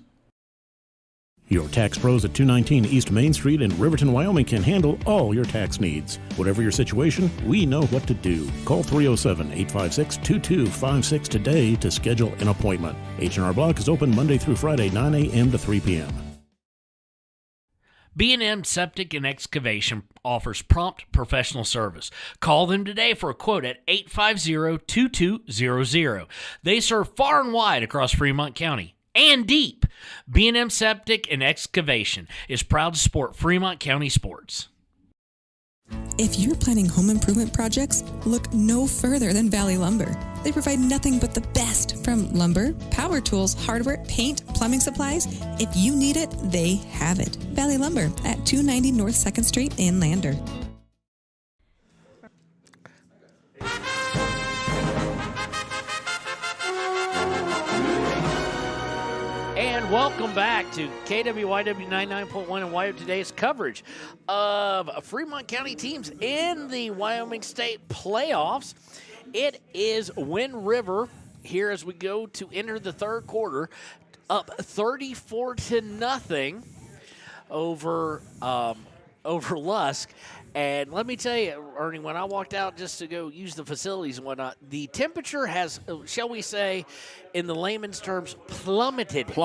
Your tax pros at 219 East Main Street in Riverton, Wyoming can handle all your tax needs. Whatever your situation, we know what to do. Call 307-856-2256 today to schedule an appointment. H&R Block is open Monday through Friday, 9 a.m. to 3 p.m. B&M Septic and Excavation offers prompt professional service. Call them today for a quote at 850-2200. They serve far and wide across Fremont County and deep. B&M Septic and Excavation is proud to support Fremont County sports. If you're planning home improvement projects, look no further than Valley Lumber. They provide nothing but the best from lumber, power tools, hardware, paint, plumbing supplies. If you need it, they have it. Valley Lumber at 290 North 2nd Street in Lander. And welcome back to KWYW 99.1 and Wyoming Today's coverage of Fremont County teams in the Wyoming State Playoffs. It is Wind River here as we go to enter the third quarter, up 34-0 over Lusk. And let me tell you, Ernie, when I walked out just to go use the facilities and whatnot, the temperature has, shall we say, in the layman's terms, plummeted. I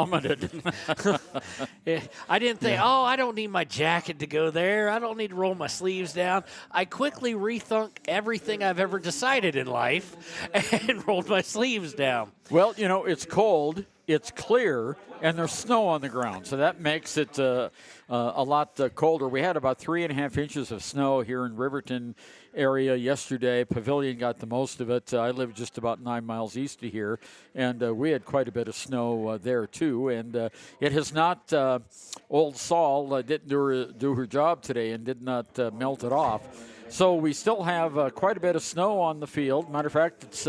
didn't think, I don't need my jacket to go there. I don't need to roll my sleeves down. I quickly rethunk everything I've ever decided in life and rolled my sleeves down. Well, you know, it's cold, it's clear, and there's snow on the ground, so that makes it a lot colder. We had about 3.5 inches of snow here in Riverton area yesterday. Pavillion got the most of it. I live just about 9 miles east of here, and we had quite a bit of snow there too. And it has not, old Saul didn't do her job today and did not melt it off. So we still have quite a bit of snow on the field. Matter of fact, it's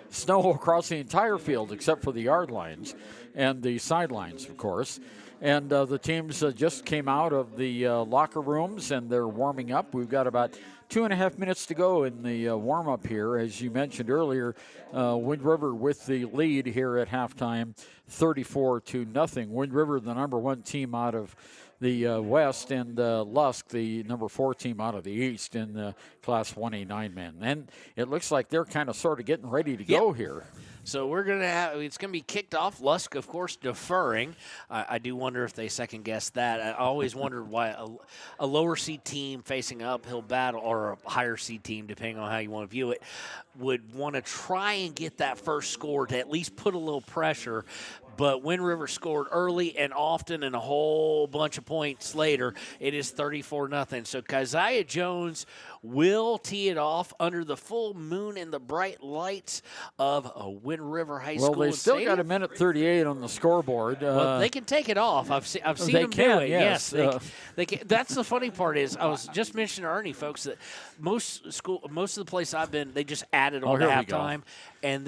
snow across the entire field except for the yard lines and the sidelines, of course. And the teams just came out of the locker rooms, and they're warming up. We've got about 2.5 minutes to go in the warm-up here. As you mentioned earlier, Wind River with the lead here at halftime, 34-0. Wind River, the number 1 team out of the West, and Lusk, the number 4 team out of the East in the Class 1A9 men. And it looks like they're kind of sort of getting ready to go here. So we're going to have, it's going to be kicked off. Lusk, of course, deferring. I do wonder if they second guess that. I always wondered why a lower seed team facing an uphill battle, or a higher seed team, depending on how you want to view it, would want to try and get that first score to at least put a little pressure. But Wind River scored early and often, and a whole bunch of points later. It is 34-0. So Keziah Jones will tee it off under the full moon and the bright lights of Wind River High School. Well, they still got a minute 38 on the scoreboard. Well, they can take it off. I've seen them do it. Yes, they can. That's the funny part is, I was just mentioning to Ernie, folks, that most of the place I've been, they just added on to halftime. And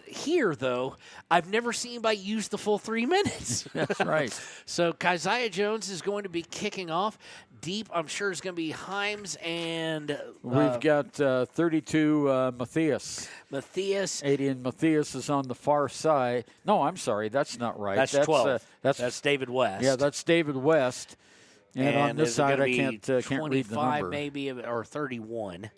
here, though, I've never seen anybody use the full 3 minutes. That's right. So Keziah Jones is going to be kicking off. Deep, I'm sure, is going to be Himes and... We've got 32 Matthias. Adian Matthias is on the far side. No, I'm sorry, that's not right. That's 12. That's David West. Yeah, that's David West. And on this side, I can't read the number. 25 maybe, or 31.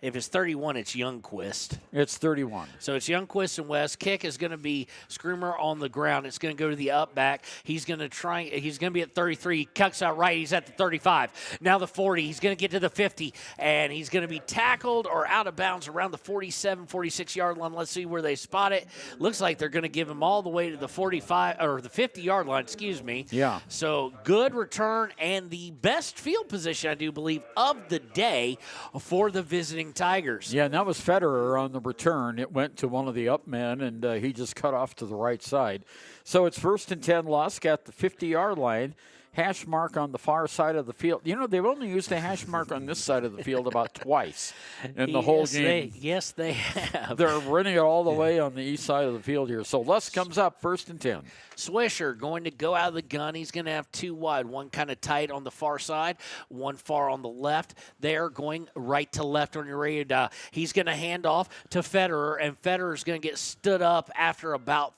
If it's 31, it's Youngquist. It's 31. So it's Youngquist and West. Kick is going to be Screamer on the ground. It's going to go to the up back. He's going to be at 33. He cuts out right. He's at the 35. Now the 40. He's going to get to the 50. And he's going to be tackled or out of bounds around the 47, 46-yard line. Let's see where they spot it. Looks like they're going to give him all the way to the 45, or the 50-yard line, excuse me. Yeah. So good return and the best field position, I do believe, of the day for the visiting Tigers. Yeah, and that was Federer on the return. It went to one of the up men, and he just cut off to the right side. So it's 1st and 10, Lusk at the 50-yard line. hash mark on the far side of the field. You know, they've only used a hash mark on this side of the field about twice in the whole game. Yes, they have. They're running it all the way on the east side of the field here. So Lusk comes up 1st and 10. Swisher going to go out of the gun. He's going to have 2 wide, one kind of tight on the far side, one far on the left. They're going right to left on your radar. He's going to hand off to Federer, and Federer's going to get stood up after about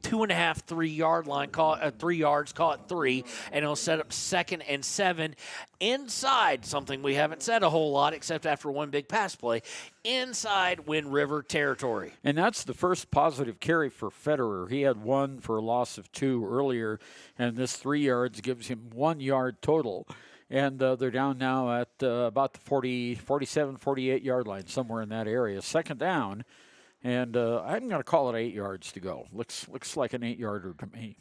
2.5, 3 yard line, 3 yards, call it 3, and he'll set up 2nd and 7 inside, something we haven't said a whole lot except after one big pass play, inside Wind River territory. And that's the first positive carry for Federer. He had 1 for a loss of 2 earlier, and this 3 yards gives him 1 yard total. And they're down now at about the 47, 48 yard line, somewhere in that area. 2nd down. And I'm going to call it 8 yards to go. Looks like an 8-yarder to me.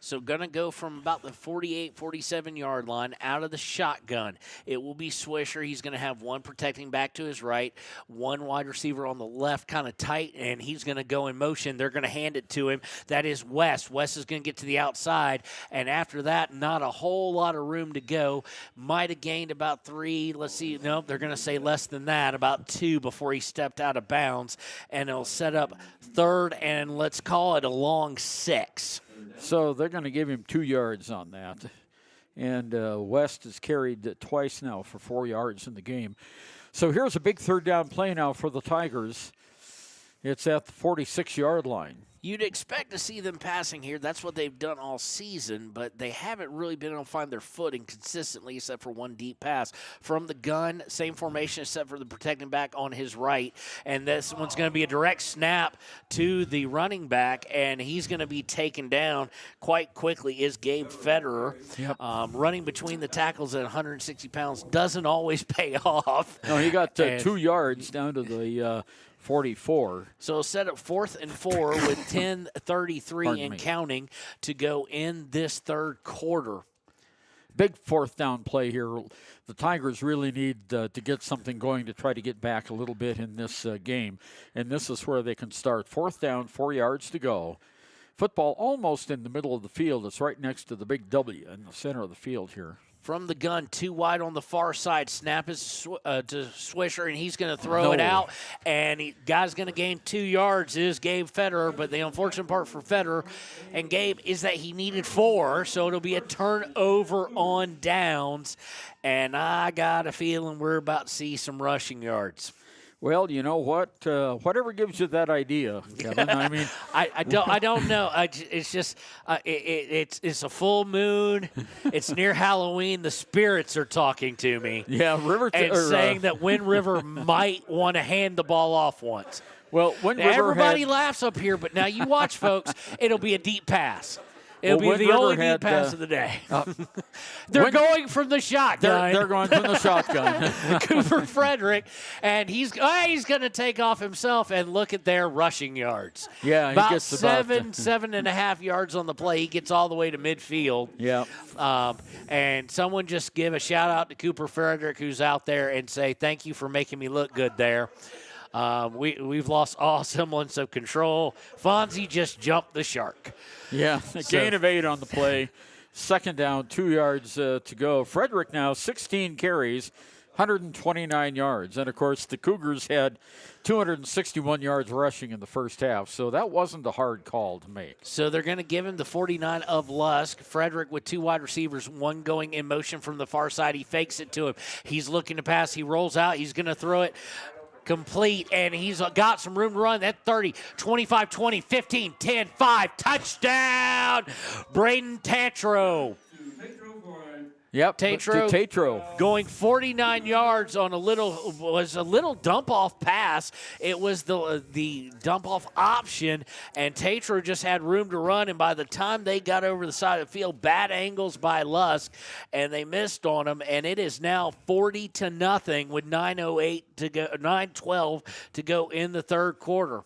So going to go from about the 48, 47-yard line out of the shotgun. It will be Swisher. He's going to have 1 protecting back to his right, 1 wide receiver on the left, kind of tight, and he's going to go in motion. They're going to hand it to him. That is West. West is going to get to the outside, and after that, not a whole lot of room to go. Might have gained about 3. Let's see. No, they're going to say less than that, about 2 before he stepped out of bounds, and he'll set up 3rd, and let's call it a long 6. So they're going to give him 2 yards on that. And West has carried twice now for 4 yards in the game. So here's a big 3rd down play now for the Tigers. It's at the 46-yard line. You'd expect to see them passing here. That's what they've done all season, but they haven't really been able to find their footing consistently except for 1 deep pass. From the gun, same formation except for the protecting back on his right, and this one's going to be a direct snap to the running back, and he's going to be taken down quite quickly is Gabe Federer. Yep. Running between the tackles at 160 pounds doesn't always pay off. No, he got 2 yards down to the 44. So set up 4th and 4 with 10:33 and counting to go in this 3rd quarter. Big 4th down play here. The Tigers really need to get something going to try to get back a little bit in this game. And this is where they can start. 4th down, 4 yards to go. Football almost in the middle of the field. It's right next to the big W in the center of the field here. From the gun, 2 wide on the far side. Snap is to Swisher, and he's going to throw it out. And guy's going to gain 2 yards is Gabe Federer. But the unfortunate part for Federer and Gabe is that he needed 4, so it'll be a turnover on downs. And I got a feeling we're about to see some rushing yards. Well, you know what? Whatever gives you that idea, Kevin. I mean, I don't know. It's just it's a full moon. It's near Halloween. The spirits are talking to me. Yeah, and saying that Wind River might want to hand the ball off once. Well, everybody laughs up here, but now you watch, folks. It'll be a deep pass. It'll be the only deep pass of the day. They're going from the shotgun. They're going from the shotgun. Cooper Frederick, and he's going to take off himself, and look at their rushing yards. Yeah, he about gets 7.5 yards on the play. He gets all the way to midfield. Yeah. And someone just give a shout-out to Cooper Frederick, who's out there, and say, thank you for making me look good there. We've lost all semblance of control. Fonzie just jumped the shark. Yeah, a gain of 8 on the play. 2nd down, 2 yards to go. Frederick now 16 carries, 129 yards. And, of course, the Cougars had 261 yards rushing in the first half. So that wasn't a hard call to make. So they're going to give him the 49 of Lusk. Frederick with 2 wide receivers, 1 going in motion from the far side. He fakes it to him. He's looking to pass. He rolls out. He's going to throw it complete, and he's got some room to run. That 30, 25, 20, 15, 10, 5, touchdown, Braden Tatro. Yep, Tatro going 49 yards on a little dump-off pass. It was the dump-off option, and Tatro just had room to run, and by the time they got over the side of the field, bad angles by Lusk, and they missed on him, and it is now 40-0 with 9:12 to go in the 3rd quarter.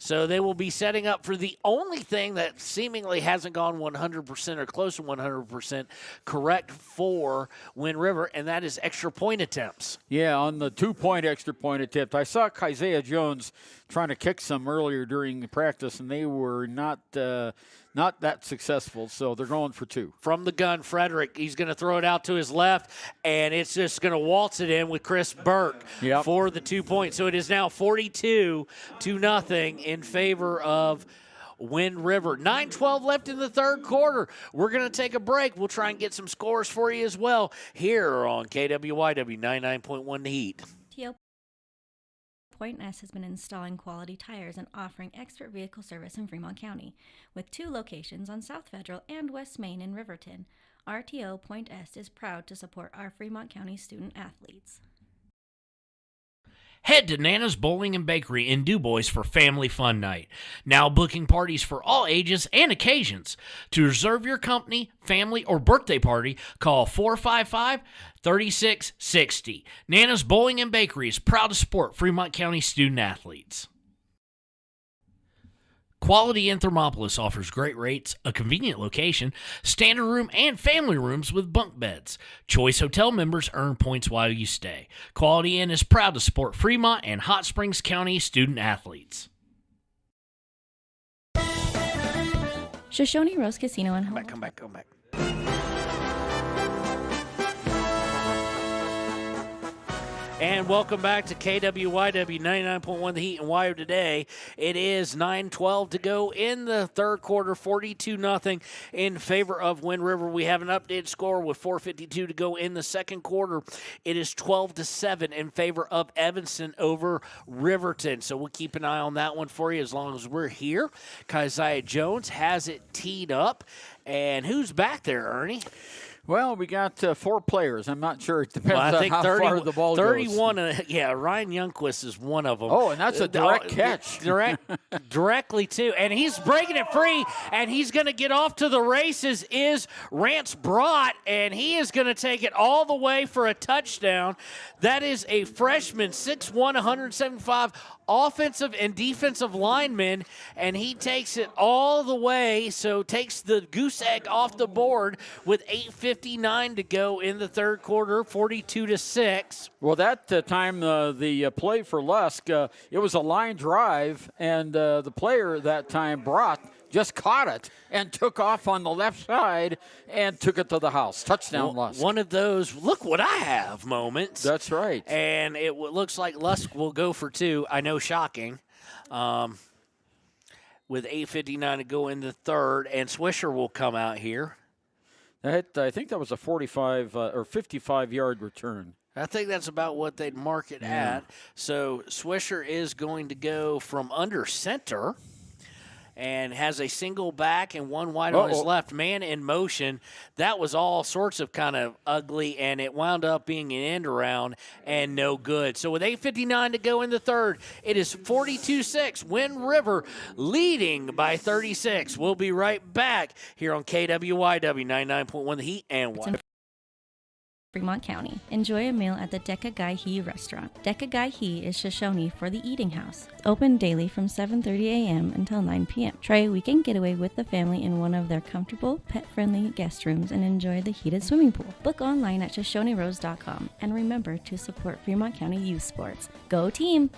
So they will be setting up for the only thing that seemingly hasn't gone 100% or close to 100% correct for Wind River, and that is extra point attempts. Yeah, on the 2-point extra point attempt. I saw Isaiah Jones trying to kick some earlier during the practice, and they were not that successful, so they're going for 2. From the gun, Frederick, he's going to throw it out to his left, and it's just going to waltz it in with Chris Burke for the 2 points. So it is now 42-0 in favor of Wind River. 9:12 left in the third quarter. We're going to take a break. We'll try and get some scores for you as well here on KWYW 99.1 The Heat. Point S has been installing quality tires and offering expert vehicle service in Fremont County, with 2 locations on South Federal and West Main in Riverton. RTO Point S is proud to support our Fremont County student athletes. Head to Nana's Bowling and Bakery in DuBois for Family Fun Night. Now booking parties for all ages and occasions. To reserve your company, family, or birthday party, call 455-3660. Nana's Bowling and Bakery is proud to support Fremont County student athletes. Quality in Thermopolis offers great rates, a convenient location, standard room, and family rooms with bunk beds. Choice Hotel members earn points while you stay. Quality Inn is proud to support Fremont and Hot Springs County student athletes. Shoshone Rose Casino and Home. Come back. And welcome back to KWYW 99.1 The Heat and Wire today. It is 9:12 to go in the third quarter, 42-0 in favor of Wind River. We have an updated score with 4:52 to go in the second quarter. It is 12-7 in favor of Evanston over Riverton. So we'll keep an eye on that one for you as long as we're here. Keziah Jones has it teed up. And who's back there, Ernie? Well, we got 4 players. I'm not sure. It depends I think on how far the ball 31, goes. Ryan Youngquist is one of them. Oh, and that's a direct catch. Directly, too. And he's breaking it free, and he's going to get off to the races is Rance Brott, and he is going to take it all the way for a touchdown. That is a freshman, 6'1", 175 offensive and defensive lineman, and he takes it all the way, so takes the goose egg off the board with 8:59 to go in the third quarter, 42-6. Well, that time the play for Lusk, it was a line drive, and the player that time, Brott, just caught it and took off on the left side and took it to the house. Touchdown, Lusk. One of those, look what I have moments. That's right. And it looks like Lusk will go for 2. I know, shocking. With 8:59 to go in the third, and Swisher will come out here. I think that was a 45 or 55-yard return. I think that's about what they'd mark it at. So Swisher is going to go from under center and has a single back and one wide on his left. Man in motion. That was all sorts of kind of ugly, and it wound up being an end around and no good. So with 8:59 to go in the third, it is 42-6. Wind River leading by 36. We'll be right back here on KWYW 99.1 The Heat and 1. Fremont County. Enjoy a meal at the Deca Gai He restaurant. Deca Gai He is Shoshone for the eating house. Open daily from 7:30 a.m. until 9 p.m. Try a weekend getaway with the family in one of their comfortable, pet-friendly guest rooms and enjoy the heated swimming pool. Book online at ShoshoneRose.com and remember to support Fremont County youth sports. Go team!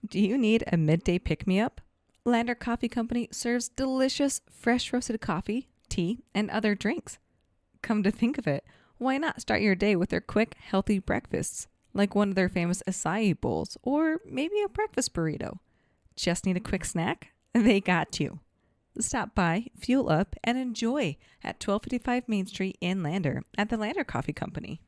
Do you need a midday pick-me-up? Lander Coffee Company serves delicious, fresh roasted coffee, tea, and other drinks. Come to think of it, why not start your day with their quick, healthy breakfasts, like one of their famous acai bowls, or maybe a breakfast burrito? Just need a quick snack? They got you. Stop by, fuel up, and enjoy at 1255 Main Street in Lander at the Lander Coffee Company.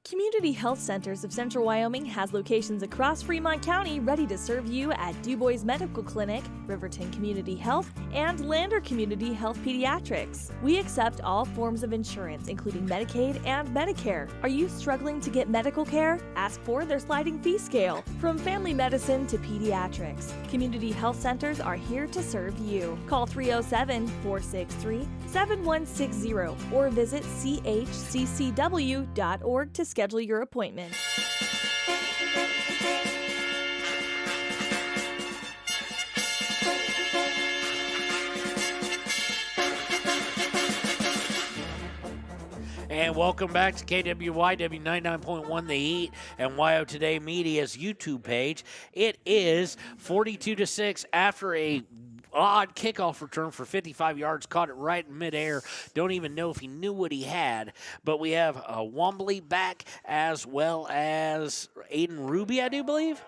Community Health Centers of Central Wyoming has locations across Fremont County ready to serve you at DuBois Medical Clinic, Riverton Community Health, and Lander Community Health Pediatrics. We accept all forms of insurance, including Medicaid and Medicare. Are you struggling to get medical care? Ask for their sliding fee scale. From family medicine to pediatrics, Community Health Centers are here to serve you. Call 307-463-7160 or visit chccw.org to schedule your appointment. And welcome back to KWYW 99.1 The Heat and YO Today Media's YouTube page. It is 42-6 after a odd kickoff return for 55 yards, caught it right in midair. Don't even know if he knew what he had. But we have Wombly back as well as Aiden Ruby, I do believe.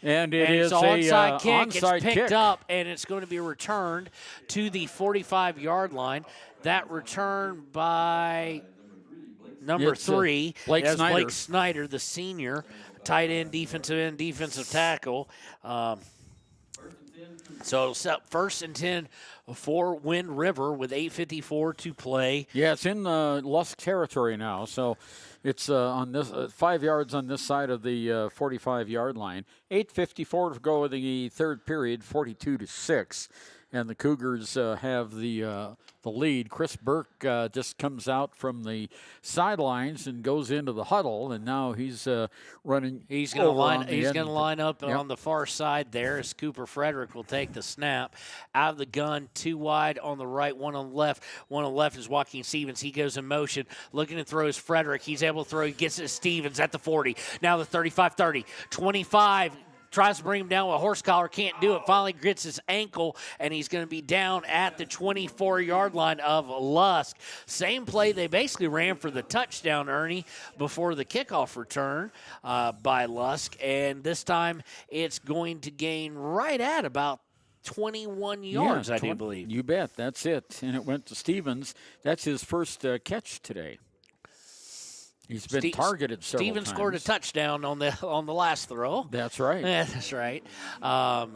And it's an onside kick. Onside it's picked kick. up, and it's going to be returned to the 45-yard line. That return by number 3. Blake That's Snyder. Blake Snyder, the senior, tight end, defensive tackle. So it's up 1st and 10 for Wind River with 8:54 to play. Yeah, it's in Lusk territory now, so it's on this 5 yards on this side of the 45-yard line. 8:54 to go in the third period, 42-6, and the Cougars have the lead. Chris Burke just comes out from the sidelines and goes into the huddle, and now he's running. He's going to line up on the far side there as Cooper Frederick will take the snap. Out of the gun, 2 wide on the right, 1 on the left. 1 on the left is Joaquin Stevens. He goes in motion, looking to throw his Frederick. He's able to throw. He gets it to Stevens at the 40. Now the 35, 30, 25. Tries to bring him down with a horse collar, can't do it. Finally gets his ankle, and he's going to be down at the 24-yard line of Lusk. Same play they basically ran for the touchdown, Ernie, before the kickoff return by Lusk. And this time it's going to gain right at about 21 yards, I do believe. You bet. That's it. And it went to Stevens. That's his first catch today. He's been targeted several Stevens times. scored a touchdown on the last throw. That's right. Yeah, that's right.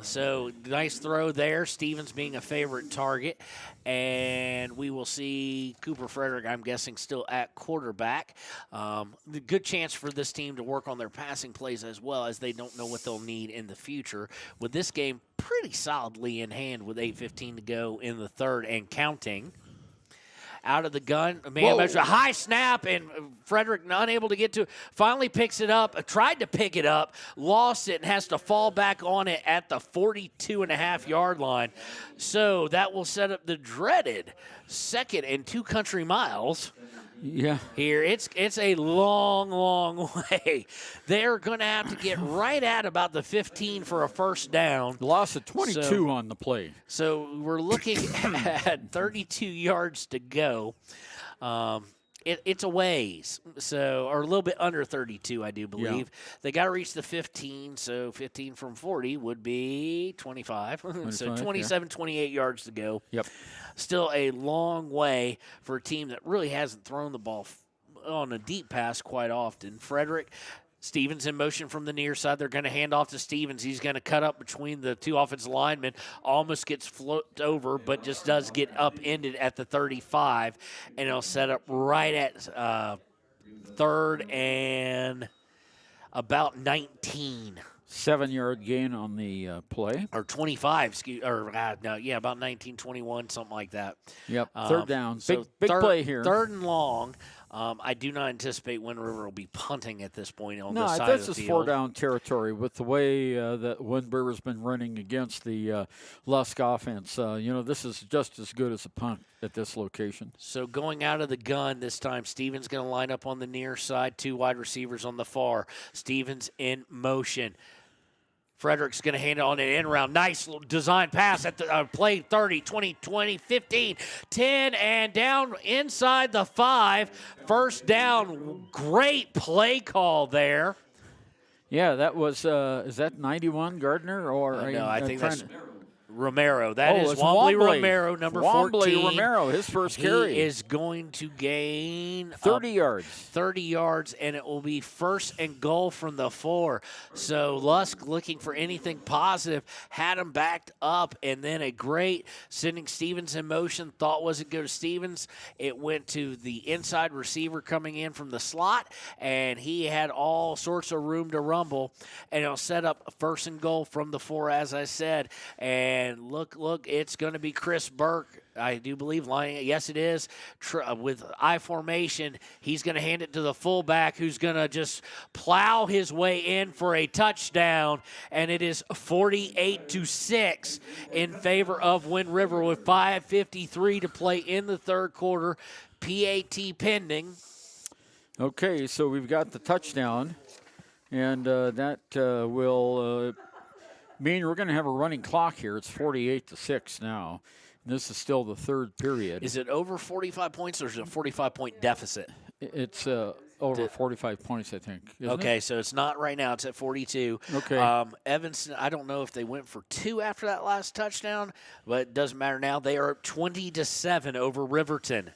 So nice throw there. Stevens being a favorite target. And we will see Cooper Frederick, I'm guessing, still at quarterback. The good chance for this team to work on their passing plays as well, as they don't know what they'll need in the future. With this game pretty solidly in hand with 8:15 to go in the third and counting. Out of the gun, a high snap, and Frederick unable to get to it. Finally picks it up, tried to pick it up, lost it, and has to fall back on it at the 42.5-yard line. So that will set up the dreaded 2nd and 2 country miles. Yeah. Here, it's a long, long way. They're going to have to get right at about the 15 for a first down. Loss of 22 on the play. So we're looking at 32 yards to go. It's a ways, or a little bit under 32, I do believe. Yeah. They got to reach the 15, so 15 from 40 would be 25. So 27, 28 yards to go. Yep. Still a long way for a team that really hasn't thrown the ball on a deep pass quite often. Frederick, Stevens in motion from the near side. They're going to hand off to Stevens. He's going to cut up between the 2 offensive linemen. Almost gets flipped over, but just does get upended at the 35. And it'll set up right at 3rd and about 19. 7-yard gain on the play. Or 25, about 19, 21, something like that. Yep, 3rd down. So big play here. 3rd and long. I do not anticipate Wind River will be punting at this point on this side of the this field. is 4-down territory with the way that Wind River's been running against the Lusk offense. This is just as good as a punt at this location. So going out of the gun this time, Stevens going to line up on the near side, 2 wide receivers on the far. Stevens in motion. Frederick's going to hand it on an end round. Nice design pass at the play 30, 20, 20, 15, 10, and down inside the 5. First down. Great play call there. Yeah, that was, is that 91 Gardner? Or no, I think that's Romero. That is Wombly Romero, number 14. Romero, his first carry. He is going to gain 30 yards. 30 yards, and it will be 1st and goal from the 4. So Lusk looking for anything positive, had him backed up, and then a great sending Stevens in motion. Thought wasn't go to Stevens. It went to the inside receiver coming in from the slot, and he had all sorts of room to rumble, and it'll set up 1st and goal from the 4, as I said. And look, it's going to be Chris Burke, I do believe, lining. Yes, it is. With I formation, he's going to hand it to the fullback, who's going to just plow his way in for a touchdown, and it is 48-6 in favor of Wind River with 5:53 to play in the third quarter. PAT pending. Okay, so we've got the touchdown, and that will mean we're going to have a running clock here. It's 48-6 now. This is still the third period. Is it over 45 points or is it a 45-point deficit? It's over 45 points, I think. Okay, so it's not right now. It's at 42. Okay. Evanston, I don't know if they went for 2 after that last touchdown, but it doesn't matter now. They are up 20-7 over Riverton.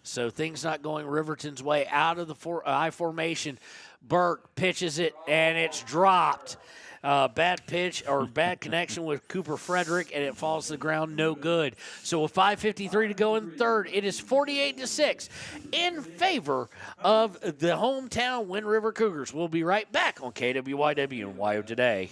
So things not going Riverton's way out of the I formation. Burke pitches it, and it's dropped. Bad pitch or bad connection with Cooper Frederick, and it falls to the ground, no good. So with 5:53 to go in the third, it is 48-6 in favor of the hometown Wind River Cougars. We'll be right back on KWYW and WYO Today.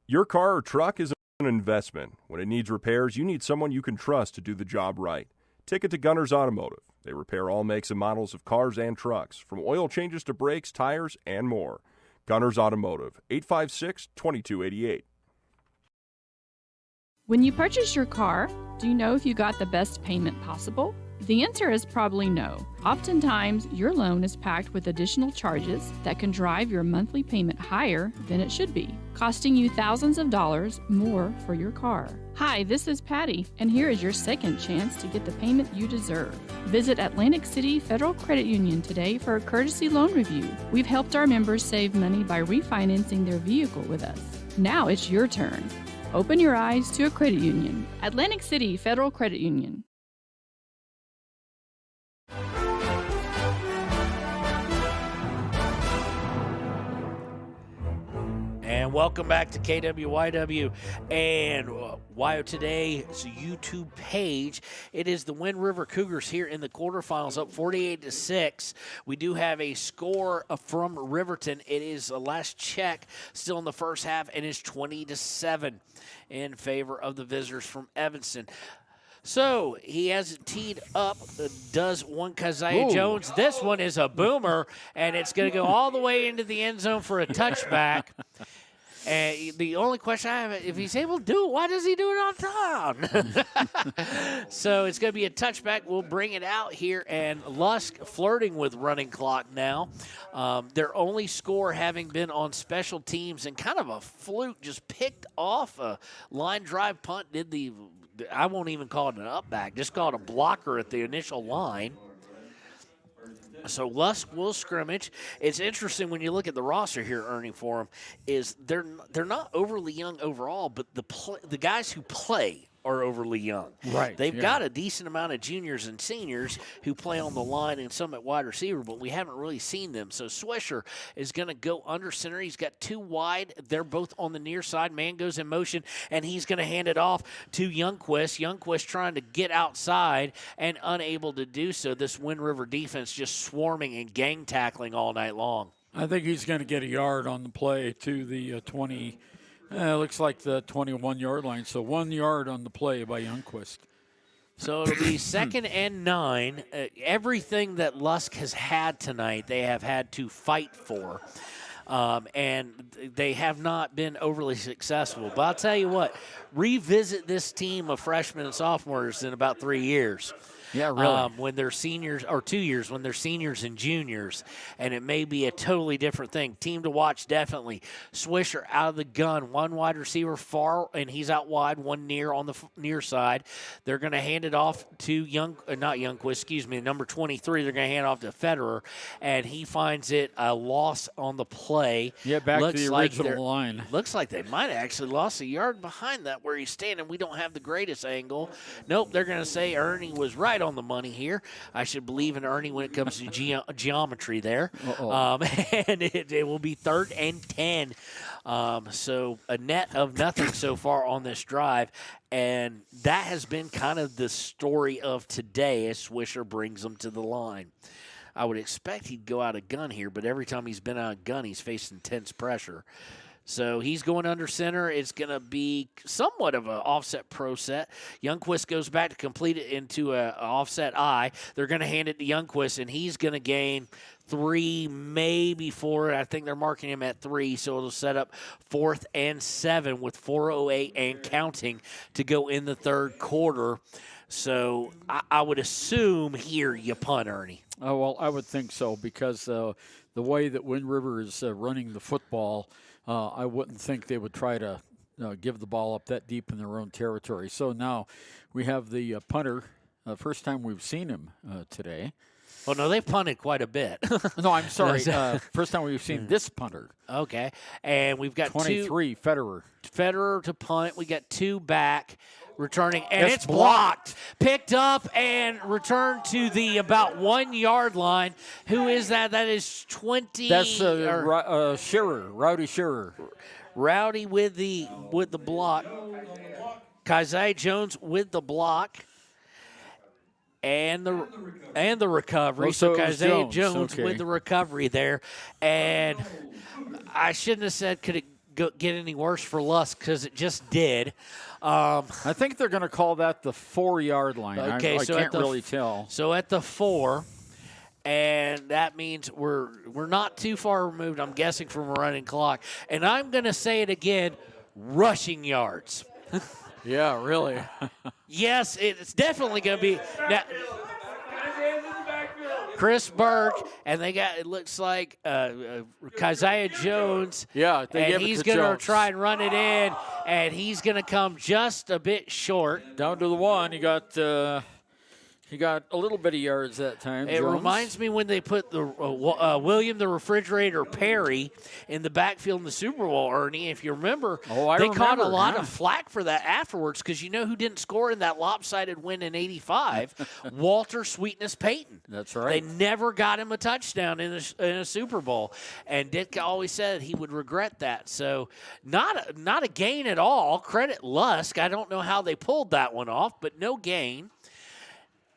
Your car or truck is an investment. When it needs repairs, you need someone you can trust to do the job right. Take it to Gunners Automotive. They repair all makes and models of cars and trucks, from oil changes to brakes, tires, and more. Gunners Automotive, 856-2288. When you purchase your car, do you know if you got the best payment possible? The answer is probably no. Oftentimes, your loan is packed with additional charges that can drive your monthly payment higher than it should be, costing you thousands of dollars more for your car. Hi, this is Patty, and here is your second chance to get the payment you deserve. Visit Atlantic City Federal Credit Union today for a courtesy loan review. We've helped our members save money by refinancing their vehicle with us. Now it's your turn. Open your eyes to a credit union. Atlantic City Federal Credit Union. And welcome back to KWYW and WYO Today's YouTube page. It is the Wind River Cougars here in the quarterfinals, up 48-6. We do have a score from Riverton. It is a last check, still in the first half, and it's 20-7 in favor of the visitors from Evanston. So he has it teed up, does one Keziah Jones. This one is a boomer, and it's going to go all the way into the end zone for a touchback. And the only question I have, if he's able to do it, why does he do it on time? So it's going to be a touchback. We'll bring it out here, and Lusk flirting with running clock now. Their only score having been on special teams and kind of a fluke, just picked off a line drive punt, I won't even call it an up back, just call it a blocker at the initial line. So Lusk will scrimmage. It's interesting when you look at the roster here, Ernie, for them, is they're not overly young overall, but the guys who play are overly young. Right. They've got a decent amount of juniors and seniors who play on the line and some at wide receiver, but we haven't really seen them. So Swisher is going to go under center. He's got 2 wide. They're both on the near side. Man goes in motion, and he's going to hand it off to Youngquist. Youngquist trying to get outside and unable to do so. This Wind River defense just swarming and gang tackling all night long. I think he's going to get a yard on the play to the 20. Looks like the 21-yard line, so 1 yard on the play by Youngquist. So it'll be 2nd and 9. Everything that Lusk has had tonight, they have had to fight for. And they have not been overly successful. But I'll tell you what, revisit this team of freshmen and sophomores in about 3 years. Yeah, really. When they're seniors, or 2 years, when they're seniors and juniors, and it may be a totally different thing. Team to watch, definitely. Swisher out of the gun, 1 wide receiver far, and he's out wide, 1 near on the near side. They're going to hand it off to number 23. They're going to hand it off to Federer, and he finds it a loss on the play. Yeah, back to the original line. Looks like they might have actually lost a yard behind that where he's standing. We don't have the greatest angle. Nope, they're going to say Ernie was right on the money here. I should believe in Ernie when it comes to geometry there. And it will be 3rd and 10. So a net of nothing so far on this drive. And that has been kind of the story of today as Swisher brings them to the line. I would expect he'd go out of gun here, but every time he's been out of gun, he's faced intense pressure. So he's going under center. It's going to be somewhat of an offset pro set. Youngquist goes back to complete it into an offset I. They're going to hand it to Youngquist, and he's going to gain 3, maybe 4. I think they're marking him at 3, so it'll set up 4th and 7 with 4:08 and counting to go in the third quarter. So I would assume here you punt, Ernie. Oh, well, I would think so because the way that Wind River is running the football, I wouldn't think they would try to give the ball up that deep in their own territory. So now we have the punter. First time we've seen him today. Well, no, they've punted quite a bit. No, I'm sorry. First time we've seen this punter. Okay. And we've got 23, Federer. Federer to punt. We got 2 back. Returning, and it's blocked. Picked up and returned to the about 1 yard line. Who is that? That is 20. That's Shearer, Rowdy Shearer. Rowdy with the block. Keziah Jones with the block. And the recovery. So Keziah Jones with the recovery there. And I shouldn't have said could it get any worse for Lusk because it just did. I think they're going to call that the 4-yard line. Okay, I so can't really tell. So at the 4, and that means we're not too far removed, I'm guessing, from a running clock. And I'm going to say it again, rushing yards. Yeah, really. Yes, it's definitely going to be. Now, Chris Burke, and they got, it looks like Keziah Jones. Yeah, and he's going to try and run it in, and he's going to come just a bit short. Down to the 1. He got a little bit of yards that time. It Jones. reminds me when they put the William the Refrigerator Perry in the backfield in the Super Bowl, Ernie. If you remember, they caught a lot of flack for that afterwards because you know who didn't score in that lopsided win in '85? Walter Sweetness Payton. That's right. They never got him a touchdown in a Super Bowl, and Ditka always said he would regret that. So not a gain at all. Credit Lusk. I don't know how they pulled that one off, but no gain.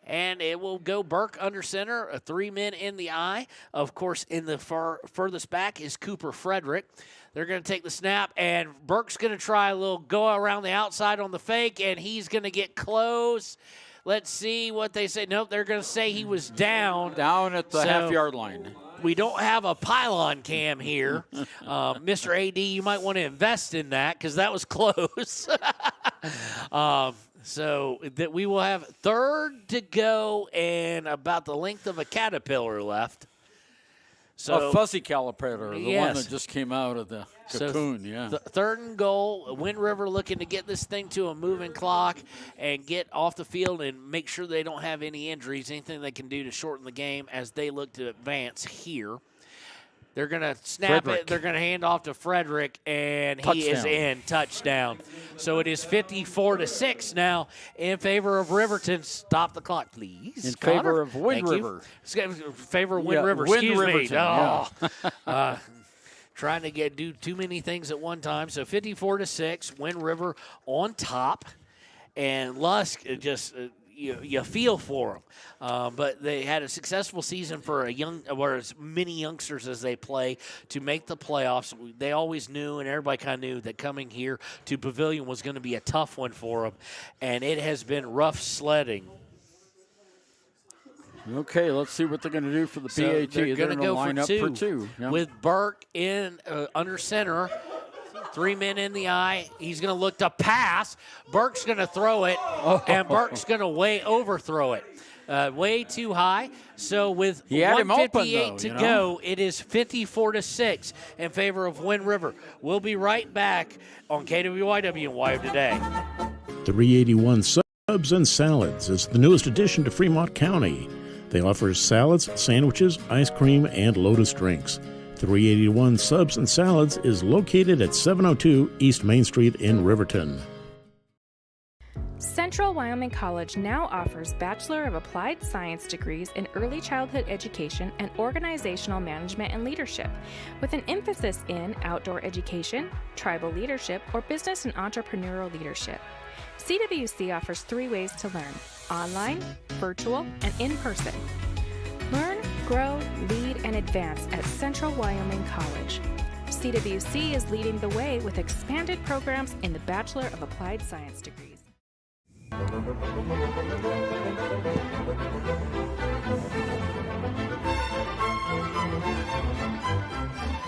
And it will go Burke under center, 3 men in the I. Of course, in the furthest back is Cooper Frederick. They're going to take the snap, and Burke's going to try a little go around the outside on the fake, and he's going to get close. Let's see what they say. Nope, they're going to say he was down. Down at the half-yard line. We don't have a pylon cam here. Mr. AD, you might want to invest in that because that was close. So that we will have 3rd to go and about the length of a caterpillar left. So a fuzzy caterpillar, the one that just came out of the cocoon, yeah. 3rd and goal, Wind River looking to get this thing to a moving clock and get off the field and make sure they don't have any injuries, anything they can do to shorten the game as they look to advance here. They're going to snap it. They're going to hand off to Frederick, and he is in. Touchdown. So it is 54-6 now in favor of Riverton. Stop the clock, please. In favor of Wind River. In favor of Wind River. Wind Excuse Riverton, me. Oh. Trying to do too many things at one time. So 54-6, Wind River on top. And Lusk just you feel for them. But they had a successful season for as many youngsters as they play to make the playoffs. They always knew, and everybody kind of knew, that coming here to Pavillion was going to be a tough one for them. And it has been rough sledding. Okay, let's see what they're going to do for the PAT. They're going to go line for up two, for 2. Yeah. with Burke in under center. 3 men in the I. He's going to look to pass. Burke's going to throw it, and Burke's going to way overthrow it. Way too high. So with 1:58 to go, it is 54-6 in favor of Wind River. We'll be right back on KWYW and YO Today. 381 Subs and Salads is the newest addition to Fremont County. They offer salads, sandwiches, ice cream, and Lotus drinks. 381 Subs and Salads is located at 702 East Main Street in Riverton. Central Wyoming College now offers Bachelor of Applied Science degrees in Early Childhood Education and Organizational Management and Leadership, with an emphasis in outdoor education, tribal leadership, or business and entrepreneurial leadership. CWC offers 3 ways to learn: online, virtual, and in person. Learn, grow, lead, and advance at Central Wyoming College. CWC is leading the way with expanded programs in the Bachelor of Applied Science degrees.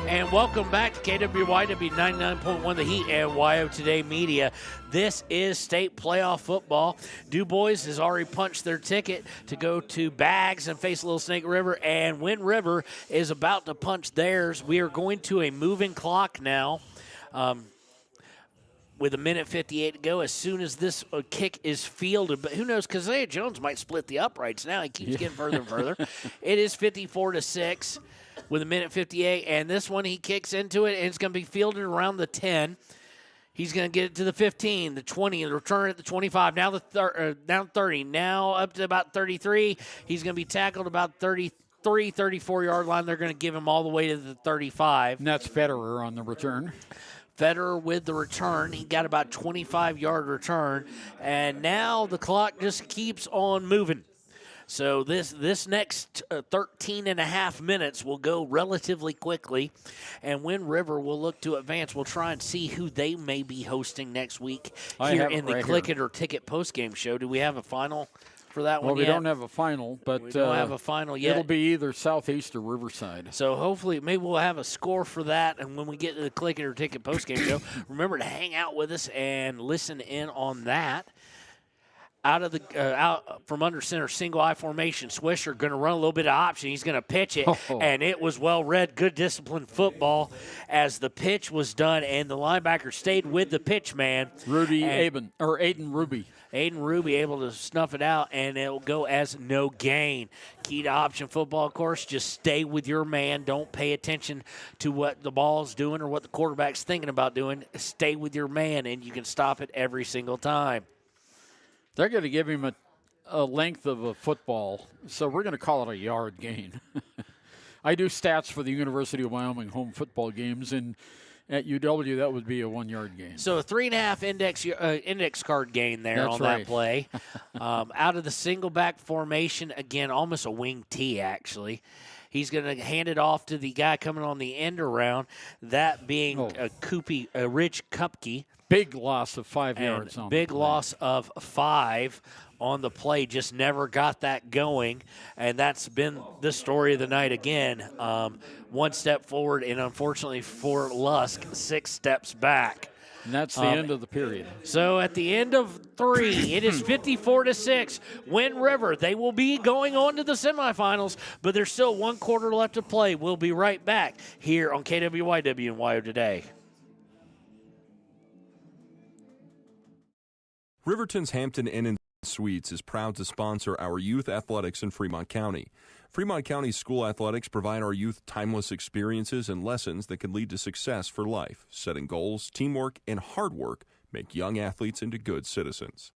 And welcome back to KWYW 99.1 The Heat and WYO Today Media. This is state playoff football. Du Bois has already punched their ticket to go to Bags and face Little Snake River, and Wind River is about to punch theirs. We are going to a moving clock now. With 1:58 to go, as soon as this kick is fielded. But who knows, Kazaya Jones might split the uprights now. He keeps getting further and further. It is 54-6 with 1:58, and this one he kicks into it, and it's going to be fielded around the 10. He's going to get it to the 15, the 20, the return at the 25, now down 30, now up to about 33. He's going to be tackled about 33, 34-yard line. They're going to give him all the way to the 35. And that's Federer on the return. Federer with the return. He got about 25-yard return. And now the clock just keeps on moving. So this next 13 and a half minutes will go relatively quickly. And Wind River will look to advance. We'll try and see who they may be hosting next week here in the Click It or Ticket postgame show. Do we have a final for that one yet? Well, we don't have a final, but we don't have a final yet. It'll be either Southeast or Riverside. So hopefully, maybe we'll have a score for that. And when we get to the Click It or Ticket postgame show, remember to hang out with us and listen in on that. Out from under center, single I formation. Swisher going to run a little bit of option. He's going to pitch it, and it was well read. Good disciplined football as the pitch was done, and the linebacker stayed with the pitch man. Aiden Ruby. Aiden Ruby able to snuff it out, and it'll go as no gain. Key to option football, of course, just stay with your man. Don't pay attention to what the ball's doing or what the quarterback's thinking about doing. Stay with your man, and you can stop it every single time. They're going to give him a length of a football, so we're going to call it a yard gain. I do stats for the University of Wyoming home football games, and at UW that would be a 1 yard gain. So a 3.5 index card gain there. That's on right. That play. Out of the single back formation, again, almost a wing T actually. He's going to hand it off to the guy coming on the end around, that being Rich Kupke. Big loss of 5 yards on big loss of 5 on the play. Just never got that going, and that's been the story of the night again. 1 step forward, and unfortunately for Lusk, 6 steps back. And that's the end of the period. So at the end of 3, it is 54-6. Wind River, they will be going on to the semifinals, but there's still 1 quarter left to play. We'll be right back here on KWYW and WYO Today. Riverton's Hampton Inn & Suites is proud to sponsor our youth athletics in Fremont County. Fremont County school athletics provide our youth timeless experiences and lessons that can lead to success for life. Setting goals, teamwork, and hard work make young athletes into good citizens.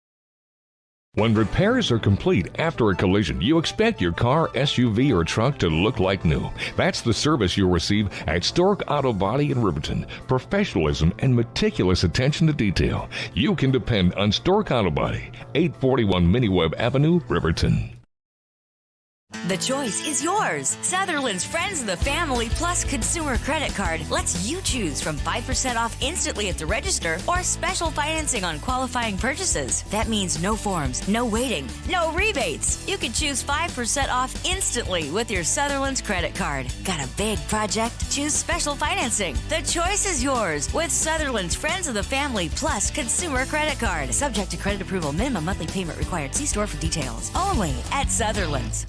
When repairs are complete after a collision, you expect your car, SUV, or truck to look like new. That's the service you'll receive at Stork Auto Body in Riverton. Professionalism and meticulous attention to detail. You can depend on Stork Auto Body, 841 Miniweb Avenue, Riverton. The choice is yours. Sutherland's Friends of the Family Plus Consumer Credit Card lets you choose from 5% off instantly at the register or special financing on qualifying purchases. That means no forms, no waiting, no rebates. You can choose 5% off instantly with your Sutherland's credit card. Got a big project? Choose special financing. The choice is yours with Sutherland's Friends of the Family Plus Consumer Credit Card. Subject to credit approval. Minimum monthly payment required. See store for details. Only at Sutherland's.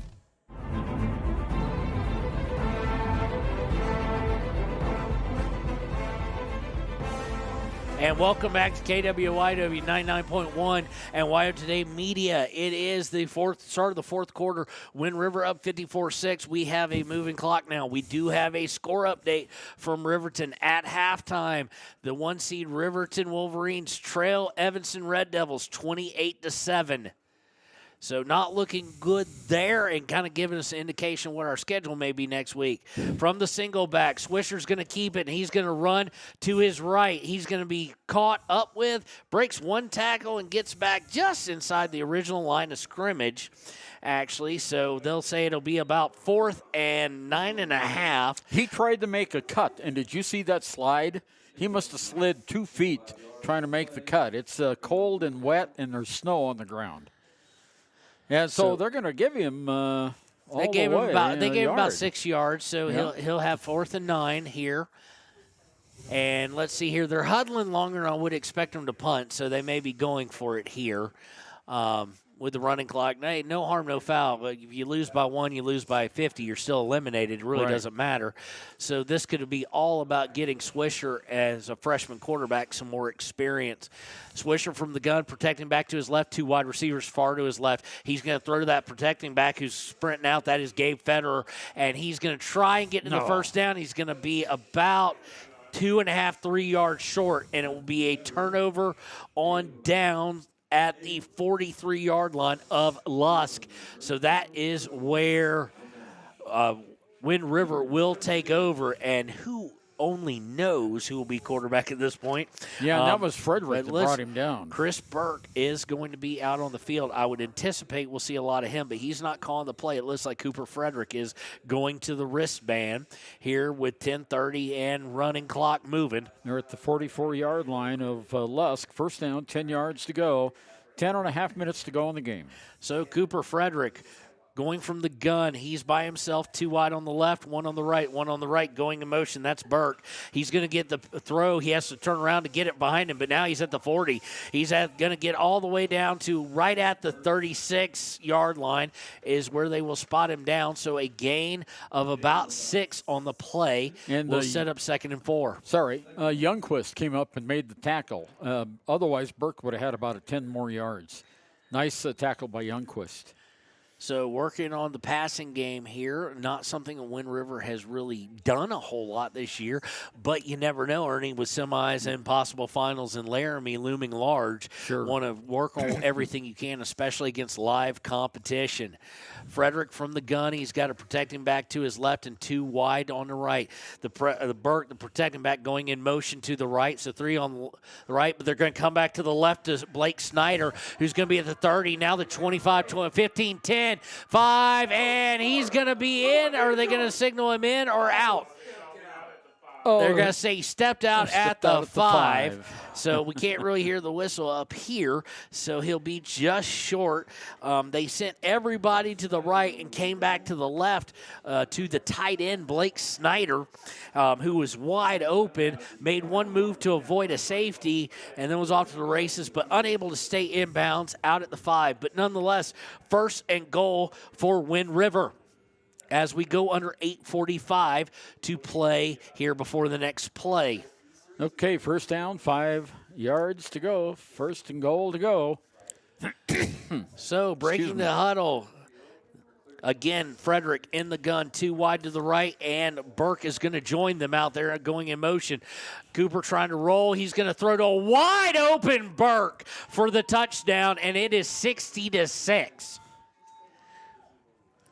And welcome back to KWYW 99.1 and WYO Today Media. It is the start of the fourth quarter. Wind River up 54-6. We have a moving clock now. We do have a score update from Riverton at halftime. The 1 seed Riverton Wolverines trail Evanston Red Devils 28-7. So not looking good there, and kind of giving us an indication what our schedule may be next week. From the single back, Swisher's going to keep it, and he's going to run to his right. He's going to be caught up with, breaks one tackle, and gets back just inside the original line of scrimmage, actually. So they'll say it'll be about 4th and 9.5. He tried to make a cut, and did you see that slide? He must have slid 2 feet trying to make the cut. It's cold and wet, and there's snow on the ground. And so they're going to give him They gave him about 6 yards, so he'll have 4th and 9 here. And let's see here. They're huddling longer than I would expect them to punt, so they may be going for it here with the running clock. Hey, no harm, no foul. But if you lose by 1, you lose by 50, you're still eliminated. It really doesn't matter. So this could be all about getting Swisher as a freshman quarterback some more experience. Swisher from the gun, protecting back to his left, 2 wide receivers far to his left. He's going to throw to that protecting back who's sprinting out. That is Gabe Federer, and he's going to try and get in the first down. He's going to be about 2.5, 3 yards short, and it will be a turnover on down at the 43-yard line of Lusk. So that is where Wind River will take over, and who only knows who will be quarterback at this point. Yeah, that was Frederick that brought him down. Chris Burke is going to be out on the field. I would anticipate we'll see a lot of him, but he's not calling the play. It looks like Cooper Frederick is going to the wristband here with 10:30 and running clock moving. They're at the 44-yard line of Lusk. First down, 10 yards to go. 10.5 minutes to go in the game. So Cooper Frederick going from the gun. He's by himself, 2 wide on the left, 1 on the right, 1 on the right, going in motion. That's Burke. He's going to get the throw. He has to turn around to get it behind him, but now he's at the 40. He's going to get all the way down to right at the 36-yard line is where they will spot him down. So a gain of about 6 on the play and will set up 2nd and 4. Youngquist came up and made the tackle. Otherwise, Burke would have had about 10 more yards. Nice tackle by Youngquist. So working on the passing game here, not something that Wind River has really done a whole lot this year, but you never know, Ernie, with semis and possible finals and Laramie looming large. Sure. Want to work on everything you can, especially against live competition. Frederick from the gun, he's got a protecting back to his left and 2 wide on the right. The Burke, the protecting back going in motion to the right, so 3 on the right, but they're going to come back to the left to Blake Snyder, who's going to be at the 30, now the 25, 20, 15, 10, 5, and he's going to be in. Or are they going to signal him in or out? They're going to say he stepped out at the 5. So we can't really hear the whistle up here. So he'll be just short. They sent everybody to the right and came back to the left to the tight end, Blake Snyder, who was wide open, made one move to avoid a safety, and then was off to the races, but unable to stay inbounds out at the 5. But nonetheless, 1st and goal for Wind River, as we go under 8:45 to play here before the next play. Okay, first down, 5 yards to go. 1st and goal to go. So breaking the huddle. Again, Frederick in the gun, 2 wide to the right, and Burke is going to join them out there going in motion. Cooper trying to roll. He's going to throw to a wide open Burke for the touchdown, and it is 60-6.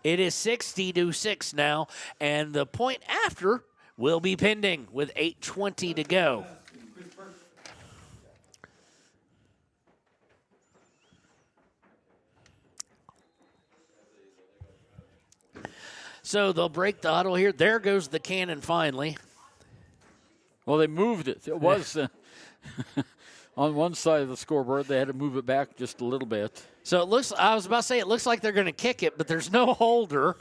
It is 60-6 now, and the point after will be pending with 8:20 to go. So they'll break the huddle here. There goes the cannon finally. Well, they moved it. It was on one side of the scoreboard. They had to move it back just a little bit. So it looks, I was about to say, it looks like they're going to kick it, but there's no holder.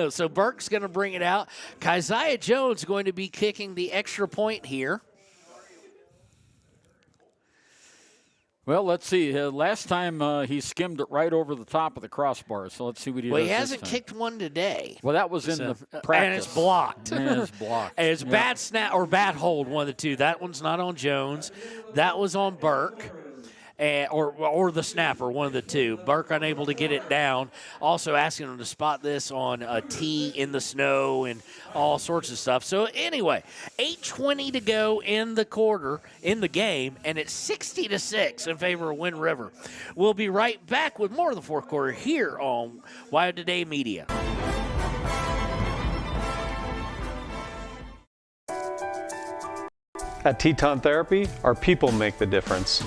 So Burke's going to bring it out. Keziah Jones going to be kicking the extra point here. Well, let's see. Last time he skimmed it right over the top of the crossbar, so let's see what he does. Well, he hasn't kicked one today. Well, that was in the practice. And it's blocked. And it's blocked. And it's bad snap or bad hold, one of the two. That one's not on Jones. That was on Burke. or the snapper, one of the two. Burke unable to get it down. Also asking him to spot this on a tee in the snow and all sorts of stuff. So anyway, 8:20 to go in the game, and it's 60-6 in favor of Wind River. We'll be right back with more of the fourth quarter here on Wyo Today Media. At Teton Therapy, our people make the difference.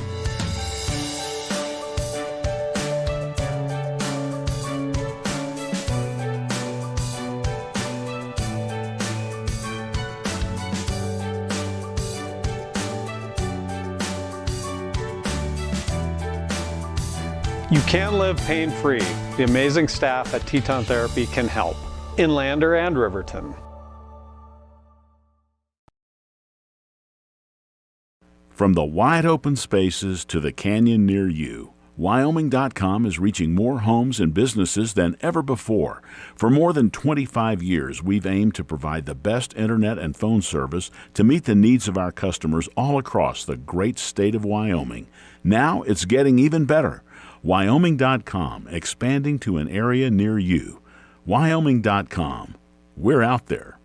You can live pain-free. The amazing staff at Teton Therapy can help, in Lander and Riverton. From the wide open spaces to the canyon near you, Wyoming.com is reaching more homes and businesses than ever before. For more than 25 years, we've aimed to provide the best internet and phone service to meet the needs of our customers all across the great state of Wyoming. Now it's getting even better. Wyoming.com, expanding to an area near you. Wyoming.com. We're out there.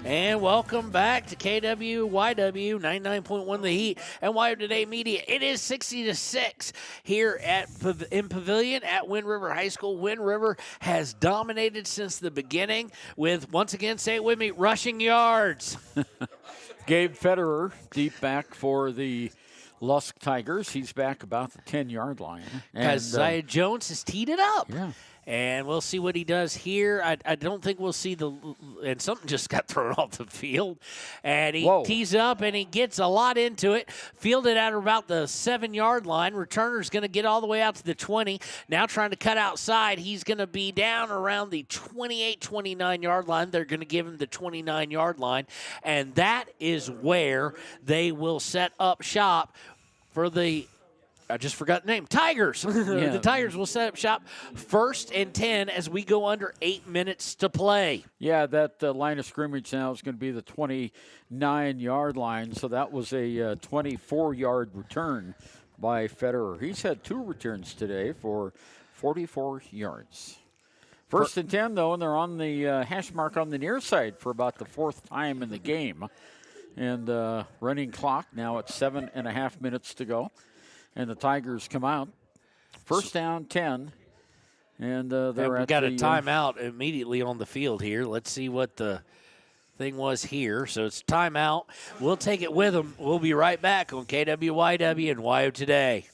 And welcome back to KWYW 99.1 The Heat and Wyo Today Media. It is 60-6 here in Pavillion at Wind River High School. Wind River has dominated since the beginning with, once again, say it with me, rushing yards. Gabe Federer deep back for the Lusk Tigers. He's back about the 10-yard line. Because Zaya Jones has teed it up. Yeah. And we'll see what he does here. I don't think we'll see and something just got thrown off the field. And he tees up and he gets a lot into it. Fielded at about the 7-yard line. Returner's going to get all the way out to the 20. Now trying to cut outside. He's going to be down around the 28, 29-yard line. They're going to give him the 29-yard line. And that is where they will set up shop for the I just forgot the name. Tigers. Yeah. The Tigers will set up shop 1st and 10 as we go under 8 minutes to play. Yeah, that line of scrimmage now is going to be the 29-yard line. So that was a 24-yard return by Federer. He's had 2 returns today for 44 yards. 1st and 10, though, and they're on the hash mark on the near side for about the 4th time in the game. And running clock now at 7.5 minutes to go. And the Tigers come out. 1st down, 10. And we've got a timeout immediately on the field here. Let's see what the thing was here. So it's timeout. We'll take it with them. We'll be right back on KWYW and Wyo Today.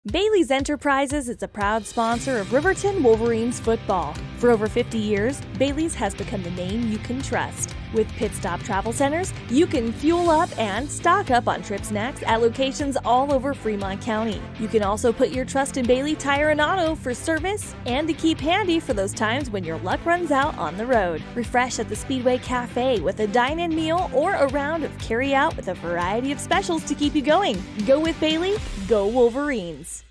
Bailey's Enterprises is a proud sponsor of Riverton Wolverines football. For over 50 years, Bailey's has become the name you can trust. With Pit Stop Travel Centers, you can fuel up and stock up on trip snacks at locations all over Fremont County. You can also put your trust in Bailey Tire and Auto for service and to keep handy for those times when your luck runs out on the road. Refresh at the Speedway Cafe with a dine-in meal or a round of carry-out with a variety of specials to keep you going. Go with Bailey, go Wolverines.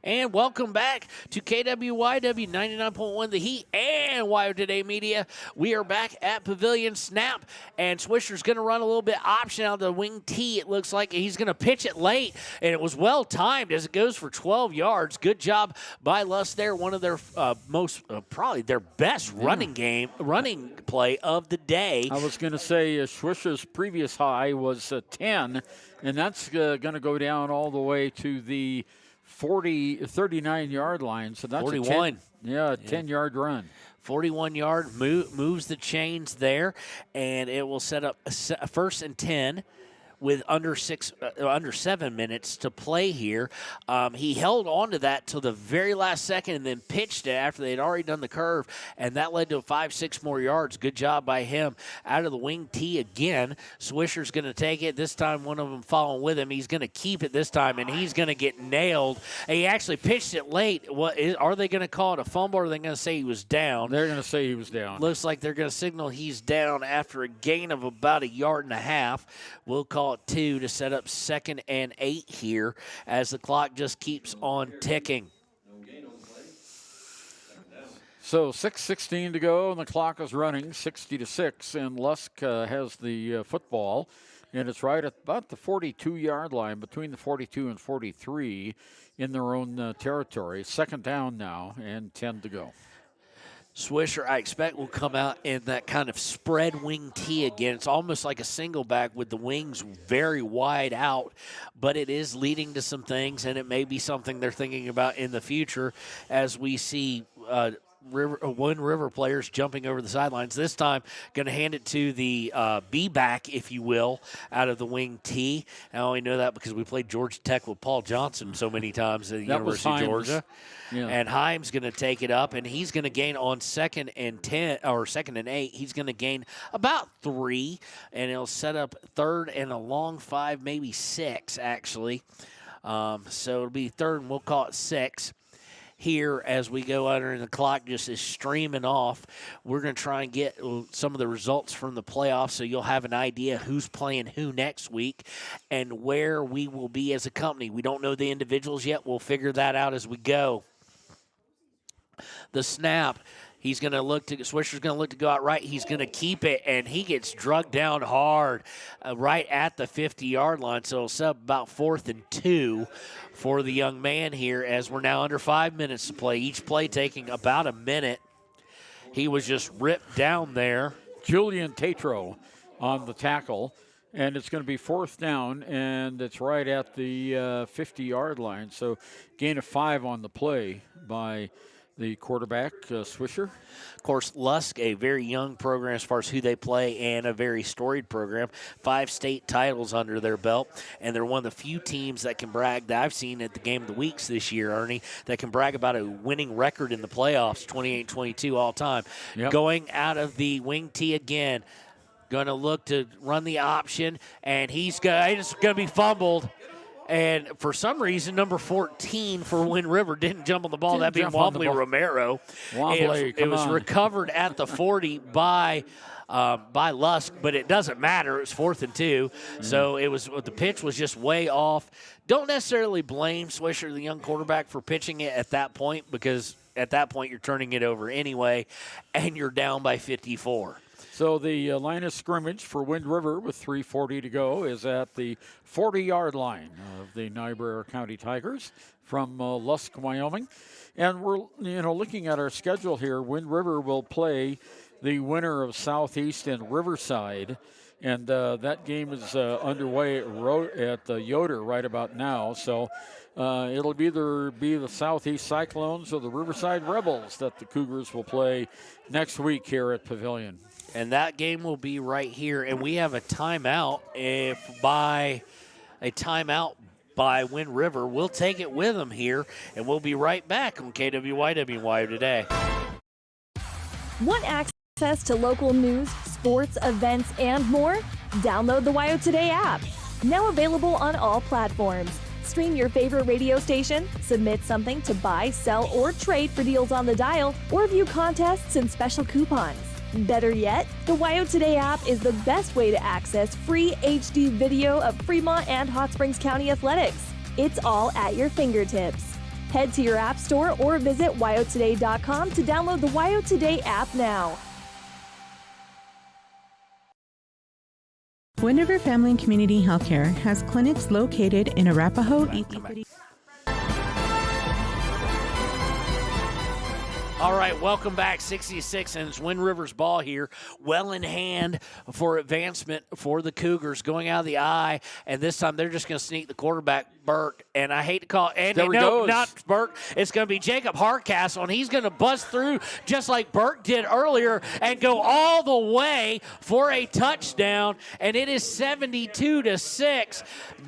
And welcome back to KWYW 99.1 The Heat and Wyo Today Media. We are back at Pavillion. Snap, and Swisher's going to run a little bit option out of the wing tee, it looks like. He's going to pitch it late, and it was well timed as it goes for 12 yards. Good job by Lusk there. One of their probably their best running play of the day. I was going to say Swisher's previous high was 10, and that's going to go down all the way to the 39-yard line. So that's 41. a 10-yard run. 41-yard moves the chains there, and it will set up 1st and 10 with under 7 minutes to play here. He held on to that till the very last second and then pitched it after they had already done the curve, and that led to 5-6 more yards. Good job by him. Out of the wing tee again. Swisher's going to take it. This time one of them following with him. He's going to keep it this time, and he's going to get nailed. He actually pitched it late. Are they going to call it a fumble, or are they going to say he was down? They're going to say he was down. Looks like they're going to signal he's down after a gain of about 1.5 yards. We'll call it 2 to set up 2nd and 8 here as the clock just keeps on ticking. So 6:16 to go, and the clock is running 60-6, and Lusk has the football, and it's right at about the 42-yard line, between the 42 and 43 in their own territory. 2nd down now, and 10 to go. Swisher, I expect, will come out in that kind of spread wing tee again. It's almost like a single back with the wings very wide out, but it is leading to some things, and it may be something they're thinking about in the future as we see Wind River players jumping over the sidelines. This time, going to hand it to the B-back, if you will, out of the wing tee. I only know that because we played Georgia Tech with Paul Johnson so many times at the University of Georgia. Yeah. And Himes going to take it up, and he's going to gain on 2nd and 10 or 2nd and 8. He's going to gain about 3, and it'll set up 3rd and a long 5, maybe 6 actually. So it'll be 3rd, and we'll call it 6. Here as we go under and the clock just is streaming off. We're going to try and get some of the results from the playoffs so you'll have an idea who's playing who next week and where we will be as a company. We don't know the individuals yet. We'll figure that out as we go. The snap. He's going to Swisher's going to look to go out right. He's going to keep it, and he gets drugged down hard right at the 50-yard line. So it'll set up about 4th and 2 for the young man here as we're now under 5 minutes to play. Each play taking about a minute. He was just ripped down there. Julian Tatro on the tackle, and it's going to be 4th down, and it's right at the 50-yard line. So gain of 5 on the play by the quarterback, Swisher. Of course, Lusk, a very young program as far as who they play and a very storied program. 5 state titles under their belt, and they're one of the few teams that can brag that I've seen at the Game of the Weeks this year, Ernie, that can brag about a winning record in the playoffs, 28-22 all time. Yep. Going out of the wing tee again, going to look to run the option, and it's going to be fumbled. And for some reason, number 14 for Wind River didn't jump on the ball. That being Wombly Romero. It was recovered at the 40 by Lusk, but it doesn't matter. It was 4th and 2. So the pitch was just way off. Don't necessarily blame Swisher, the young quarterback, for pitching it at that point, because at that point you're turning it over anyway, and you're down by 54. So the line of scrimmage for Wind River with 3:40 to go is at the 40-yard line of the Niobrara County Tigers from Lusk, Wyoming. And we're looking at our schedule here. Wind River will play the winner of Southeast and Riverside, and that game is underway at Yoder right about now. So it'll either be the Southeast Cyclones or the Riverside Rebels that the Cougars will play next week here at Pavillion. And that game will be right here. And we have a timeout by Wind River. We'll take it with them here, and we'll be right back on KWYWY today. Want access to local news, sports, events, and more? Download the WYO Today app. Now available on all platforms. Stream your favorite radio station, submit something to buy, sell, or trade for deals on the dial, or view contests and special coupons. Better yet, the WYO Today app is the best way to access free HD video of Fremont and Hot Springs County athletics. It's all at your fingertips. Head to your app store or visit wyotoday.com to download the WYO Today app now. Wind River Family and Community Healthcare has clinics located in Arapahoe, All right, welcome back. 66, and it's Wind River's ball here. Well in hand for advancement for the Cougars, going out of the eye, and this time they're just going to sneak the quarterback, Burke. And I hate to call it, no, not Burke. It's going to be Jacob Hardcastle, and he's going to bust through just like Burke did earlier and go all the way for a touchdown, and it is 72-6.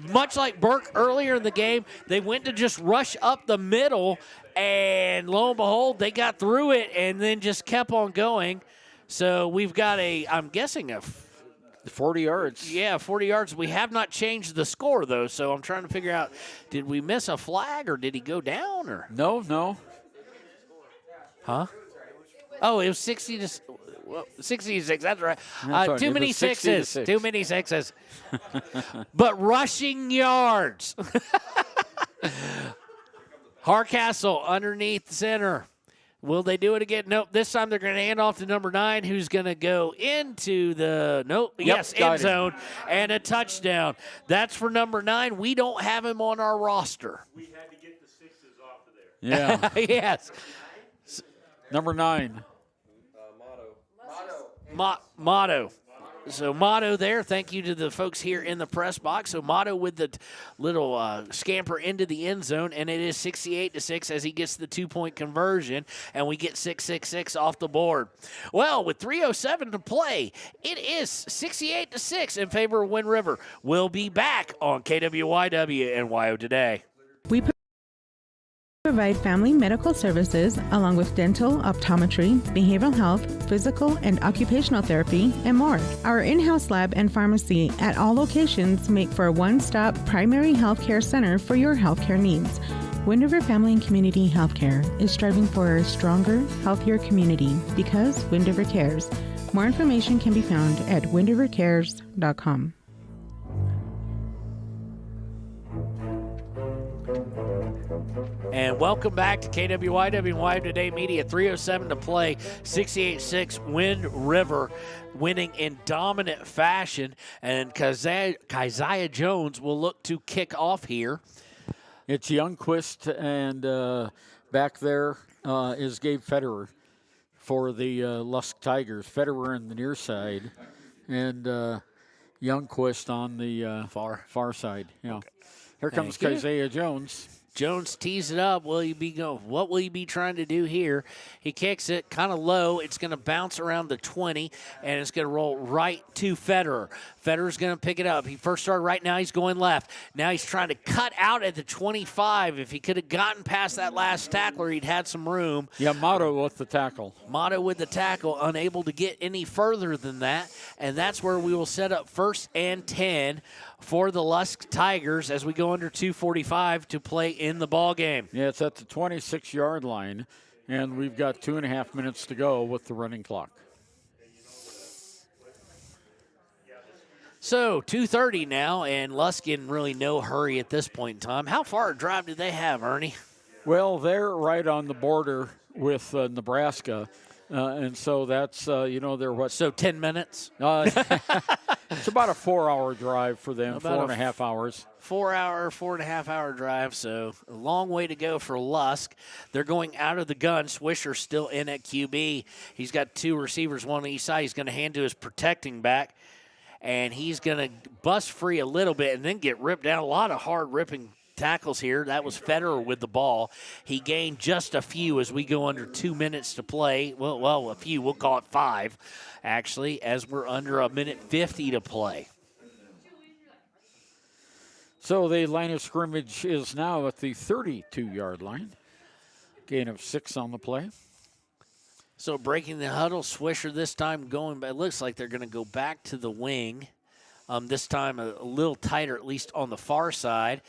Much like Burke earlier in the game, they went to just rush up the middle, and lo and behold, they got through it and then just kept on going. So we've got I'm guessing a 40 yards. Yeah, 40 yards. We have not changed the score, though, so I'm trying to figure out, did we miss a flag or did he go down? Or No. Huh? Oh, it was 66. That's right. Too many sixes. Too many sixes. But rushing yards. Hardcastle underneath the center. Will they do it again? Nope. This time they're going to hand off to number 9, who's going to go into the end zone and a touchdown. That's for number 9. We don't have him on our roster. We had to get the 6s off of there. Yeah. Yes. Number 9. Motto. So Motto there. Thank you to the folks here in the press box. So Motto with the little scamper into the end zone, and it is 68-6 as he gets the 2-point conversion, and we get 666 off the board. Well, with 3:07 to play, it is 68-6 in favor of Wind River. We'll be back on KWYW and WYO Today. We provide family medical services along with dental, optometry, behavioral health, physical and occupational therapy, and more. Our in-house lab and pharmacy at all locations make for a one-stop primary health care center for your healthcare needs. Wind River Family and Community Healthcare is striving for a stronger, healthier community because Wind River cares. More information can be found at windrivercares.com. And welcome back to KWYW and WYO Today Media. 3:07 to play, 68-6 Wind River winning in dominant fashion. And Keziah Jones will look to kick off here. It's Youngquist, and back there is Gabe Federer for the Lusk Tigers. Federer on the near side, and Youngquist on the far side. Yeah. Okay. Here comes Keziah Jones. Jones tees it up. What will you be trying to do here? He kicks it kind of low. It's going to bounce around the 20, and it's going to roll right to Federer. Federer's going to pick it up. He first started right, now he's going left. Now he's trying to cut out at the 25. If he could have gotten past that last tackler, he'd had some room. Yeah, Motto with the tackle. Motto with the tackle, unable to get any further than that, and that's where we will set up 1st and 10 for the Lusk Tigers as we go under 2:45 to play in the ball game. Yeah, it's at the 26-yard line, and we've got 2.5 minutes to go with the running clock. So 2:30 now, and Lusk in really no hurry at this point in time. How far a drive do they have, Ernie? Well, they're right on the border with Nebraska. And so that's, they're what? So 10 minutes? It's about a 4-hour drive for them, about 4.5 hours. 4.5 hour drive, so a long way to go for Lusk. They're going out of the gun. Swisher's still in at QB. He's got 2 receivers, one on each side. He's going to hand to his protecting back, and he's going to bust free a little bit and then get ripped down. A lot of hard ripping tackles here. That was Federer with the ball. He gained just a few as we go under 2 minutes to play. Well, a few. We'll call it 5, actually, as we're under 1:50 to play. So the line of scrimmage is now at the 32-yard line. Gain of 6 on the play. So breaking the huddle, Swisher this time going, but it looks like they're going to go back to the wing. This time a little tighter, at least on the far side.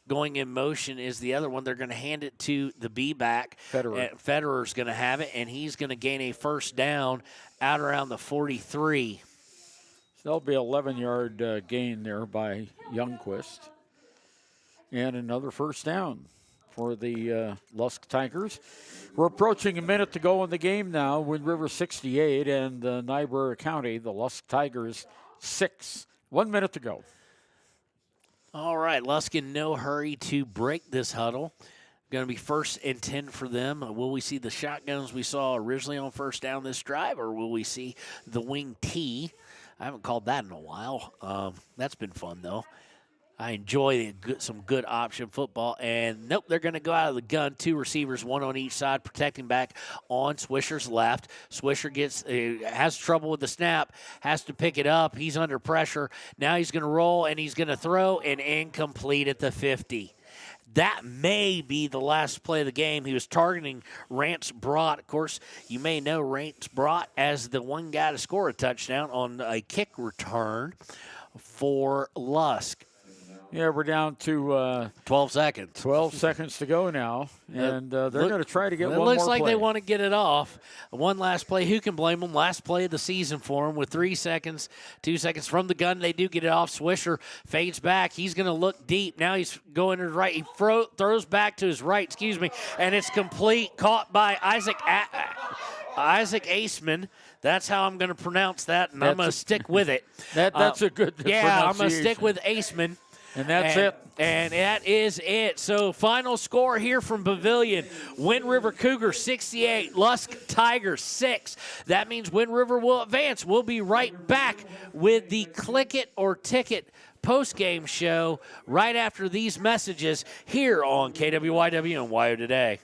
Going in motion is the other one. They're going to hand it to the B-back. Federer's going to have it, and he's going to gain a first down out around the 43. So there'll be an 11-yard gain there by Youngquist. And another first down for the Lusk Tigers. We're approaching a minute to go in the game now. Wind River 68 and Niobrara County, the Lusk Tigers 6. 1 minute to go. All right, Lusk in no hurry to break this huddle. Going to be 1st and 10 for them. Will we see the shotguns we saw originally on first down this drive, or will we see the wing T? I haven't called that in a while. That's been fun, though. I enjoy some good option football. And, nope, they're going to go out of the gun. 2 receivers, 1 on each side, protecting back on Swisher's left. Swisher has trouble with the snap, has to pick it up. He's under pressure. Now he's going to roll, and he's going to throw, and incomplete at the 50. That may be the last play of the game. He was targeting Rance Brott. Of course, you may know Rance Brott as the one guy to score a touchdown on a kick return for Lusk. Yeah, we're down to 12 seconds. 12 seconds to go now, and they're going to try to get one more play. It looks like they want to get it off. One last play. Who can blame them? Last play of the season for them with 3 seconds, 2 seconds from the gun. They do get it off. Swisher fades back. He's going to look deep. Now he's going to his right. He throws back to his right, and it's complete. Caught by Isaac Aceman. That's how I'm going to pronounce that, and I'm going to stick with it. That's a good pronunciation. Yeah, I'm going to stick with Aceman. And that's it. And that is it. So final score here from Pavillion. Wind River Cougars 68, Lusk Tigers 6. That means Wind River will advance. We'll be right back with the Click It or Ticket postgame show right after these messages here on KWYW and WYO Today.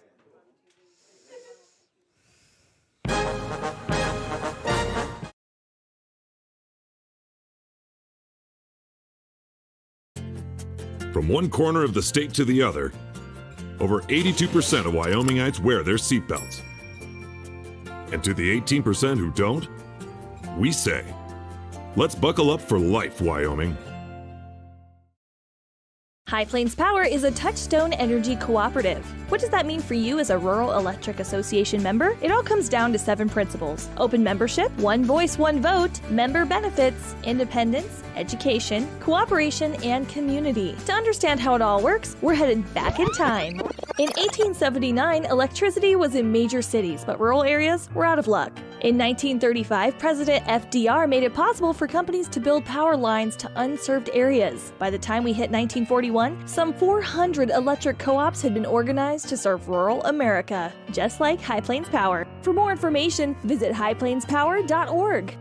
From one corner of the state to the other, over 82% of Wyomingites wear their seatbelts. And to the 18% who don't, we say, let's buckle up for life, Wyoming. High Plains Power is a Touchstone Energy cooperative. What does that mean for you as a Rural Electric Association member? It all comes down to 7 principles: open membership, one voice, one vote, member benefits, independence, education, cooperation, and community. To understand how it all works, we're headed back in time. In 1879, electricity was in major cities, but rural areas were out of luck. In 1935, President FDR made it possible for companies to build power lines to unserved areas. By the time we hit 1941, some 400 electric co-ops had been organized to serve rural America, just like High Plains Power. For more information, visit highplainspower.org.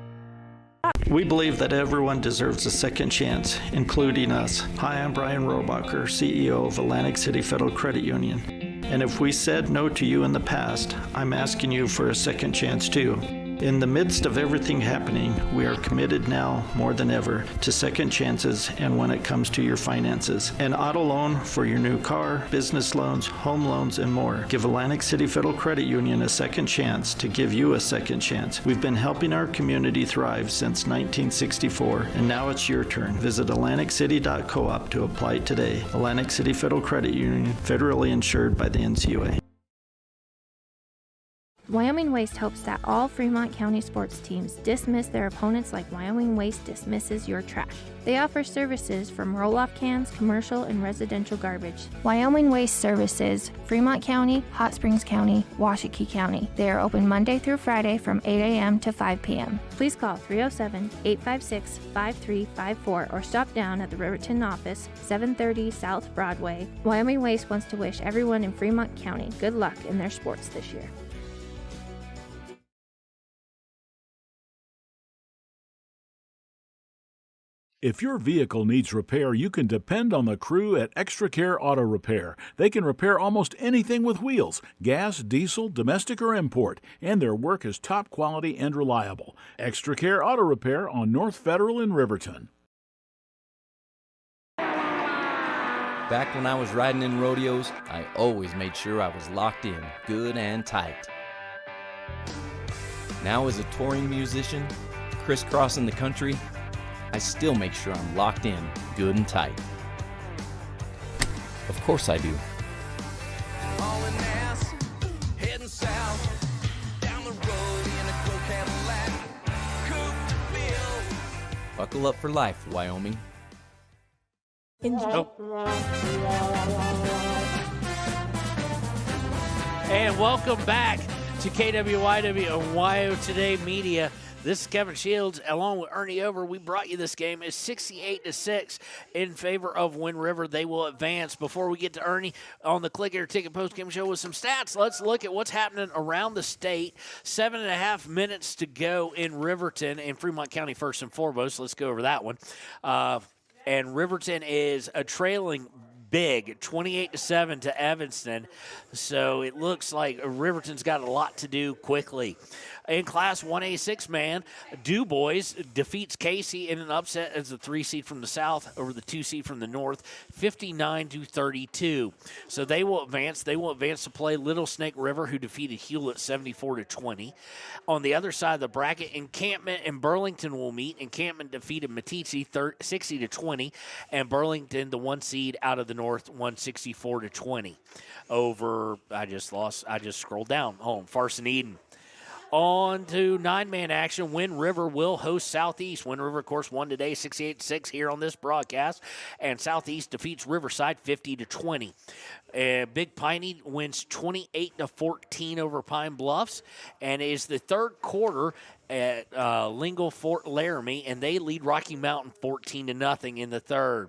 We believe that everyone deserves a second chance, including us. Hi, I'm Brian Robacher, CEO of Atlantic City Federal Credit Union. And if we said no to you in the past, I'm asking you for a second chance too. In the midst of everything happening, we are committed now more than ever to second chances and when it comes to your finances. An auto loan for your new car, business loans, home loans, and more. Give Atlantic City Federal Credit Union a second chance to give you a second chance. We've been helping our community thrive since 1964, and now it's your turn. Visit AtlanticCity.coop to apply today. Atlantic City Federal Credit Union, federally insured by the NCUA. Wyoming Waste hopes that all Fremont County sports teams dismiss their opponents like Wyoming Waste dismisses your trash. They offer services from roll-off cans, commercial, and residential garbage. Wyoming Waste Services, Fremont County, Hot Springs County, Washakie County. They are open Monday through Friday from 8 a.m. to 5 p.m. Please call 307-856-5354 or stop down at the Riverton office, 730 South Broadway. Wyoming Waste wants to wish everyone in Fremont County good luck in their sports this year. If your vehicle needs repair, you can depend on the crew at Extra Care Auto Repair. They can repair almost anything with wheels, gas, diesel, domestic, or import, and their work is top quality and reliable. Extra Care Auto Repair on North Federal in Riverton. Back when I was riding in rodeos, I always made sure I was locked in, good and tight. Now as a touring musician, crisscrossing the country, I still make sure I'm locked in, good and tight. Of course I do. Hauling ass, heading south, down the road in a gold Cadillac, coupe to fill. Buckle up for life, Wyoming. And welcome back to KWYW and WYO Today Media. This is Kevin Shields along with Ernie Over. We brought you this game. It's 68-6 in favor of Wind River. They will advance. Before we get to Ernie on the Click Air Ticket postgame show with some stats, let's look at what's happening around the state. 7.5 minutes to go in Riverton and Fremont County first and foremost. Let's go over that one. And Riverton is a trailing big, 28-7 to Evanston. So it looks like Riverton's got a lot to do quickly. In Class 1A 6-man, Du Bois defeats Casey in an upset as the 3 seed from the south over the 2 seed from the north, 59-32. So they will advance. They will advance to play Little Snake River, who defeated Hewlett 74-20. On the other side of the bracket, Encampment and Burlington will meet. Encampment defeated Meeteetse 60-20, and Burlington, the 1 seed out of the north, 164-20. Over, I just scrolled down. Farson Eden. On to 9-man action. Wind River will host Southeast. Wind River, of course, won today 68-6 here on this broadcast. And Southeast defeats Riverside 50-20. Big Piney wins 28-14 over Pine Bluffs. And it is the third quarter at Lingle Fort Laramie. And they lead Rocky Mountain 14-0 in the third.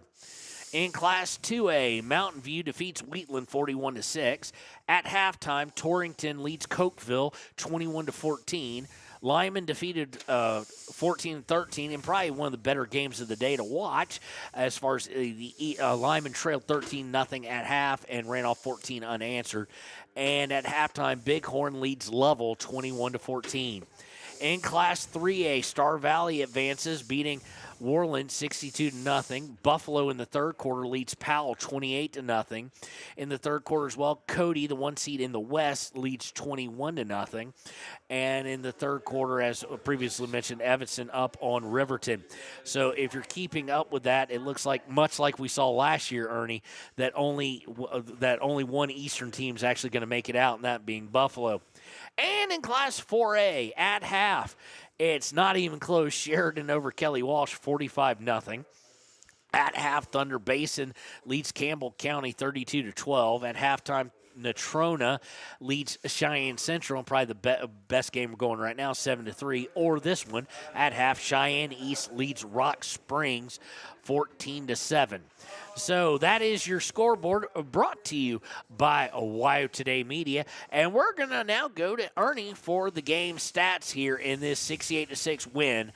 In Class 2A, Mountain View defeats Wheatland 41-6. At halftime, Torrington leads Cokeville 21-14. Lyman defeated 14-13 in probably one of the better games of the day to watch as far as Lyman trailed 13-0 at half and ran off 14 unanswered. And at halftime, Bighorn leads Lovell 21-14. In Class 3A, Star Valley advances, beating Worland 62-0. Buffalo in the third quarter leads Powell 28-0. In the third quarter as well, Cody, the 1 seed in the West, leads 21-0. And in the third quarter, as previously mentioned, Evanston up on Riverton. So if you're keeping up with that, it looks like much like we saw last year, Ernie, that only one Eastern team is actually going to make it out, and that being Buffalo. And in Class 4A, at half, it's not even close. Sheridan over Kelly Walsh, 45-0. At half, Thunder Basin leads Campbell County 32-12. At halftime, Natrona leads Cheyenne Central, and probably the best game we're going right now, 7-3. Or this one, at half, Cheyenne East leads Rock Springs 14-7. So that is your scoreboard brought to you by Ohio Today Media. And we're going to now go to Ernie for the game stats here in this 68-6 win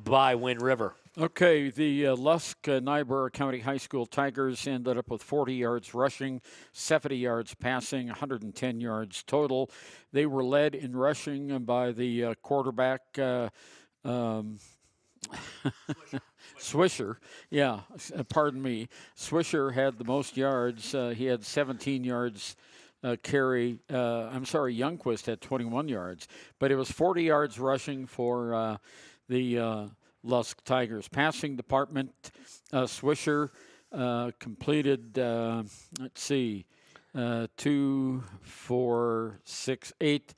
by Wind River. Okay, the Lusk Niobrara County High School Tigers ended up with 40 yards rushing, 70 yards passing, 110 yards total. They were led in rushing by the quarterback, Swisher. Yeah, pardon me. Swisher had the most yards. He had 17 yards carry. Youngquist had 21 yards. But it was 40 yards rushing for the Lusk Tigers. Passing department, Swisher completed, 2, 4, 6, 8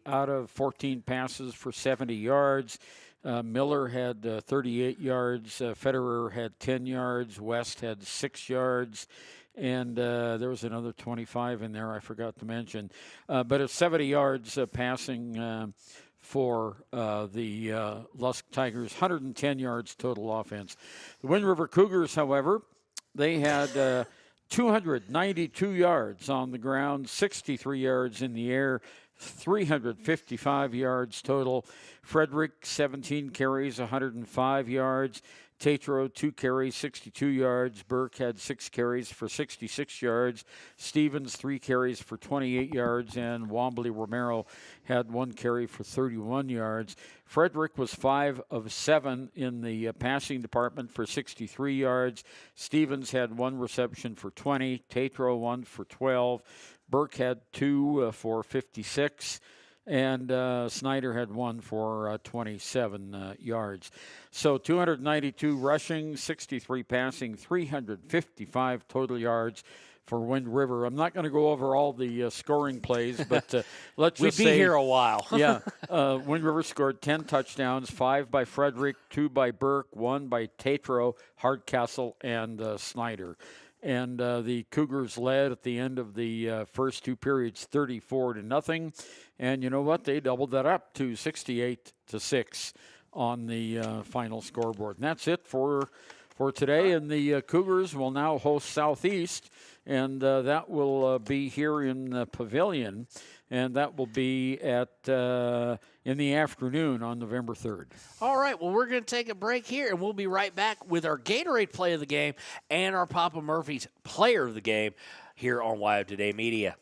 out of 14 passes for 70 yards. Miller had 38 yards. Federer had 10 yards. West had 6 yards. And there was another 25 in there I forgot to mention. But it's 70 yards passing for the Lusk Tigers, 110 yards total offense. The Wind River Cougars, however, they had 292 yards on the ground, 63 yards in the air, 355 yards total. Frederick, 17 carries, 105 yards. Tatro, 2 carries, 62 yards. Burke had 6 carries for 66 yards. Stevens, 3 carries for 28 yards. And Wombley Romero had 1 carry for 31 yards. Frederick was 5 of 7 in the passing department for 63 yards. Stevens had 1 reception for 20. Tatro, 1 for 12. Burke had 2 for 56. And Snyder had 1 for 27 yards. So 292 rushing, 63 passing, 355 total yards for Wind River. I'm not going to go over all the scoring plays, but let's just say... We'd be here a while. Yeah. Wind River scored 10 touchdowns, 5 by Frederick, 2 by Burke, 1 by Tatro, Hardcastle, and Snyder. and the Cougars led at the end of the first two periods 34-0. And you know what? They doubled that up to 68-6 on the final scoreboard. And that's it for today. And the Cougars will now host Southeast, and that will be here in the Pavillion, and that will be at in the afternoon on November 3rd. All right, well, we're going to take a break here, and we'll be right back with our Gatorade Play of the Game and our Papa Murphy's Player of the Game here on Wild Today Media.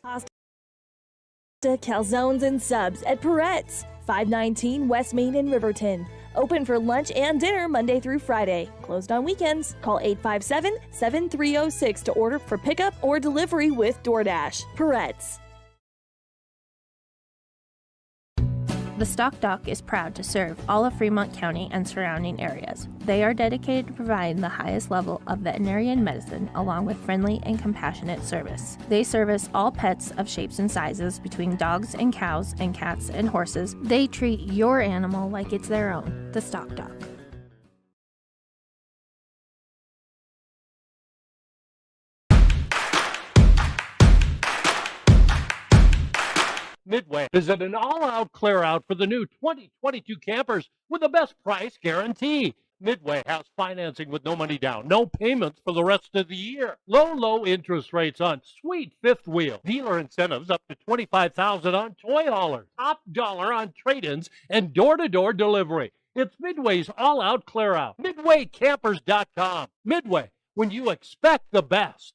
Calzones and subs at Peretz, 519 West Main in Riverton. Open for lunch and dinner Monday through Friday. Closed on weekends. Call 857-7306 to order for pickup or delivery with DoorDash. Peretz. The Stock Dock is proud to serve all of Fremont County and surrounding areas. They are dedicated to providing the highest level of veterinarian medicine along with friendly and compassionate service. They service all pets of shapes and sizes between dogs and cows and cats and horses. They treat your animal like it's their own. The Stock Dock. Midway is at an all-out clear-out for the new 2022 campers with the best price guarantee. Midway has financing with no money down, no payments for the rest of the year. Low interest rates on sweet fifth wheel. Dealer incentives up to $25,000 on toy haulers. Top dollar on trade-ins and door-to-door delivery. It's Midway's all-out clear-out. MidwayCampers.com. Midway, when you expect the best.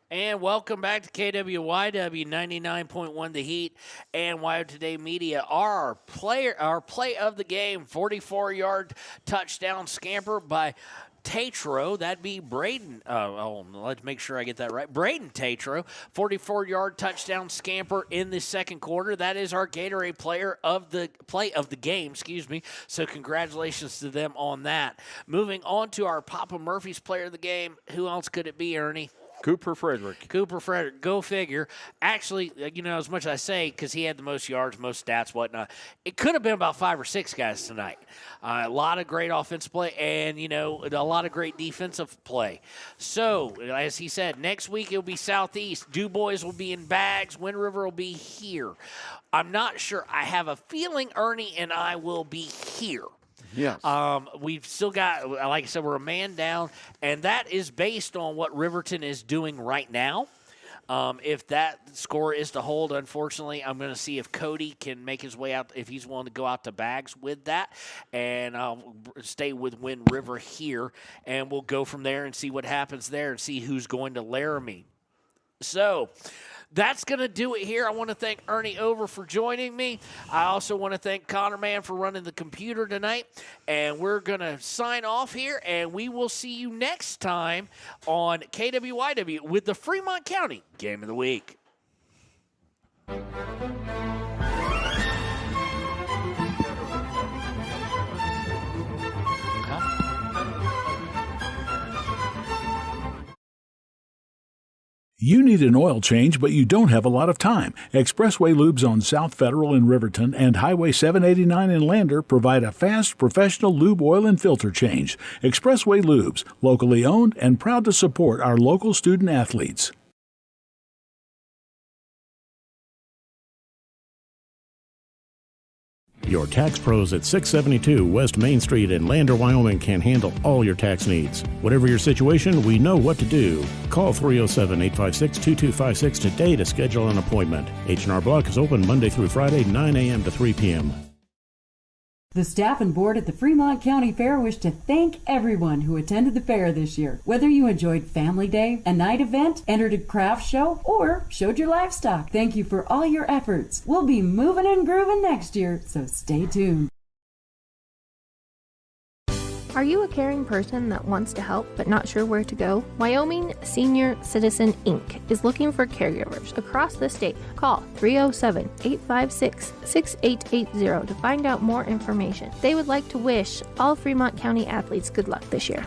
And welcome back to KWYW 99.1 The Heat and Wild Today Media. Our play of the game, 44-yard touchdown scamper by Tatro. That'd be Braden. Let's make sure I get that right. Braden Tatro, 44-yard touchdown scamper in the second quarter. That is our Gatorade player of the play of the game. Excuse me. So congratulations to them on that. Moving on to our Papa Murphy's player of the game. Who else could it be, Ernie? Cooper Frederick. Go figure. Actually, as much as I say, because he had the most yards, most stats, whatnot, it could have been about 5 or 6 guys tonight. A lot of great offensive play and, a lot of great defensive play. So, as he said, next week it'll be Southeast. Du Bois will be in Bags. Wind River will be here. I'm not sure. I have a feeling Ernie and I will be here. Yes. We've still got, like I said, we're a man down, and that is based on what Riverton is doing right now. If that score is to hold, unfortunately, I'm going to see if Cody can make his way out, if he's willing to go out to Bags with that, and I'll stay with Wind River here, and we'll go from there and see what happens there and see who's going to Laramie. So that's going to do it here. I want to thank Ernie Over for joining me. I also want to thank Connor Mann for running the computer tonight. And we're going to sign off here, and we will see you next time on KWYW with the Fremont County Game of the Week. You need an oil change, but you don't have a lot of time. Expressway Lubes on South Federal in Riverton and Highway 789 in Lander provide a fast, professional lube, oil, and filter change. Expressway Lubes, locally owned and proud to support our local student athletes. Your tax pros at 672 West Main Street in Lander, Wyoming can handle all your tax needs. Whatever your situation, we know what to do. Call 307-856-2256 today to schedule an appointment. H&R Block is open Monday through Friday, 9 a.m. to 3 p.m. The staff and board at the Fremont County Fair wish to thank everyone who attended the fair this year. Whether you enjoyed Family Day, a night event, entered a craft show, or showed your livestock, thank you for all your efforts. We'll be moving and grooving next year, so stay tuned. Are you a caring person that wants to help but not sure where to go? Wyoming Senior Citizen Inc. is looking for caregivers across the state. Call 307-856-6880 to find out more information. They would like to wish all Fremont County athletes good luck this year.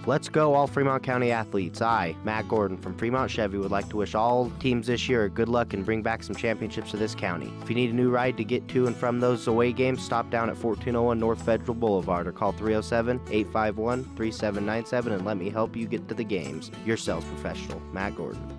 Let's go all Fremont County athletes. I, Matt Gordon from Fremont Chevy, would like to wish all teams this year good luck and bring back some championships to this county. If you need a new ride to get to and from those away games, stop down at 1401 North Federal Boulevard or call 307-851-3797 and let me help you get to the games. Your sales professional, Matt Gordon.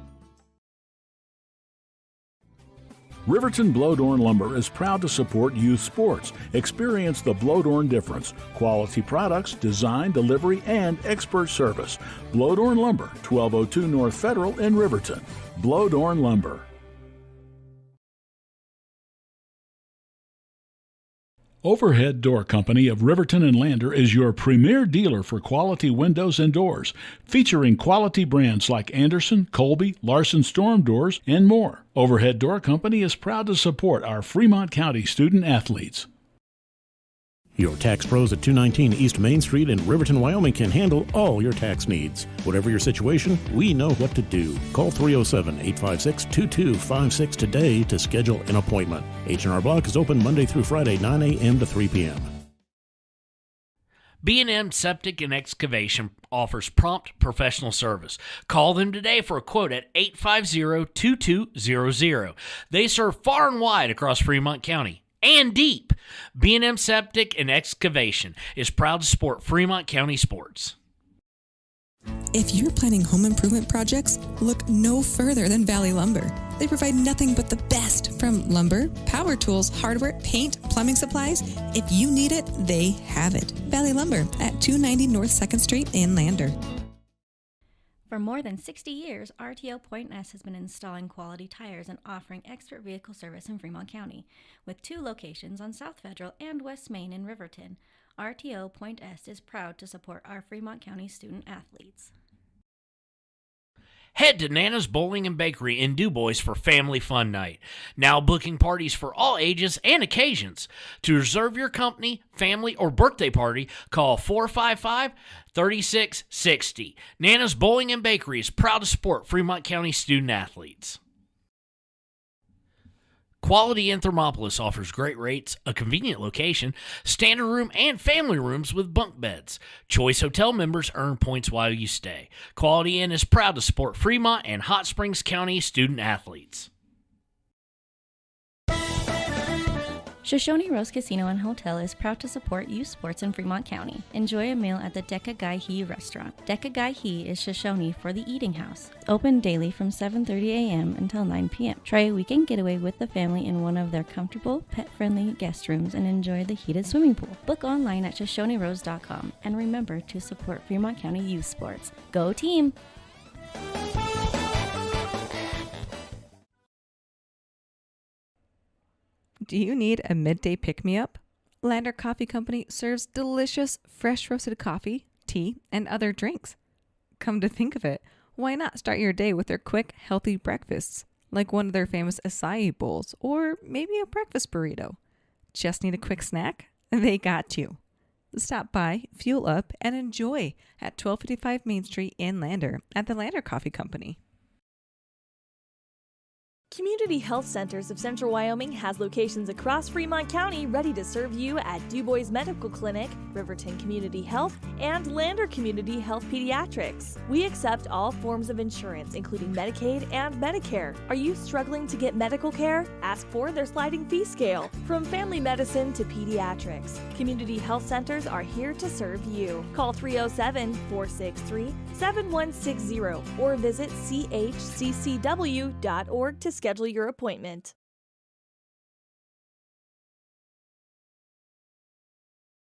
Riverton Blowdorn Lumber is proud to support youth sports. Experience the Blowdorn difference. Quality products, design, delivery, and expert service. Blowdorn Lumber, 1202 North Federal in Riverton. Blowdorn Lumber. Overhead Door Company of Riverton and Lander is your premier dealer for quality windows and doors, featuring quality brands like Anderson, Colby, Larson Storm Doors, and more. Overhead Door Company is proud to support our Fremont County student athletes. Your tax pros at 219 East Main Street in Riverton, Wyoming can handle all your tax needs. Whatever your situation, we know what to do. Call 307-856-2256 today to schedule an appointment. H&R Block is open Monday through Friday, 9 a.m. to 3 p.m. B&M Septic and Excavation offers prompt professional service. Call them today for a quote at 850-2200. They serve far and wide across Fremont County and deep. B&M Septic and Excavation is proud to support Fremont County sports. If you're planning home improvement projects, look no further than Valley Lumber. They provide nothing but the best from lumber, power tools, hardware, paint, plumbing supplies. If you need it, they have it. Valley Lumber at 290 North 2nd Street in Lander. For more than 60 years, RTO Point S has been installing quality tires and offering expert vehicle service in Fremont County. With 2 locations on South Federal and West Main in Riverton, RTO Point S is proud to support our Fremont County student athletes. Head to Nana's Bowling and Bakery in DuBois for Family Fun Night. Now booking parties for all ages and occasions. To reserve your company, family, or birthday party, call 455-3660. Nana's Bowling and Bakery is proud to support Fremont County student athletes. Quality in Thermopolis offers great rates, a convenient location, standard room, and family rooms with bunk beds. Choice Hotel members earn points while you stay. Quality Inn is proud to support Fremont and Hot Springs County student athletes. Shoshone Rose Casino and Hotel is proud to support youth sports in Fremont County. Enjoy a meal at the Deca Gai He restaurant. Deca Gai He is Shoshone for the eating house. Open daily from 7:30 a.m. until 9 p.m. Try a weekend getaway with the family in one of their comfortable, pet-friendly guest rooms and enjoy the heated swimming pool. Book online at ShoshoneRose.com and remember to support Fremont County youth sports. Go team! Do you need a midday pick-me-up? Lander Coffee Company serves delicious, fresh roasted coffee, tea, and other drinks. Come to think of it, why not start your day with their quick, healthy breakfasts, like one of their famous acai bowls, or maybe a breakfast burrito? Just need a quick snack? They got you. Stop by, fuel up, and enjoy at 1255 Main Street in Lander at the Lander Coffee Company. Community Health Centers of Central Wyoming has locations across Fremont County ready to serve you at DuBois Medical Clinic, Riverton Community Health, and Lander Community Health Pediatrics. We accept all forms of insurance, including Medicaid and Medicare. Are you struggling to get medical care? Ask for their sliding fee scale. From family medicine to pediatrics, Community Health Centers are here to serve you. Call 307-463-7160 or visit chccw.org to schedule your appointment.